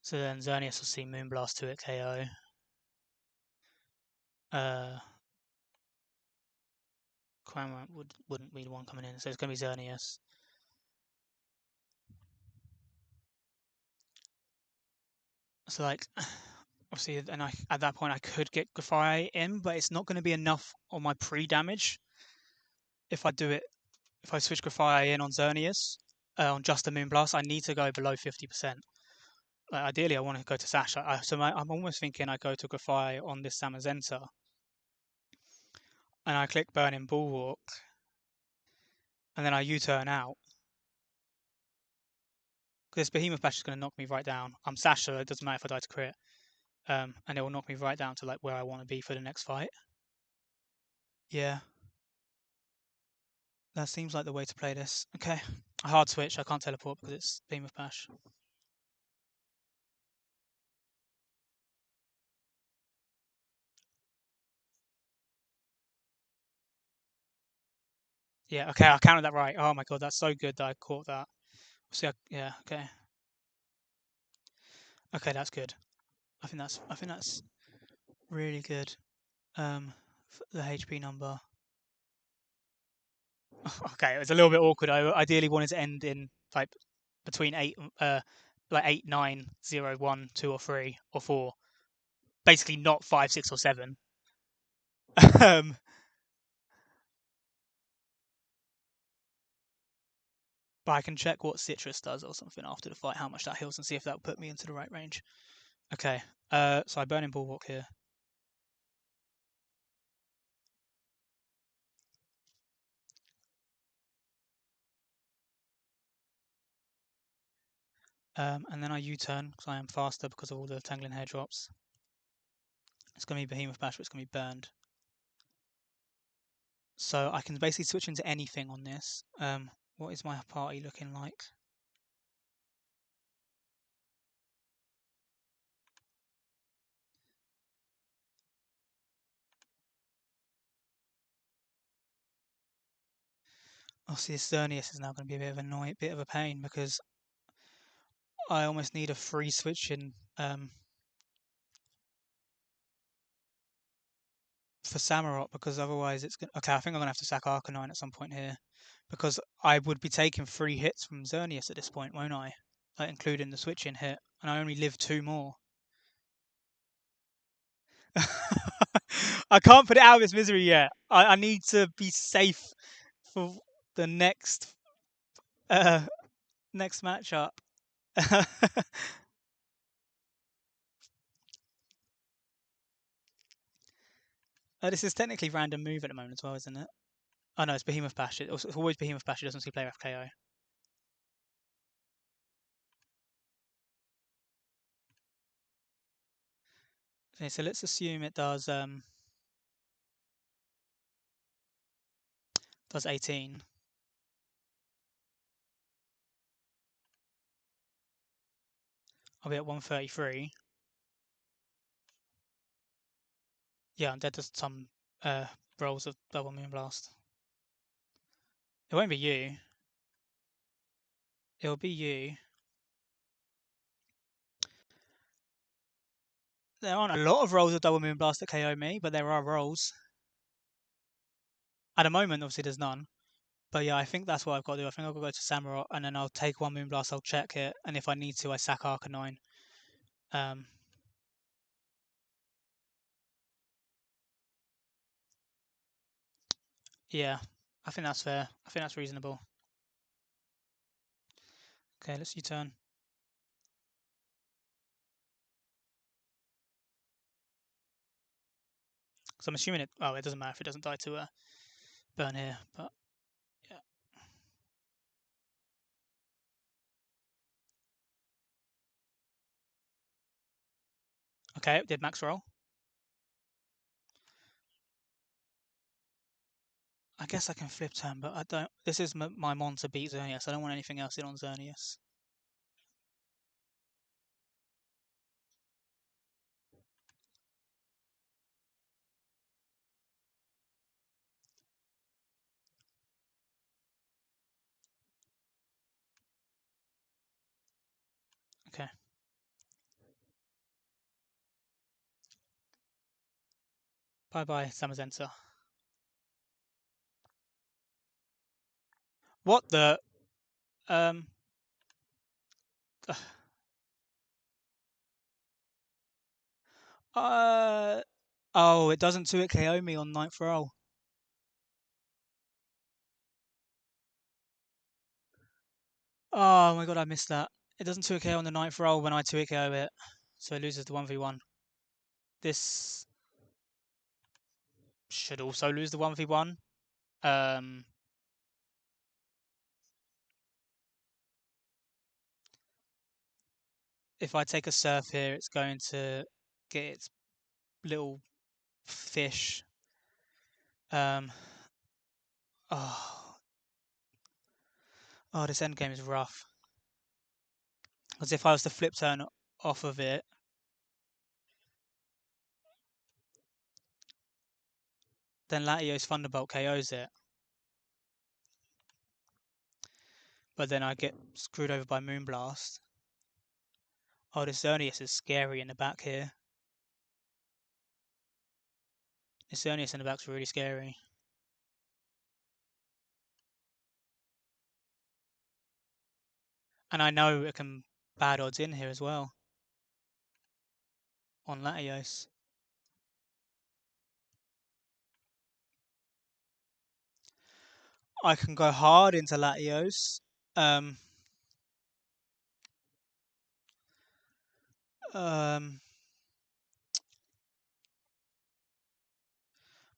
S2: So then Xerneas will see Moonblast 2 at KO. Cramorant wouldn't be the one coming in, so it's going to be Xerneas. So like, obviously, and at that point I could get Grafai in, but it's not going to be enough on my pre-damage if I do it. If I switch Grafai in on Xerneas on just a Moonblast, I need to go below 50%. Like, ideally, I want to go to Sash. I'm almost thinking I go to Grafai on this Zamazenta, and I click Burning Bulwark, and then I U-turn out. This Behemoth Bash is going to knock me right down. I'm Sash, so it doesn't matter if I die to crit. And it will knock me right down to like where I want to be for the next fight. Yeah, that seems like the way to play this. Okay, a hard switch. I can't teleport because it's Beam of Bash. Yeah, okay, I counted that right. Oh my god, that's so good that I caught that. See, yeah, okay, okay, that's good. I think that's really good. The HP number. Okay, it was a little bit awkward. I ideally wanted to end in like between like 8, 9, 0, 1, 2, or 3, or 4. Basically, not 5, 6, or 7. um, but I can check what Citrus does or something after the fight, how much that heals, and see if that will put me into the right range. Okay, so I burn in Bulwark here. And then I U-turn because I am faster because of all the Tangling Hair drops. It's going to be Behemoth Bash, but it's going to be burned. So I can basically switch into anything on this. What is my party looking like? Oh, see, this Xerneas is now going to be a bit of a pain because I almost need a free switch in for Samurott because otherwise it's going. Okay, I think I'm going to have to sack Arcanine at some point here because I would be taking 3 hits from Xerneas at this point, won't I? Like including the switch in hit, and I only live 2 more. I can't put it out of its misery yet. I need to be safe for the uh, next matchup. This is technically random move at the moment as well, isn't it? Oh no, it's Behemoth Bash. It's always Behemoth Bash. It doesn't see player FKO. Okay, so let's assume it does 18. I'll be at 133. Yeah, I'm dead to some rolls of double Moonblast. It won't be you. It'll be you. There aren't a lot of rolls of double Moonblast that KO me, but there are rolls. At the moment, obviously, there's none. But yeah, I think that's what I've got to do. I think I'll go to Samurott, and then I'll take 1 Moonblast, I'll check it, and if I need to, I sack Arcanine. Um, yeah, I think that's fair. I think that's reasonable. Okay, let's U-turn. Because I'm assuming it. Oh, it doesn't matter if it doesn't die to burn here, but yeah. Okay, it did max roll. I guess I can flip turn, but I don't. This is my mon to beat Xerneas. I don't want anything else in on Xerneas. Okay. Bye bye, Samazenta. What the? Um. Uh. Oh, it doesn't 2-hit KO me on ninth roll. Oh my god, I missed that. It doesn't 2-hit KO on the ninth roll when I 2-hit KO it. So it loses the 1v1. This should also lose the 1v1. Um. If I take a surf here, it's going to get its little fish. Um. Oh. Oh, this end game is rough. Because if I was to flip turn off of it, then Latios Thunderbolt KOs it. But then I get screwed over by Moonblast. Oh, this Xerneas is scary in the back here. This Xerneas in the back's really scary. And I know it can bad odds in here as well. On Latios. I can go hard into Latios. Um, um,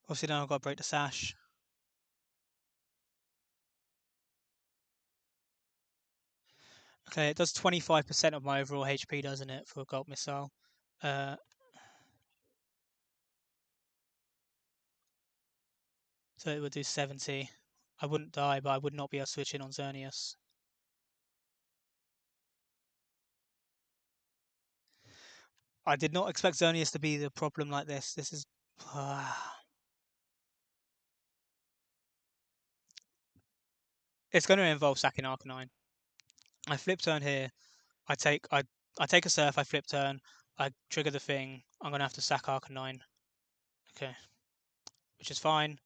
S2: Obviously now I've got to break the sash. Okay, it does 25% of my overall HP, doesn't it, for a Gold Missile? Uh, so it would do 70. I wouldn't die, but I would not be able to switch in on Xerneas. I did not expect Xerneas to be the problem like this. This is... it's going to involve sacking Arcanine. I flip turn here. I take a surf. I flip turn. I trigger the thing. I'm gonna have to sack Arcanine. Okay, which is fine.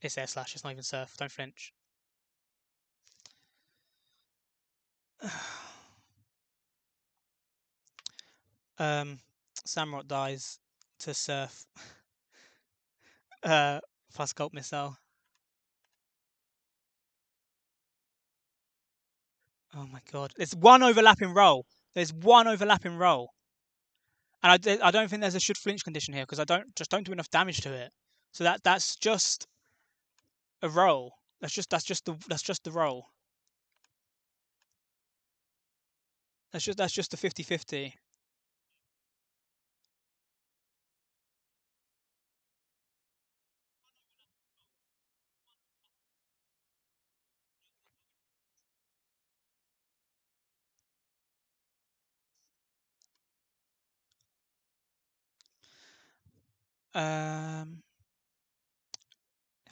S2: It's air slash. It's not even surf. Don't flinch. Samurott dies to surf. Plus Gulp Missile. Oh my god. There's one overlapping roll. There's one overlapping roll. And I don't think there's a should flinch condition here because I don't do enough damage to it. So that's just a roll. That's just the roll. That's just the 50-50.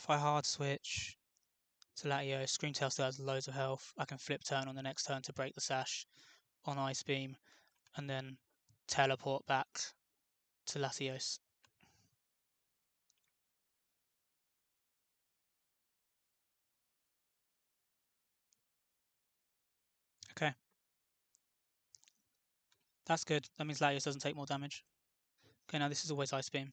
S2: If I hard switch to Latio, Screamtail still has loads of health. I can flip turn on the next turn to break the sash on Ice Beam, and then teleport back to Latios. Okay, that's good. That means Latios doesn't take more damage. Okay, now this is always Ice Beam.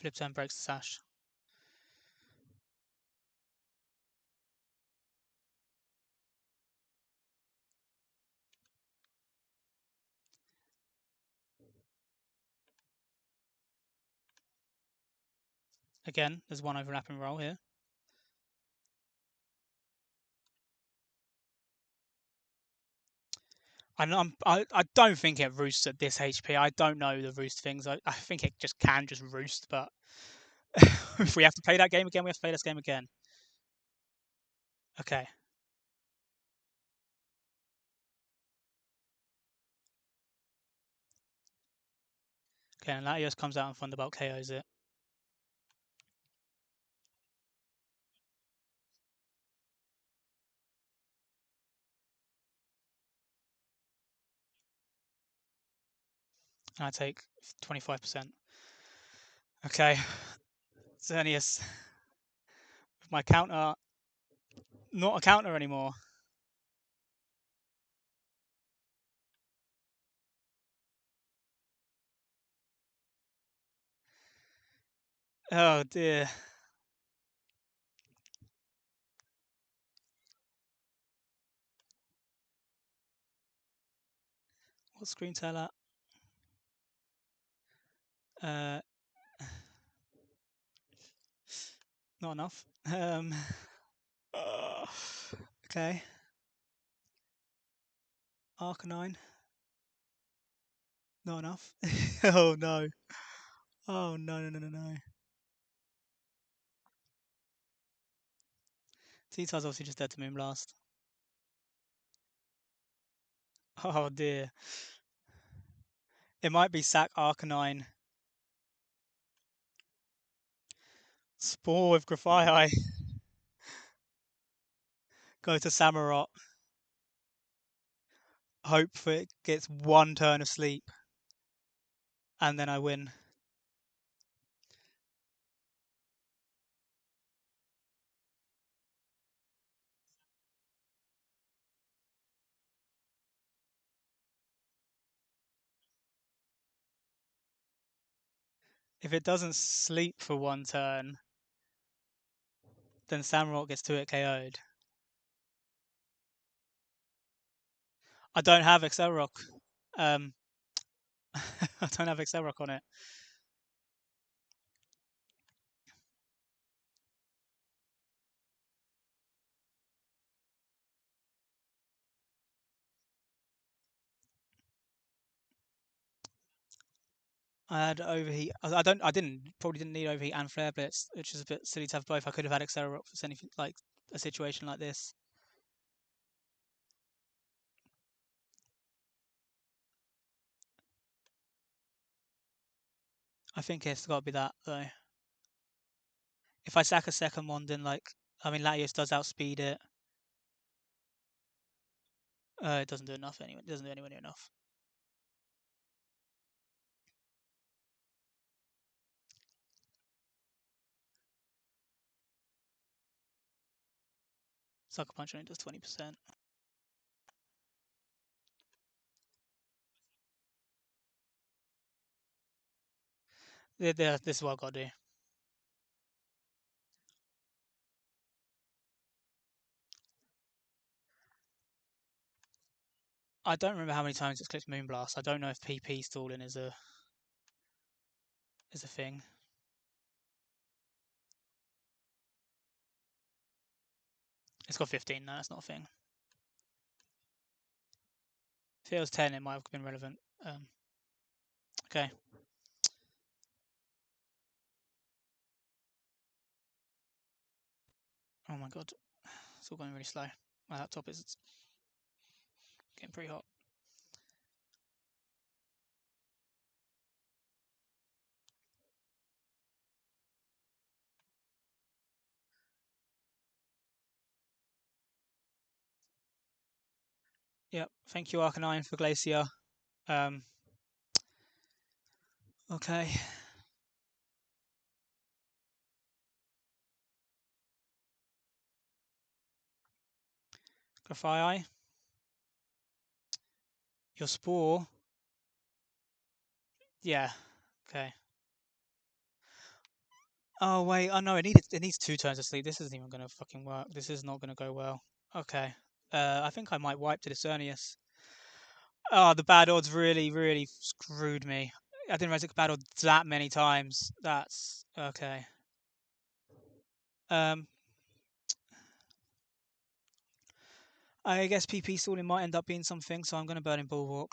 S2: Flip turn breaks the sash. Again, there's one overlapping roll here. I don't think it roosts at this HP. I don't know the roost things. I think it just can just roost, but if we have to play that game again, we have to play this game again. Okay. Okay, and Latios comes out and Thunderbolt KOs it. and I take 25%. Okay, Xerneas, with my counter, not a counter anymore. Oh dear. What screen tell at? Uh, not enough. Okay. Arcanine. Not enough. Oh no. Oh no no no no no. T-Tar's obviously just dead to Moonblast. Oh dear. It might be sack Arcanine. Spore with Grafaiai. Go to Samurott. Hope for it gets one turn of sleep. And then I win. If it doesn't sleep for one turn, then Samurott gets 2-hit KO'd. I don't have Accelerock. Um, I don't have Accelerock on it. I had Overheat. I don't. I didn't. Probably didn't need Overheat and Flare Blitz, which is a bit silly to have both. I could have had Accelerock for anything like a situation like this. I think it's got to be that though. If I sack a second one, then Latios does outspeed it. It doesn't do enough anyway. It doesn't do anywhere near enough. Sucker Punch only does 20%. This is what I've got to do. I don't remember how many times it's clicked Moonblast. I don't know if PP stalling is a thing. It's got 15. No, that's not a thing. If it was 10, it might have been relevant. Okay. Oh my god, it's all going really slow. My laptop is getting pretty hot. Yep. Thank you, Arcanine, for Glacier. Um, okay. Grafaiai. Your Spore. Yeah. Okay. Oh wait. Oh no. It needs 2 turns of sleep. This isn't even gonna fucking work. This is not gonna go well. Okay. I think I might wipe to the Cernius. Oh, the bad odds really screwed me. I didn't realize it could bad odds that many times. That's okay. Um, I guess PP stalling might end up being something, so I'm going to Burning Bulwark.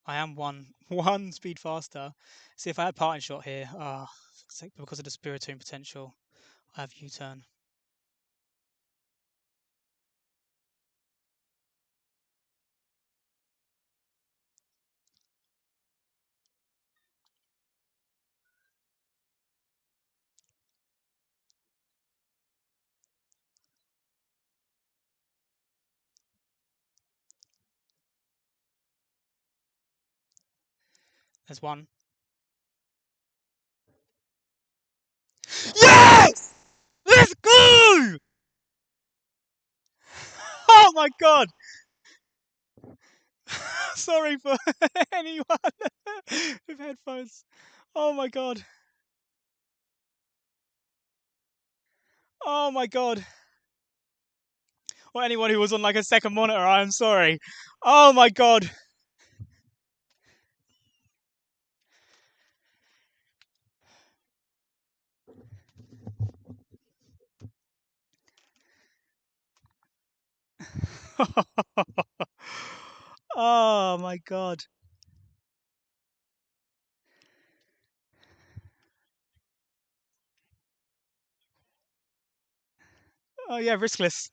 S2: I am one speed faster. See if I had Parting Shot here. Because of the Spiritomb potential, I have U-turn. There's one.
S1: Yes! Let's go! Oh my god! Sorry for anyone with headphones. Oh my god. Oh my god. Or anyone who was on like a second monitor, I am sorry. Oh my god. Oh my god. Oh yeah, riskless.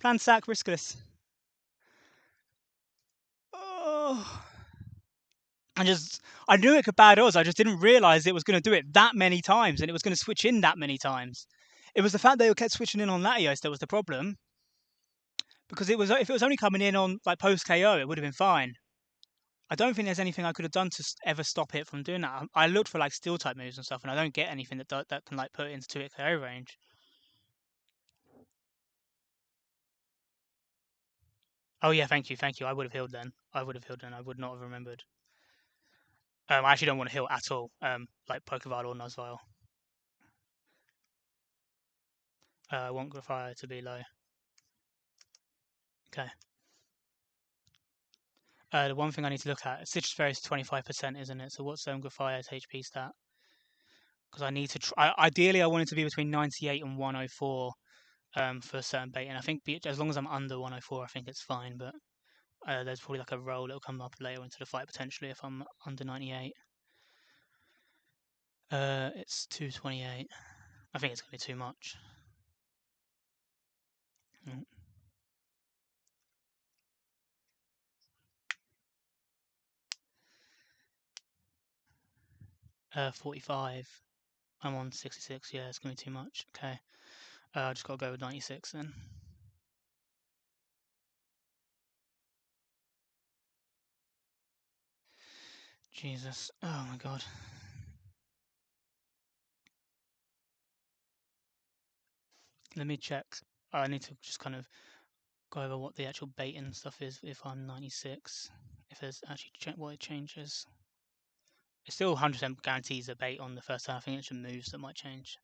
S1: Plan sack, riskless. Oh. I knew it could bad odds. I just didn't realize it was going to do it that many times and it was going to switch in that many times. It was the fact that it kept switching in on Latios that was the problem. Because it was if it was only coming in on like post KO, it would have been fine. I don't think there's anything I could have done to ever stop it from doing that. I looked for like steel type moves and stuff, and I don't get anything that can like put it into 2-hit KO range. Oh yeah, thank you, thank you. I would have healed then. I would have healed then. I would not have remembered. I actually don't want to heal at all. Like Pokeball or Nuzvile. I want Grafire to be low. Okay. The one thing I need to look at, Citrus Berry is 25%, isn't it? So what's Grafire's HP stat? Because I need to try. Ideally, I want it to be between 98 and 104 for a certain bait, and I think as long as I'm under 104, I think it's fine. But there's probably like a roll that'll come up later into the fight potentially if I'm under 98. It's 228. I think it's gonna be too much. 45. I'm on 66. Yeah, it's gonna be too much. Okay. I just gotta go with 96 then. Jesus. Oh my god. Let me check. I need to just kind of go over what the actual bait and stuff is if I'm 96. If there's actually what it changes. It still 100% guarantees a bait on the first time. I think it's just moves that might change.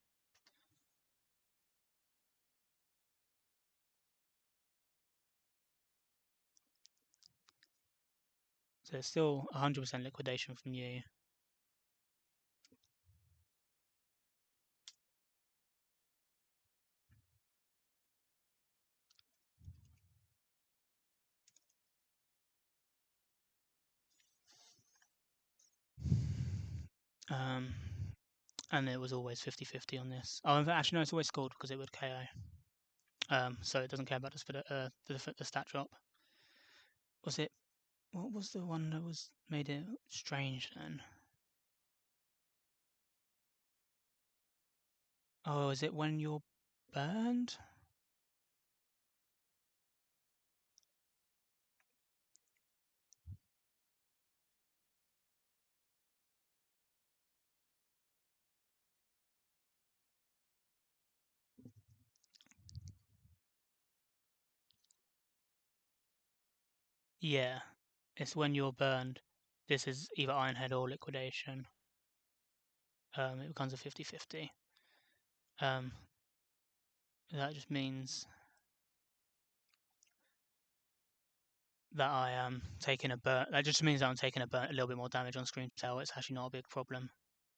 S1: So it's still 100% liquidation from you. Um, and it was always 50-50 on this. Oh, actually, no, it's always scored because it would KO. So it doesn't care about the stat drop. Was it? What was the one that was made it strange then? Oh, is it when you're burned? Yeah, it's when you're burned. This is either Ironhead or Liquidation. It becomes a 50-50. Um, that just means that I am taking a burn. That just means that I'm taking a little bit more damage on Scream Tail. It's actually not a big problem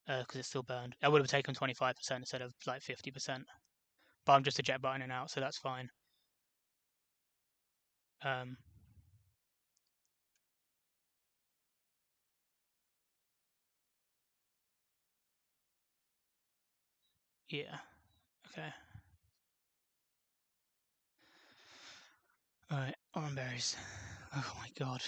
S1: because it's still burned. I would have taken 25% instead of like 50%. But I'm just a jet buttoning out, so that's fine. Um, yeah. Okay. All right. Orange berries. Oh my god.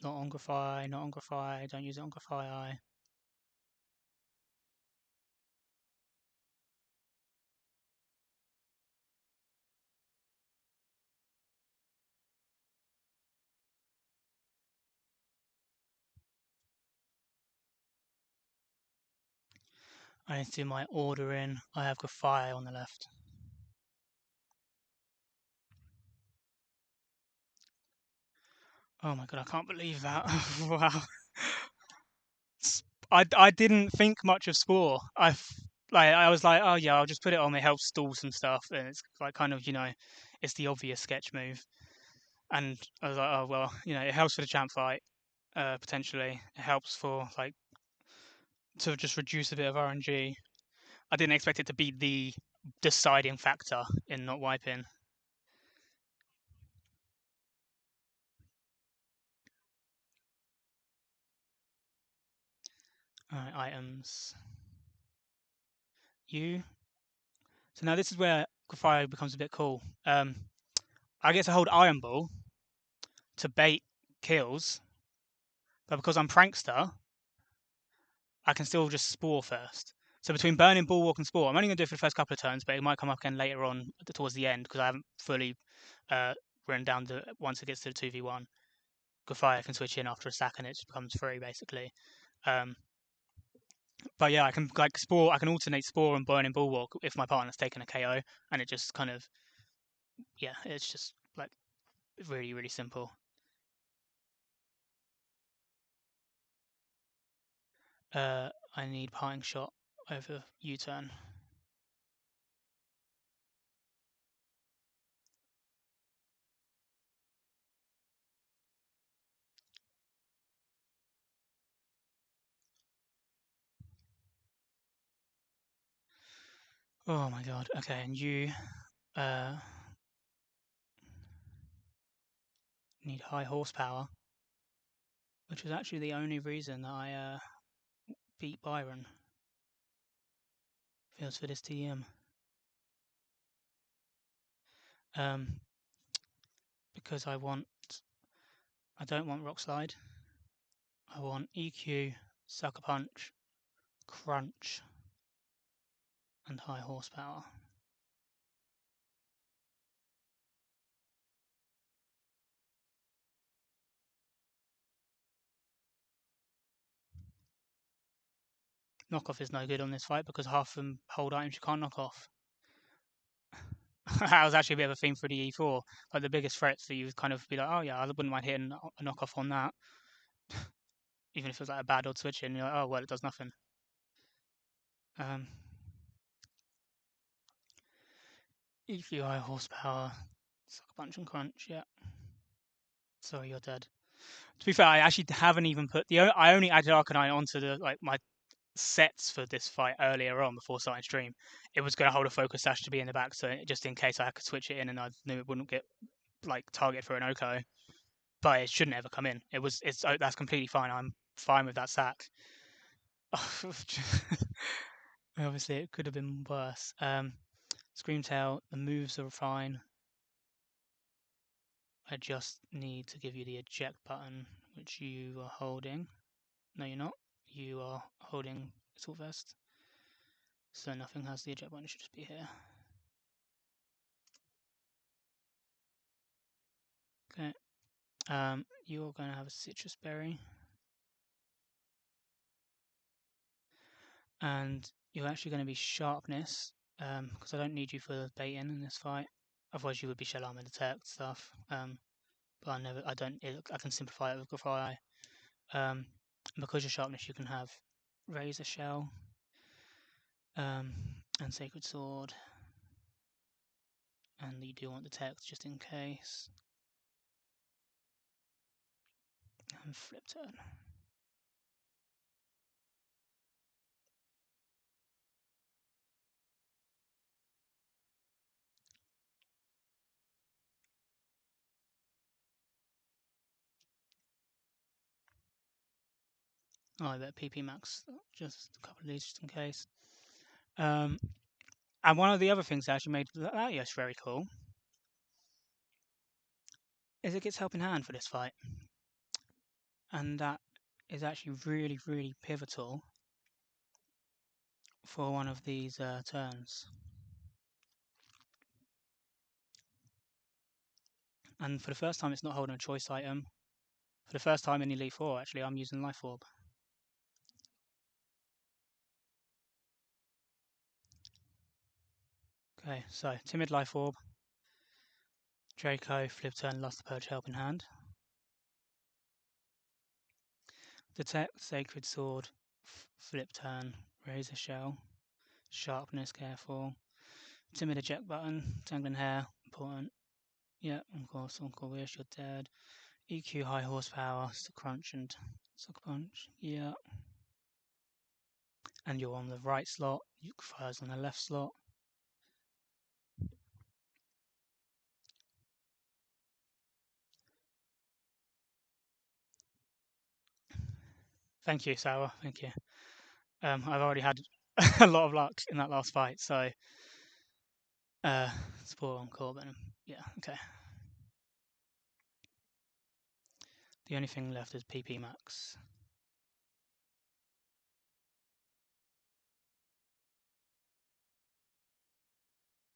S2: Not on Grafai, not on Grafai, don't use it on Grafai. I need to do my ordering. I have Grafai on the left. Oh my god, I can't believe that. Wow. I didn't think much of Spore. I was like, oh yeah, I'll just put it on. It helps stall some stuff, and it's like kind of it's the obvious sketch move. And I was like, oh well, it helps for the champ fight potentially. It helps for like to just reduce a bit of RNG. I didn't expect it to be the deciding factor in not wiping. Alright, items. You. So now this is where Grafio becomes a bit cool. I get to hold Iron Ball to bait kills, but because I'm Prankster, I can still just Spore first. So between Burning, Bulwark, and Spore, I'm only going to do it for the first couple of turns, but it might come up again later on towards the end because I haven't fully uh, run down to once it gets to the 2v1. Grafio can switch in after a stack and it just becomes free basically. Um, but yeah, I can like Spore. I can alternate Spore and Burning Bulwark if my partner's taken a KO, and it just kind of it's just like really really simple. I need parting shot over U-turn. Oh my god. Okay, and you uh, need high horsepower, which was actually the only reason that I beat Byron. Feels for this TM. Um, because I don't want Rock Slide. I want EQ, Sucker Punch, Crunch, and high horsepower. Knockoff is no good on this fight because half of them hold items you can't knock off. That was actually a bit of a theme for the E4. Like the biggest threats that you would kind of be like, oh yeah, I wouldn't mind hitting a knockoff on that, even if it was like a bad odd switch in. You're like, oh well, it does nothing. Um, EQ high horsepower, sucker punch and crunch. Yeah, sorry, you're dead. To be fair, I actually haven't even put I only added Arcanine onto the like my sets for this fight earlier on before starting stream. It was going to hold a focus sash to be in the back, so just in case I could switch it in and I knew it wouldn't get like target for an Oko, but it shouldn't ever come in. That's completely fine. I'm fine with that sack. Obviously, it could have been worse. Screamtail, the moves are fine. I just need to give you the eject button, which you are holding. No, you're not. You are holding Assault Vest. So nothing has the eject button, it should just be here. Okay. You're going to have a Citrus Berry. And you're actually going to be Sharpness, because I don't need you for baiting in this fight. Otherwise, you would be Shell Armor Detect stuff. But I can simplify it with Grafai. Because you're Sharpness, you can have Razor Shell, and Sacred Sword. And you do want the text just in case. And flip turn. Oh, I bet PP Max just a couple of these just in case. And one of the other things that actually made that yes very cool is it gets helping hand for this fight. and that is actually really, really pivotal for one of these turns. And for the first time, it's not holding a choice item. For the first time in Elite Four, actually, I'm using Life Orb. Okay, so Timid Life Orb, Draco, flip turn, Lust the Purge, Helping Hand. Detect, Sacred Sword, flip turn, Razor Shell, Sharpness, careful. Timid eject button, Tangling Hair, important. Yeah, of course, Uncle Wish, you're dead. EQ high horsepower, crunch and sucker punch. Yeah. And you're on the right slot, you fires on the left slot. Thank you, Sour. Thank you. I've already had a lot of luck in that last fight, so spoil on Corbin. Yeah, okay. The only thing left is PP Max.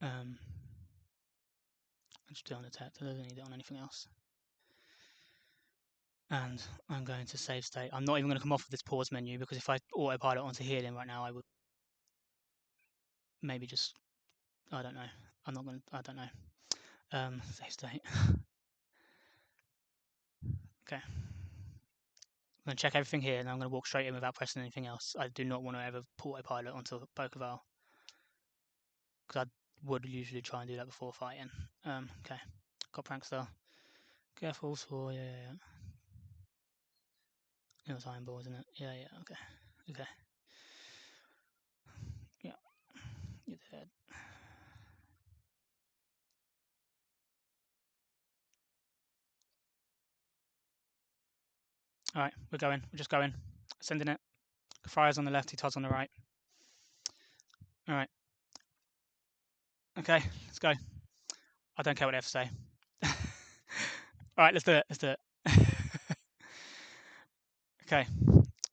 S2: I just do it on attack. I don't need it on anything else. And I'm going to save state. I'm not even going to come off of this pause menu because if I autopilot onto healing right now, I would maybe just I don't know. I'm not going to. I don't know. Save state. Okay. I'm going to check everything here, and I'm going to walk straight in without pressing anything else. I do not want to ever autopilot onto Pokeval because I would usually try and do that before fighting. Okay. Got Prankster. Careful, for yeah. It was Iron Ball, isn't it? Yeah. Okay. Okay. Yeah. You're dead. All right, we're going. We're just going. Sending it. Fire's on the left. He Todd's on the right. All right. Okay, let's go. I don't care what they have to say. All right, let's do it. Let's do it. Okay.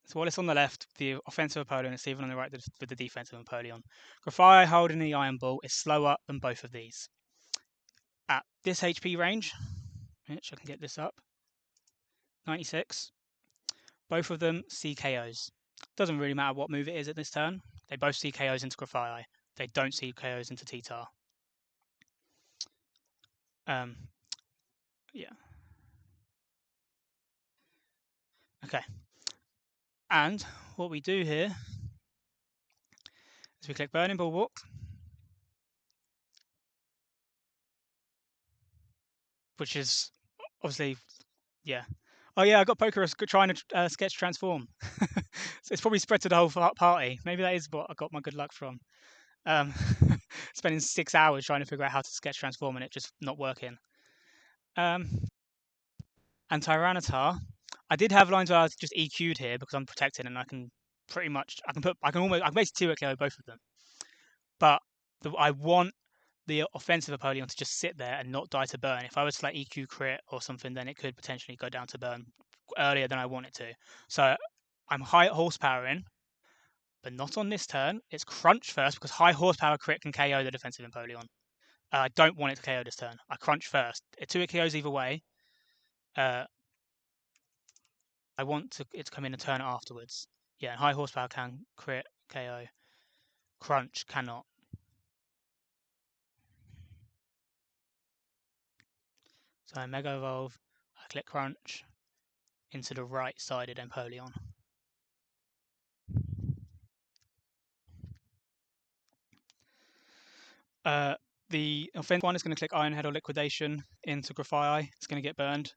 S2: So while it's on the left, the offensive Napoleon is even on the right with the defensive Napoleon. Grafai holding the Iron Ball is slower than both of these. At this HP range, which I can get this up, 96, both of them see KOs. Doesn't really matter what move it is at this turn. They both see KOs into Grafai. They don't see KOs into T-Tar. Yeah. Okay. And what we do here is we click Burning Bulwark. Which is obviously, yeah. Oh yeah, I got Poker trying to sketch transform. So it's probably spread to the whole party. Maybe that is what I got my good luck from. Um, spending 6 hours trying to figure out how to sketch transform and it just not working. And Tyranitar, I did have lines where I was just EQ'd here because I'm protected and I can pretty much I can basically 2 KO both of them. But I want the offensive Apollyon to just sit there and not die to burn. If I was to like EQ crit or something, then it could potentially go down to burn earlier than I want it to. So I'm high horsepower in, but not on this turn. It's crunch first because high horsepower crit can KO the defensive Empoleon. I don't want it to KO this turn. I crunch first. It 2 KOs either way. I want it to come in and turn afterwards. Yeah, high horsepower can crit KO. Crunch cannot. So I Mega Evolve. I click Crunch into the right-sided Empoleon. The offensive one is going to click Iron Head or Liquidation into Grafai. It's going to get burned,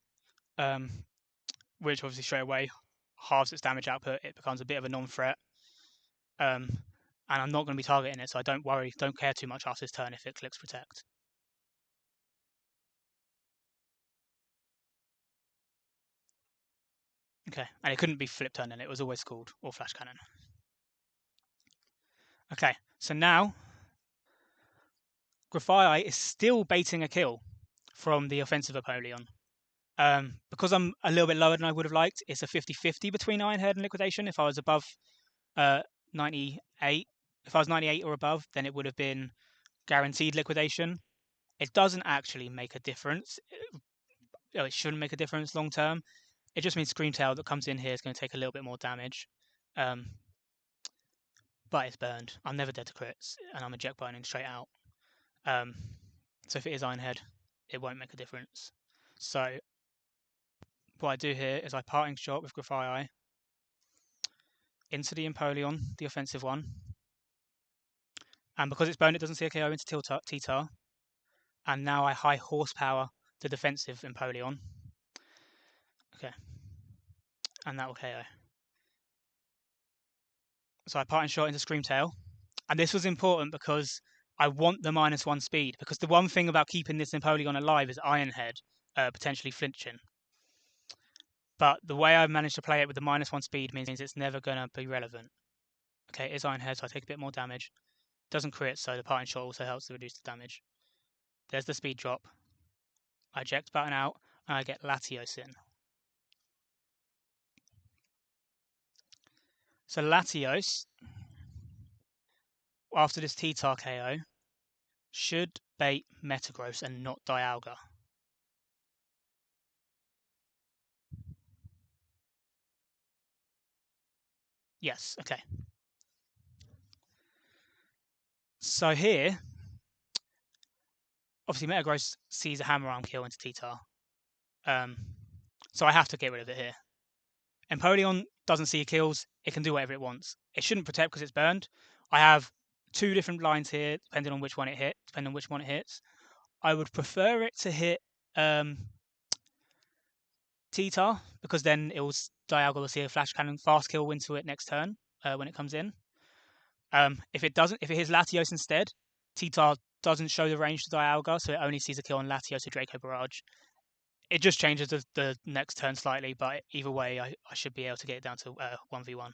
S2: which obviously straight away halves its damage output. It becomes a bit of a non-threat. And I'm not going to be targeting it, so I don't care too much after this turn if it clicks Protect. Okay, and it couldn't be Flip Turn, and it was always Scald or Flash Cannon. Okay, so now Grafai is still baiting a kill from the offensive Apollyon. Because I'm a little bit lower than I would have liked, it's a 50-50 between Ironhead and Liquidation. If I was above 98, if I was 98 or above, then it would have been guaranteed Liquidation. It doesn't actually make a difference. It shouldn't make a difference long term. It just means Screamtail that comes in here is going to take a little bit more damage. Um, but it's burned. I'm never dead to crits, and I'm eject burning straight out. Um, so if it is Ironhead, it won't make a difference. So what I do here is I parting shot with Grafii into the Empoleon, the offensive one. And because it's burned, it doesn't see a KO into T-Tar. And now I high horsepower the defensive Empoleon. Okay. And that will KO. So I parting shot into Screamtail. And this was important because I want the -1 speed. Because the one thing about keeping this Empoleon alive is Ironhead potentially flinching. But the way I've managed to play it with the -1 speed means it's never going to be relevant. Okay, it is Ironhead, so I take a bit more damage. Doesn't crit, so the parting shot also helps to reduce the damage. There's the speed drop. I eject button out, and I get Latios in. So Latios, after this T-Tar KO, should bait Metagross and not Dialga. Yes, okay. So here, obviously Metagross sees a hammer arm kill into T-Tar. So I have to get rid of it here. Empoleon doesn't see kills. It can do whatever it wants. It shouldn't protect because it's burned. I have two different lines here, depending on which one it hits. I would prefer it to hit T-Tar because then it will Dialga will see a flash cannon fast kill into it next turn when it comes in. If it hits Latios instead, T-Tar doesn't show the range to Dialga, so it only sees a kill on Latios or Draco Barrage. It just changes the next turn slightly, but either way, I should be able to get it down to 1v1.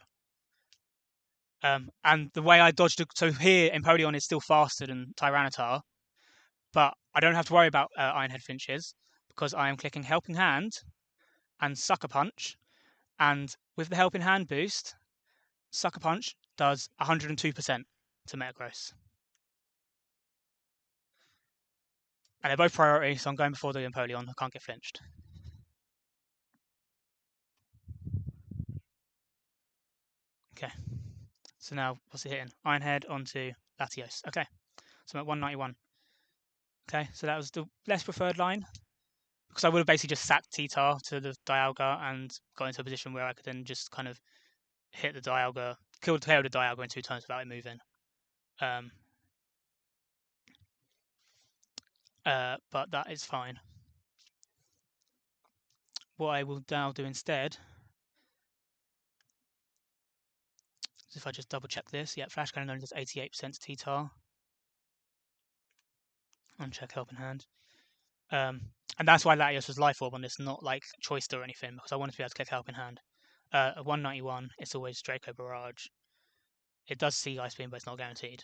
S2: And the way I dodged it, so here Empoleon is still faster than Tyranitar, but I don't have to worry about Ironhead flinches because I am clicking Helping Hand and Sucker Punch, and with the Helping Hand boost, Sucker Punch does 102% to Metagross. And they're both priority, so I'm going before the Empoleon. I can't get flinched. Okay. So now, what's it hitting? Ironhead onto Latios. Okay. So I'm at 191. Okay, so that was the less preferred line. Because I would have basically just sacked T-Tar to the Dialga and got into a position where I could then just kind of hit the Dialga, kill the Dialga in 2 turns without it moving. But that is fine. What I will now do instead is if I just double check this, yeah, Flash Cannon only does 88% to T-Tar. Uncheck Helping Hand. And that's why Latios was Life Orb on this, not like Choice or anything, because I wanted to be able to click Helping Hand. At 191, it's always Draco Barrage. It does see Ice Beam, but it's not guaranteed.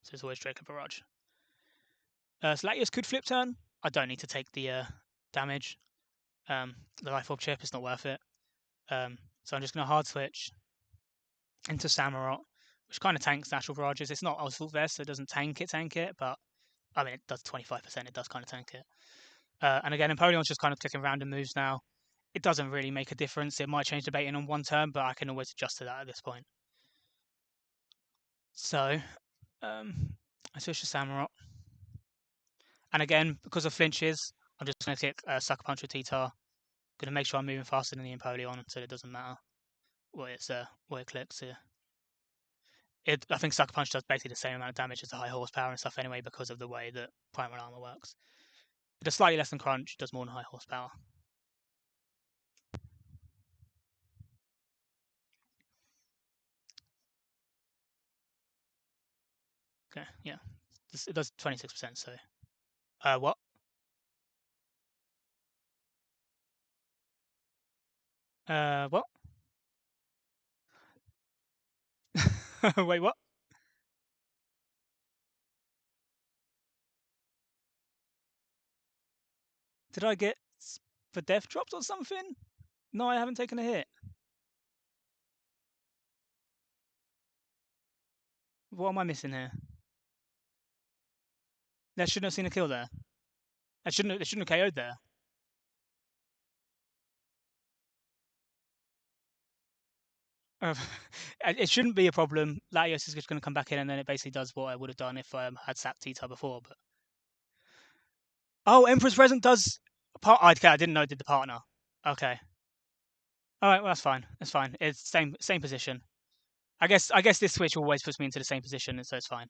S2: So it's always Draco Barrage. So Latios could flip turn. I don't need to take the damage. The Life Orb chip is not worth it. So I'm just going to hard switch into Samurott, which kind of tanks natural barrages. It's not Assault Vest, so it doesn't tank it, but I mean, it does 25%. It does kind of tank it. And again, Empoleon's just kind of clicking random moves now. It doesn't really make a difference. It might change the baiting on one turn, but I can always adjust to that at this point. So I switch to Samurott. And again, because of flinches, I'm just going to click Sucker Punch with T-Tar. Going to make sure I'm moving faster than the Empoleon, so it doesn't matter what it clicks here. I think Sucker Punch does basically the same amount of damage as the high horsepower and stuff anyway because of the way that Primal Armor works. It does slightly less than Crunch, it does more than high horsepower. Okay, yeah. It does 26%, so... what? What? Wait, what? Did I get for death drops or something? No, I haven't taken a hit. What am I missing here? That shouldn't have seen a kill there. They shouldn't have KO'd there. Uh, it shouldn't be a problem. Latios is just going to come back in, and then it basically does what I would have done if I had sacked Tita before. But oh, Emperor's Present does. Okay, I didn't know it did the partner. Okay, all right, well that's fine. That's fine. It's same position. I guess this switch always puts me into the same position, so it's fine.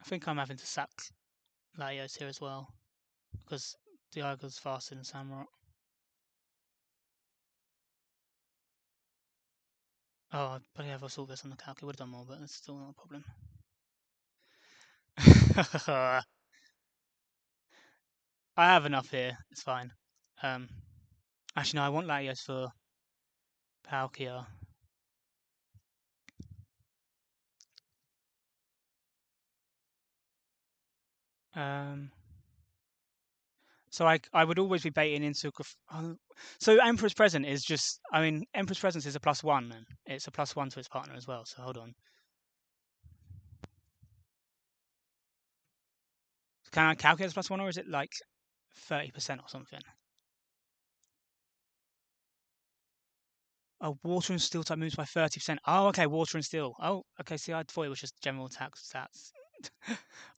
S2: I think I'm having to sack Latios here as well because Diago's faster than Samurott. Oh, but yeah, if I saw this on the calc, it would have done more, but it's still not a problem. I have enough here. It's fine. Um, Actually, no, I want Latios for Palkia. Um, so I would always be baiting into. So Emperor's Present is just. I mean, Emperor's Presence is a +1, then it's a +1 to its partner as well. So hold on. Can I calculate as +1, or is it like 30% or something? Oh, Water and Steel type moves by 30%. Oh, okay, Water and Steel. Oh, okay. See, I thought it was just general attack stats.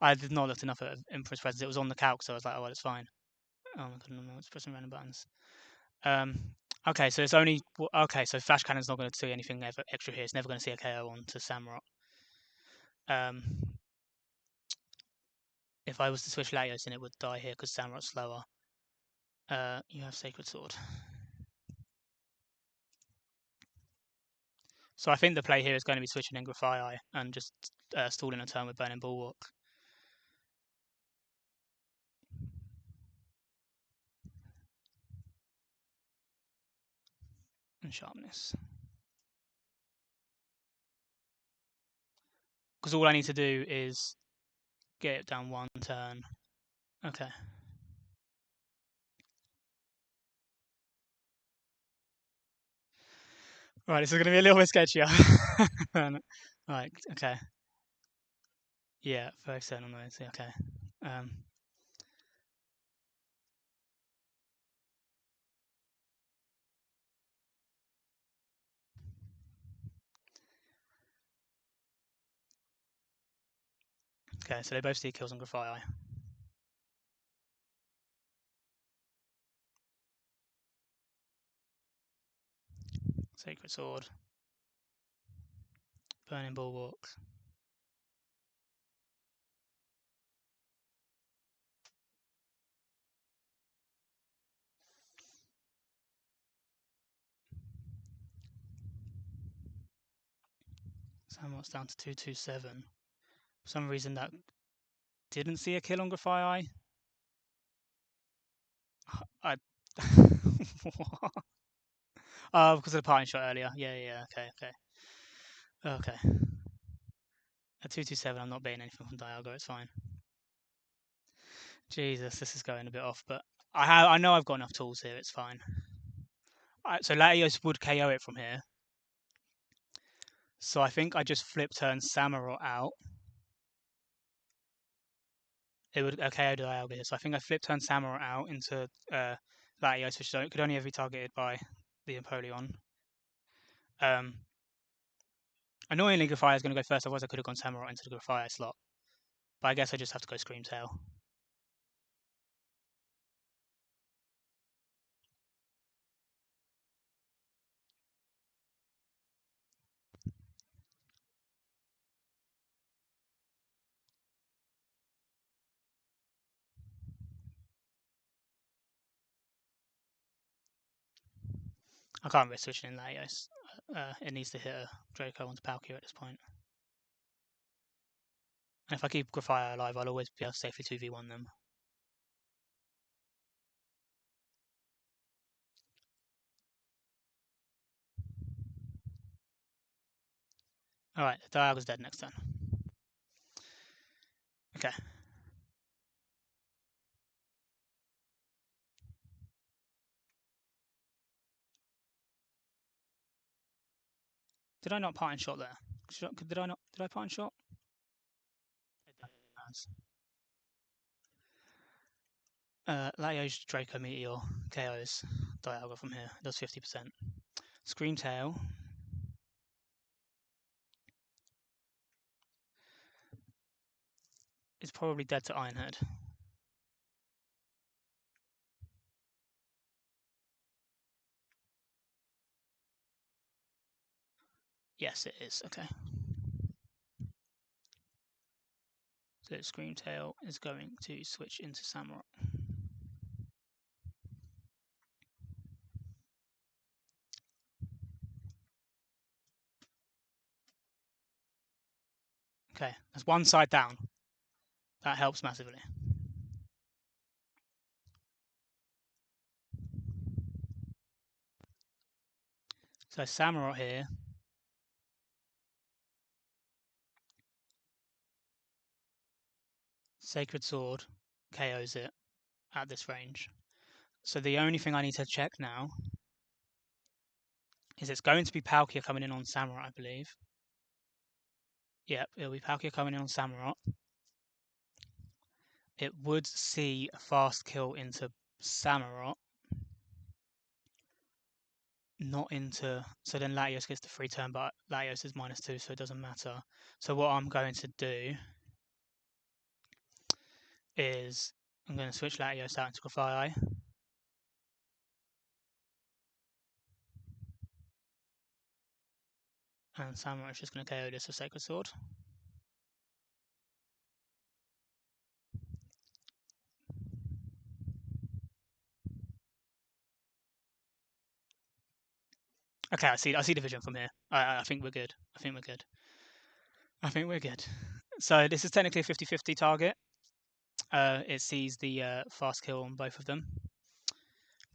S2: I did not look enough at Emperor's Presence. It was on the calc, so I was like, oh, well, it's fine. Oh my god, no, it's pressing random buttons. Um, okay, so it's only okay. So Flash Cannon's not going to do anything extra here. It's never going to see a KO onto Samurott. Um, if I was to switch Latios, then it would die here because Samurott's slower. You have Sacred Sword. So I think the play here is going to be switching in Grafii and just stalling a turn with Burning Bulwark and Sharpness. Because all I need to do is get it down one turn. Okay. Right, this is going to be a little bit sketchier. Right, okay. Yeah, for external noise. Okay. Um, okay, so they both see kills on Grafii. Sacred Sword. Burning Bulwark. Samurott's down to 227. For some reason that didn't see a kill on Grafii. I. Oh, because of the parting shot earlier. Yeah, yeah, okay, okay. Okay. At 227, I'm not beating anything from Dialga, it's fine. Jesus, this is going a bit off, but I know I've got enough tools here, it's fine. So Latios would KO it from here. So I think I just flip turn Samurott out. It would KO Dialga here. So I think I flip turn Samurott out into Latios, which could only ever be targeted by the Empoleon. Annoyingly, Grafia is going to go first, otherwise I could have gone Samurott into the Grafia slot. But I guess I just have to go Scream Tail. I can't risk switching in Latios. It needs to hit a Draco onto Palkia at this point. And if I keep Grafire alive, I'll always be able to safely 2v1 them. Alright, Dialga's dead next turn. Okay. Did I not part in shot there? Did I not? Did I part in shot? Latios Draco Meteor KOs Dialga from here. It does 50%. Screamtail is probably dead to Ironhead. Yes, it is. Okay. So Screamtail is going to switch into Samurott. Okay, that's one side down. That helps massively. So Samurott here. Sacred Sword KOs it at this range. So the only thing I need to check now is it's going to be Palkia coming in on Samurott, I believe. Yep, it'll be Palkia coming in on Samurott. It would see a fast kill into Samurott, not into. So then Latios gets the free turn, but Latios is -2, so it doesn't matter. So what I'm going to do is I'm going to switch Latios out into Grafire. And Samurott is just going to KO this with Sacred Sword. Okay, I see the vision from here. I think we're good. I think we're good. So this is technically a 50-50 target. It sees the fast kill on both of them.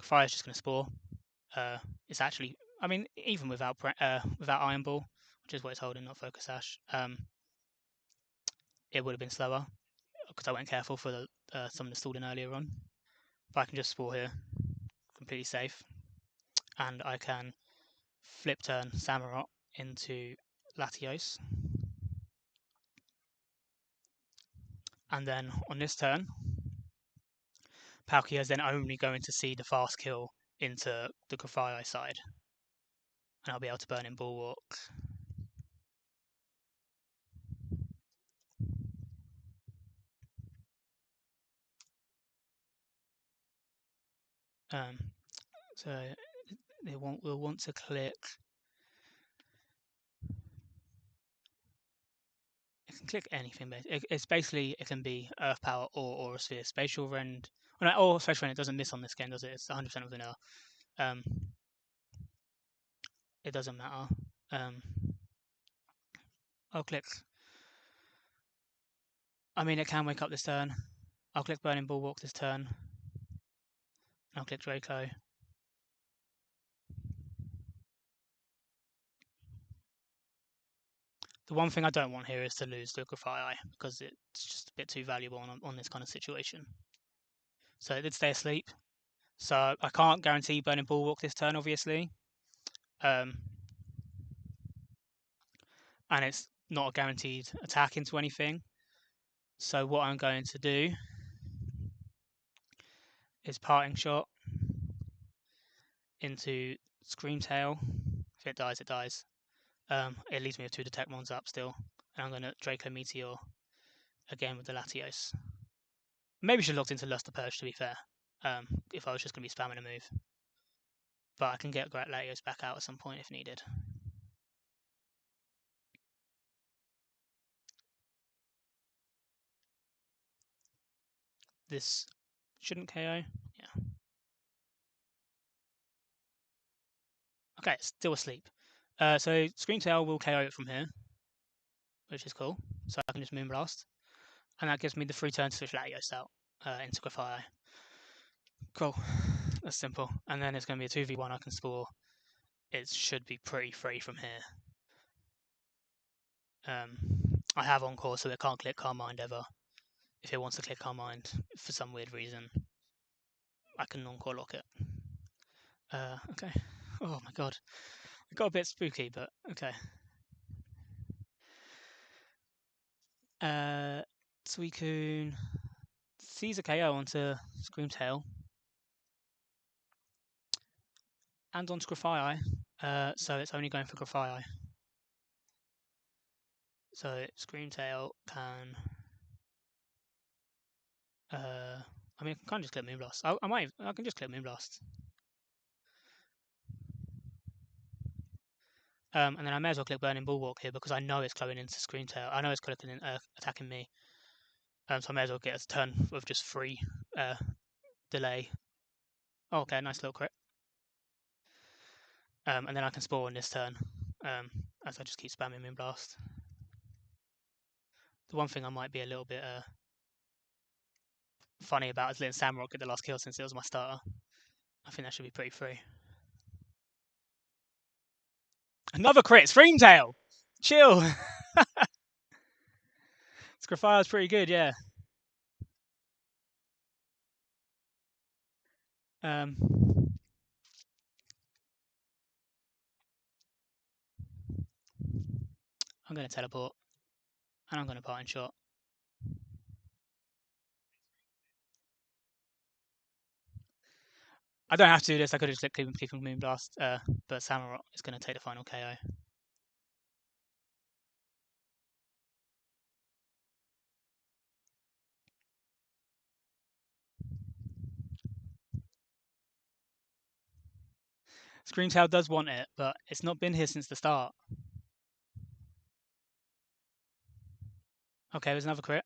S2: Fire is just going to spore. It's actually, I mean, even without Iron Ball, which is what it's holding, not Focus Sash, it would have been slower because I went careful for the someone that stalled in earlier on. But I can just spore here, completely safe, and I can flip turn Samurott into Latios. And then on this turn, Palkia is then only going to see the fast kill into the Grafire side. And I'll be able to burn in Bulwark. So we'll want to click. It can click anything. It's basically it can be Earth Power or a Sphere. Spatial Rend. Well, no, or Spatial Rend. It doesn't miss on this game, does it? It's 100% of vanilla. It doesn't matter. I'll click. I mean, it can wake up this turn. I'll click Burning Bulwark this turn. I'll click Draco. The one thing I don't want here is to lose the Grafire because it's just a bit too valuable on this kind of situation. So it did stay asleep. So I can't guarantee Burning Bulwark this turn, obviously. And it's not a guaranteed attack into anything. So what I'm going to do is Parting Shot into Screamtail. If it dies, it dies. It leaves me with 2 Detect Mons up still. And I'm going to Draco Meteor again with the Latios. Maybe should have looked into Luster Purge, to be fair, if I was just going to be spamming a move. But I can get Latios back out at some point if needed. This shouldn't KO. Yeah. Okay, it's still asleep. So Screamtail will KO it from here, which is cool. So I can just Moonblast, and that gives me the free turn to switch Latios out into Grafire. Cool. That's simple. And then it's going to be a 2v1 I can score. It should be pretty free from here. I have Encore, so it can't click Calm Mind ever. If it wants to click Calm Mind for some weird reason, I can Encore lock it. Okay. Oh my god. It got a bit spooky, but okay. Suicune sees a KO onto Screamtail and onto Grafire, so it's only going for Grafire. So Screamtail can. I mean, I can just click Moonblast. I can just click Moonblast. And then I may as well click Burning Bulwark here because I know it's going into Screamtail. I know it's clicking in, attacking me. So I may as well get a turn with just free delay. Oh, okay, nice little crit. And then I can Spore on this turn as I just keep spamming Moonblast. The one thing I might be a little bit funny about is letting Samrock get the last kill since it was my starter. I think that should be pretty free. Another crit! Screamtail! Chill! Scrafire's pretty good, yeah. I'm going to teleport, and I'm going to Parting Shot. I don't have to do this. I could have just clicked Keeping Moonblast, but Samurott is going to take the final KO. Screamtail does want it, but it's not been here since the start. Okay, there's another crit.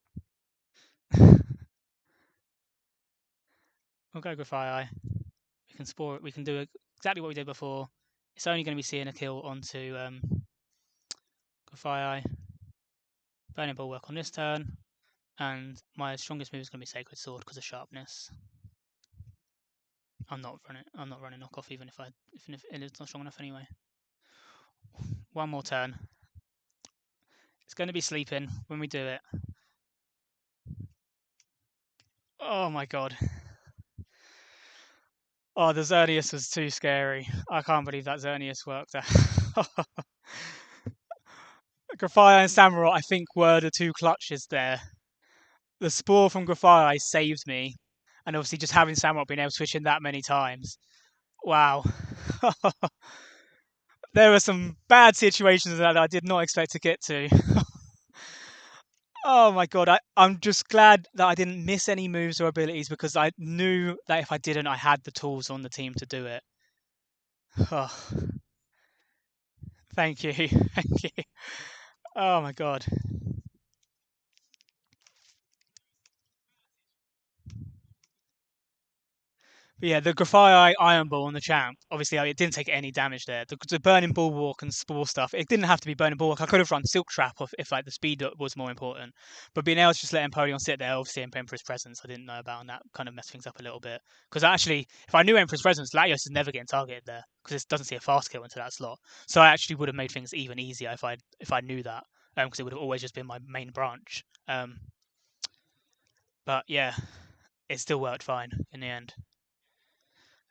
S2: We'll go Grafire. We can Spore it. We can do exactly what we did before. It's only going to be seeing a kill onto Grafire. Burning Bulwark on this turn. And my strongest move is going to be Sacred Sword because of sharpness. I'm not running knockoff even if it's not strong enough anyway. One more turn. It's going to be sleeping when we do it. Oh my god. Oh, the Xerneas was too scary. I can't believe that Xerneas worked out. Grafire and Samurott, I think, were the two clutches there. The Spore from Grafire saved me. And obviously just having Samurott being able to switch in that many times. Wow. There were some bad situations that I did not expect to get to. Oh my god, I'm just glad that I didn't miss any moves or abilities because I knew that if I didn't, I had the tools on the team to do it. Oh, thank you. Thank you. Oh my god. But yeah, the Grafire Iron Ball on the champ, obviously it didn't take any damage there. The Burning Bulwark and Spore stuff, it didn't have to be Burning Bulwark. I could have run Silk Trap if like the speed was more important. But being able to just let Empoleon sit there, obviously in Emperor's Presence, I didn't know about, and that kind of messed things up a little bit. Because actually, if I knew Emperor's Presence, Latios is never getting targeted there because it doesn't see a fast kill into that slot. So I actually would have made things even easier if I knew that, because it would have always just been my main branch. But yeah, it still worked fine in the end.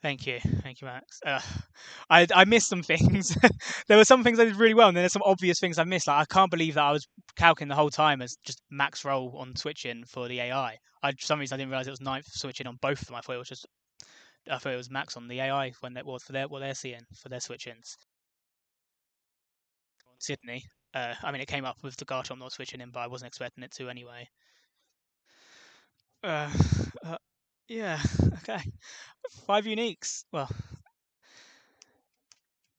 S2: Thank you, Max. I missed some things. There were some things I did really well, and then there's some obvious things I missed. Like I can't believe that I was calculating the whole time as just max roll on switching for the AI. For some reason I didn't realize it was ninth switching on both of them. I thought it was max on the AI when that was for what they're seeing for their switch-ins. Sydney. I mean, it came up with the Garchomp not switching in, but I wasn't expecting it to anyway. Uh, uh, yeah, okay. 5 uniques. Well,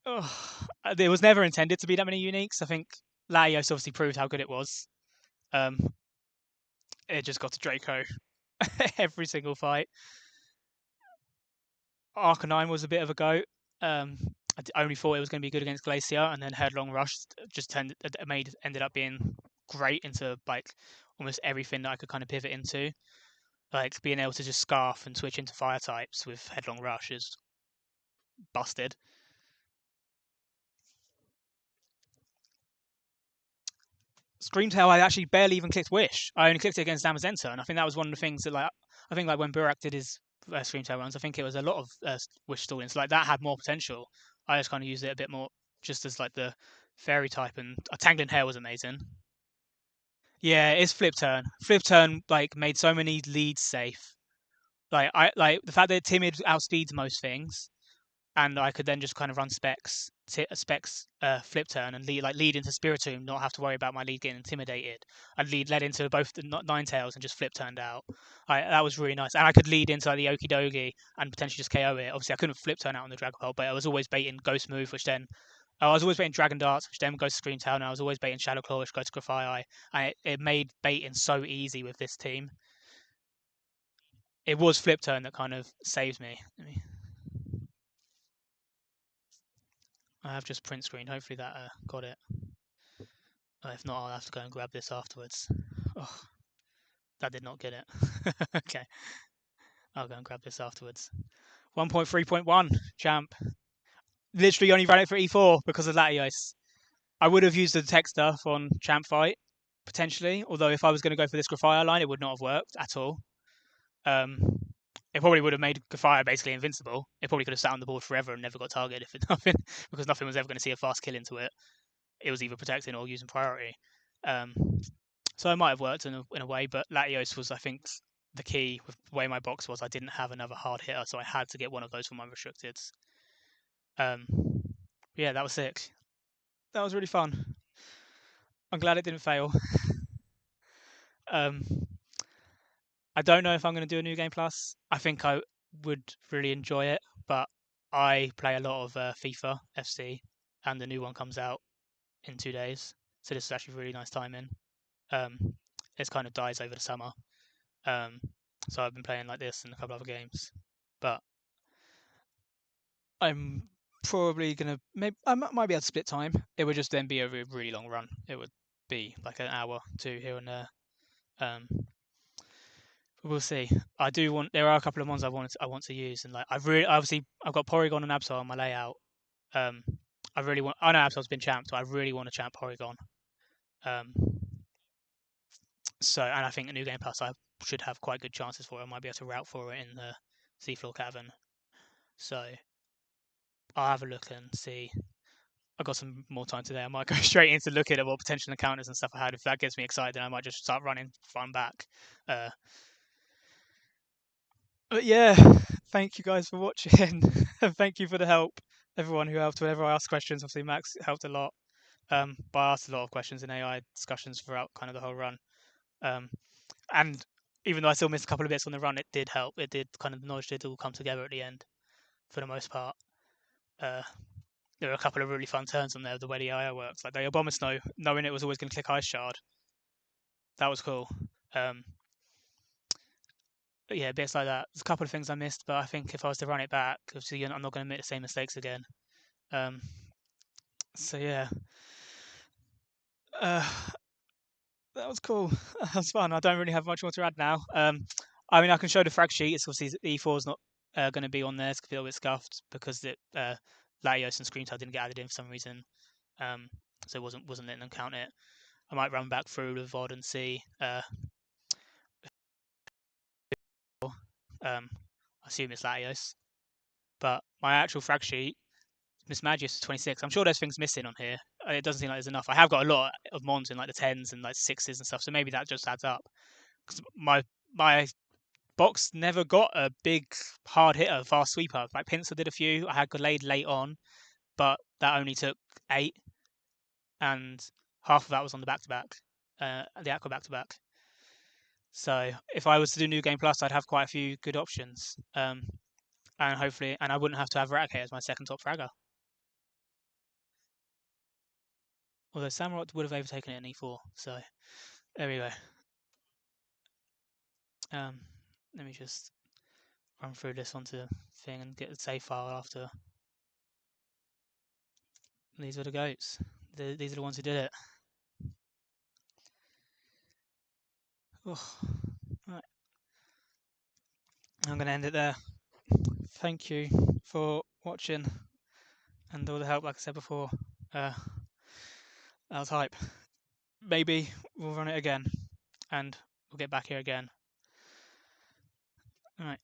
S2: oh, it was never intended to be that many uniques. I think Latios obviously proved how good it was. Um, it just got to Draco every single fight. Arcanine was a bit of a goat. only thought it was going to be good against Glacier, and then Headlong Rush just ended up being great into like almost everything that I could kind of pivot into. Like being able to just scarf and switch into fire types with Headlong Rush is busted. Screamtail, I actually barely even clicked Wish. I only clicked it against Amazenta, and I think that was one of the things that like I think like when Burak did his Screamtail runs, I think it was a lot of Wish stalling. So like that had more potential. I just kind of used it a bit more just as like the fairy type, and Tangling Hair was amazing. Yeah, it's flip turn. Flip turn like made so many leads safe. Like the fact that timid outspeeds most things, and I could then just kind of run specs flip turn and lead into Spiritomb, not have to worry about my lead getting intimidated. I'd led into both the Ninetales and just flip turned out. That was really nice, and I could lead into like, the Okidogi and potentially just KO it. Obviously, I couldn't flip turn out on the Dragapult, but I was always baiting Ghost Move, which then I was always baiting Dragon Darts, which then goes to Screamtail, and I was always baiting Shadow Claw, which goes to Grafaiai. And it made baiting so easy with this team. It was flip turn that kind of saved me. I have just print screened. Hopefully that got it. If not, I'll have to go and grab this afterwards. Oh, that did not get it. Okay, I'll go and grab this afterwards. 1.3.1 champ. Literally only ran it for E4 because of Latios. I would have used the tech stuff on champ fight potentially, although if I was going to go for this Grafire line, it would not have worked at all. Um, it probably would have made Grafire basically invincible. It probably could have sat on the board forever and never got targeted if it nothing because nothing was ever going to see a fast kill into it. It was either protecting or using priority. Um, So it might have worked in a way, but Latios was, I think, the key with the way my box was. I didn't have another hard hitter, so I had to get one of those from my restricteds. Um, yeah, that was sick. That was really fun. I'm glad it didn't fail. Um, I don't know if I'm going to do a new game plus. I think I would really enjoy it, but I play a lot of FIFA FC, and the new one comes out in 2 days. So this is actually really nice timing. Um, it kind of dies over the summer. Um, so I've been playing like this and a couple other games, but I'm probably gonna maybe might be able to split time. It would just then be a really long run. It would be like an hour, two here and there. Um, we'll see. I do want. There are a couple of ones I want to use, and like I've really obviously I've got Porygon and Absol on my layout. Um, I really want. I know Absol's been champed, so I really want to champ Porygon. Um, so and I think a new game plus I should have quite good chances for it. I might be able to route for it in the Seafloor Cavern. So I'll have a look and see. I've got some more time today. I might go straight into looking at what potential encounters and stuff I had. If that gets me excited, then I might just start running fun back. Uh, but yeah, thank you guys for watching. Thank you for the help, everyone who helped. Whenever I asked questions, obviously Max helped a lot. But I asked a lot of questions in AI discussions throughout kind of the whole run. Um, and even though I still missed a couple of bits on the run, it did help. It did kind of the knowledge did all come together at the end for the most part. Uh, there were a couple of really fun turns on there, the way the AI works. Like the Obama Snow, knowing it was always going to click Ice Shard. That was cool. Um, but yeah, bits like that. There's a couple of things I missed, but I think if I was to run it back, obviously I'm not going to make the same mistakes again. Um, so yeah, uh, that was cool. That was fun. I don't really have much more to add now. I mean, I can show the frag sheet. It's obviously E4 is not going to be on there. It's a little bit scuffed because Latios and Screamtail didn't get added in for some reason. So it wasn't letting them count it. I might run back through the VOD and see. I assume it's Latios, but my actual frag sheet, Miss Magius is 26. I'm sure there's things missing on here. It doesn't seem like there's enough. I have got a lot of mons in like the tens and like sixes and stuff, so maybe that just adds up. Because my box never got a big hard hitter, fast sweeper. Like Pinsir did a few. I had Gallade late on, but that only took 8, and half of that was on the back to back, the Aqua back to back. So if I was to do New Game Plus, I'd have quite a few good options. And hopefully, and I wouldn't have to have Ratchet as my second top fragger. Although Samurott would have overtaken it in E4, so there we go. Um, let me just run through this onto the thing and get the save file after these were the goats. These are the ones who did it. Oh, right. I'm going to end it there. Thank you for watching and all the help. Like I said before, that was hype. Maybe we'll run it again and we'll get back here again. All right.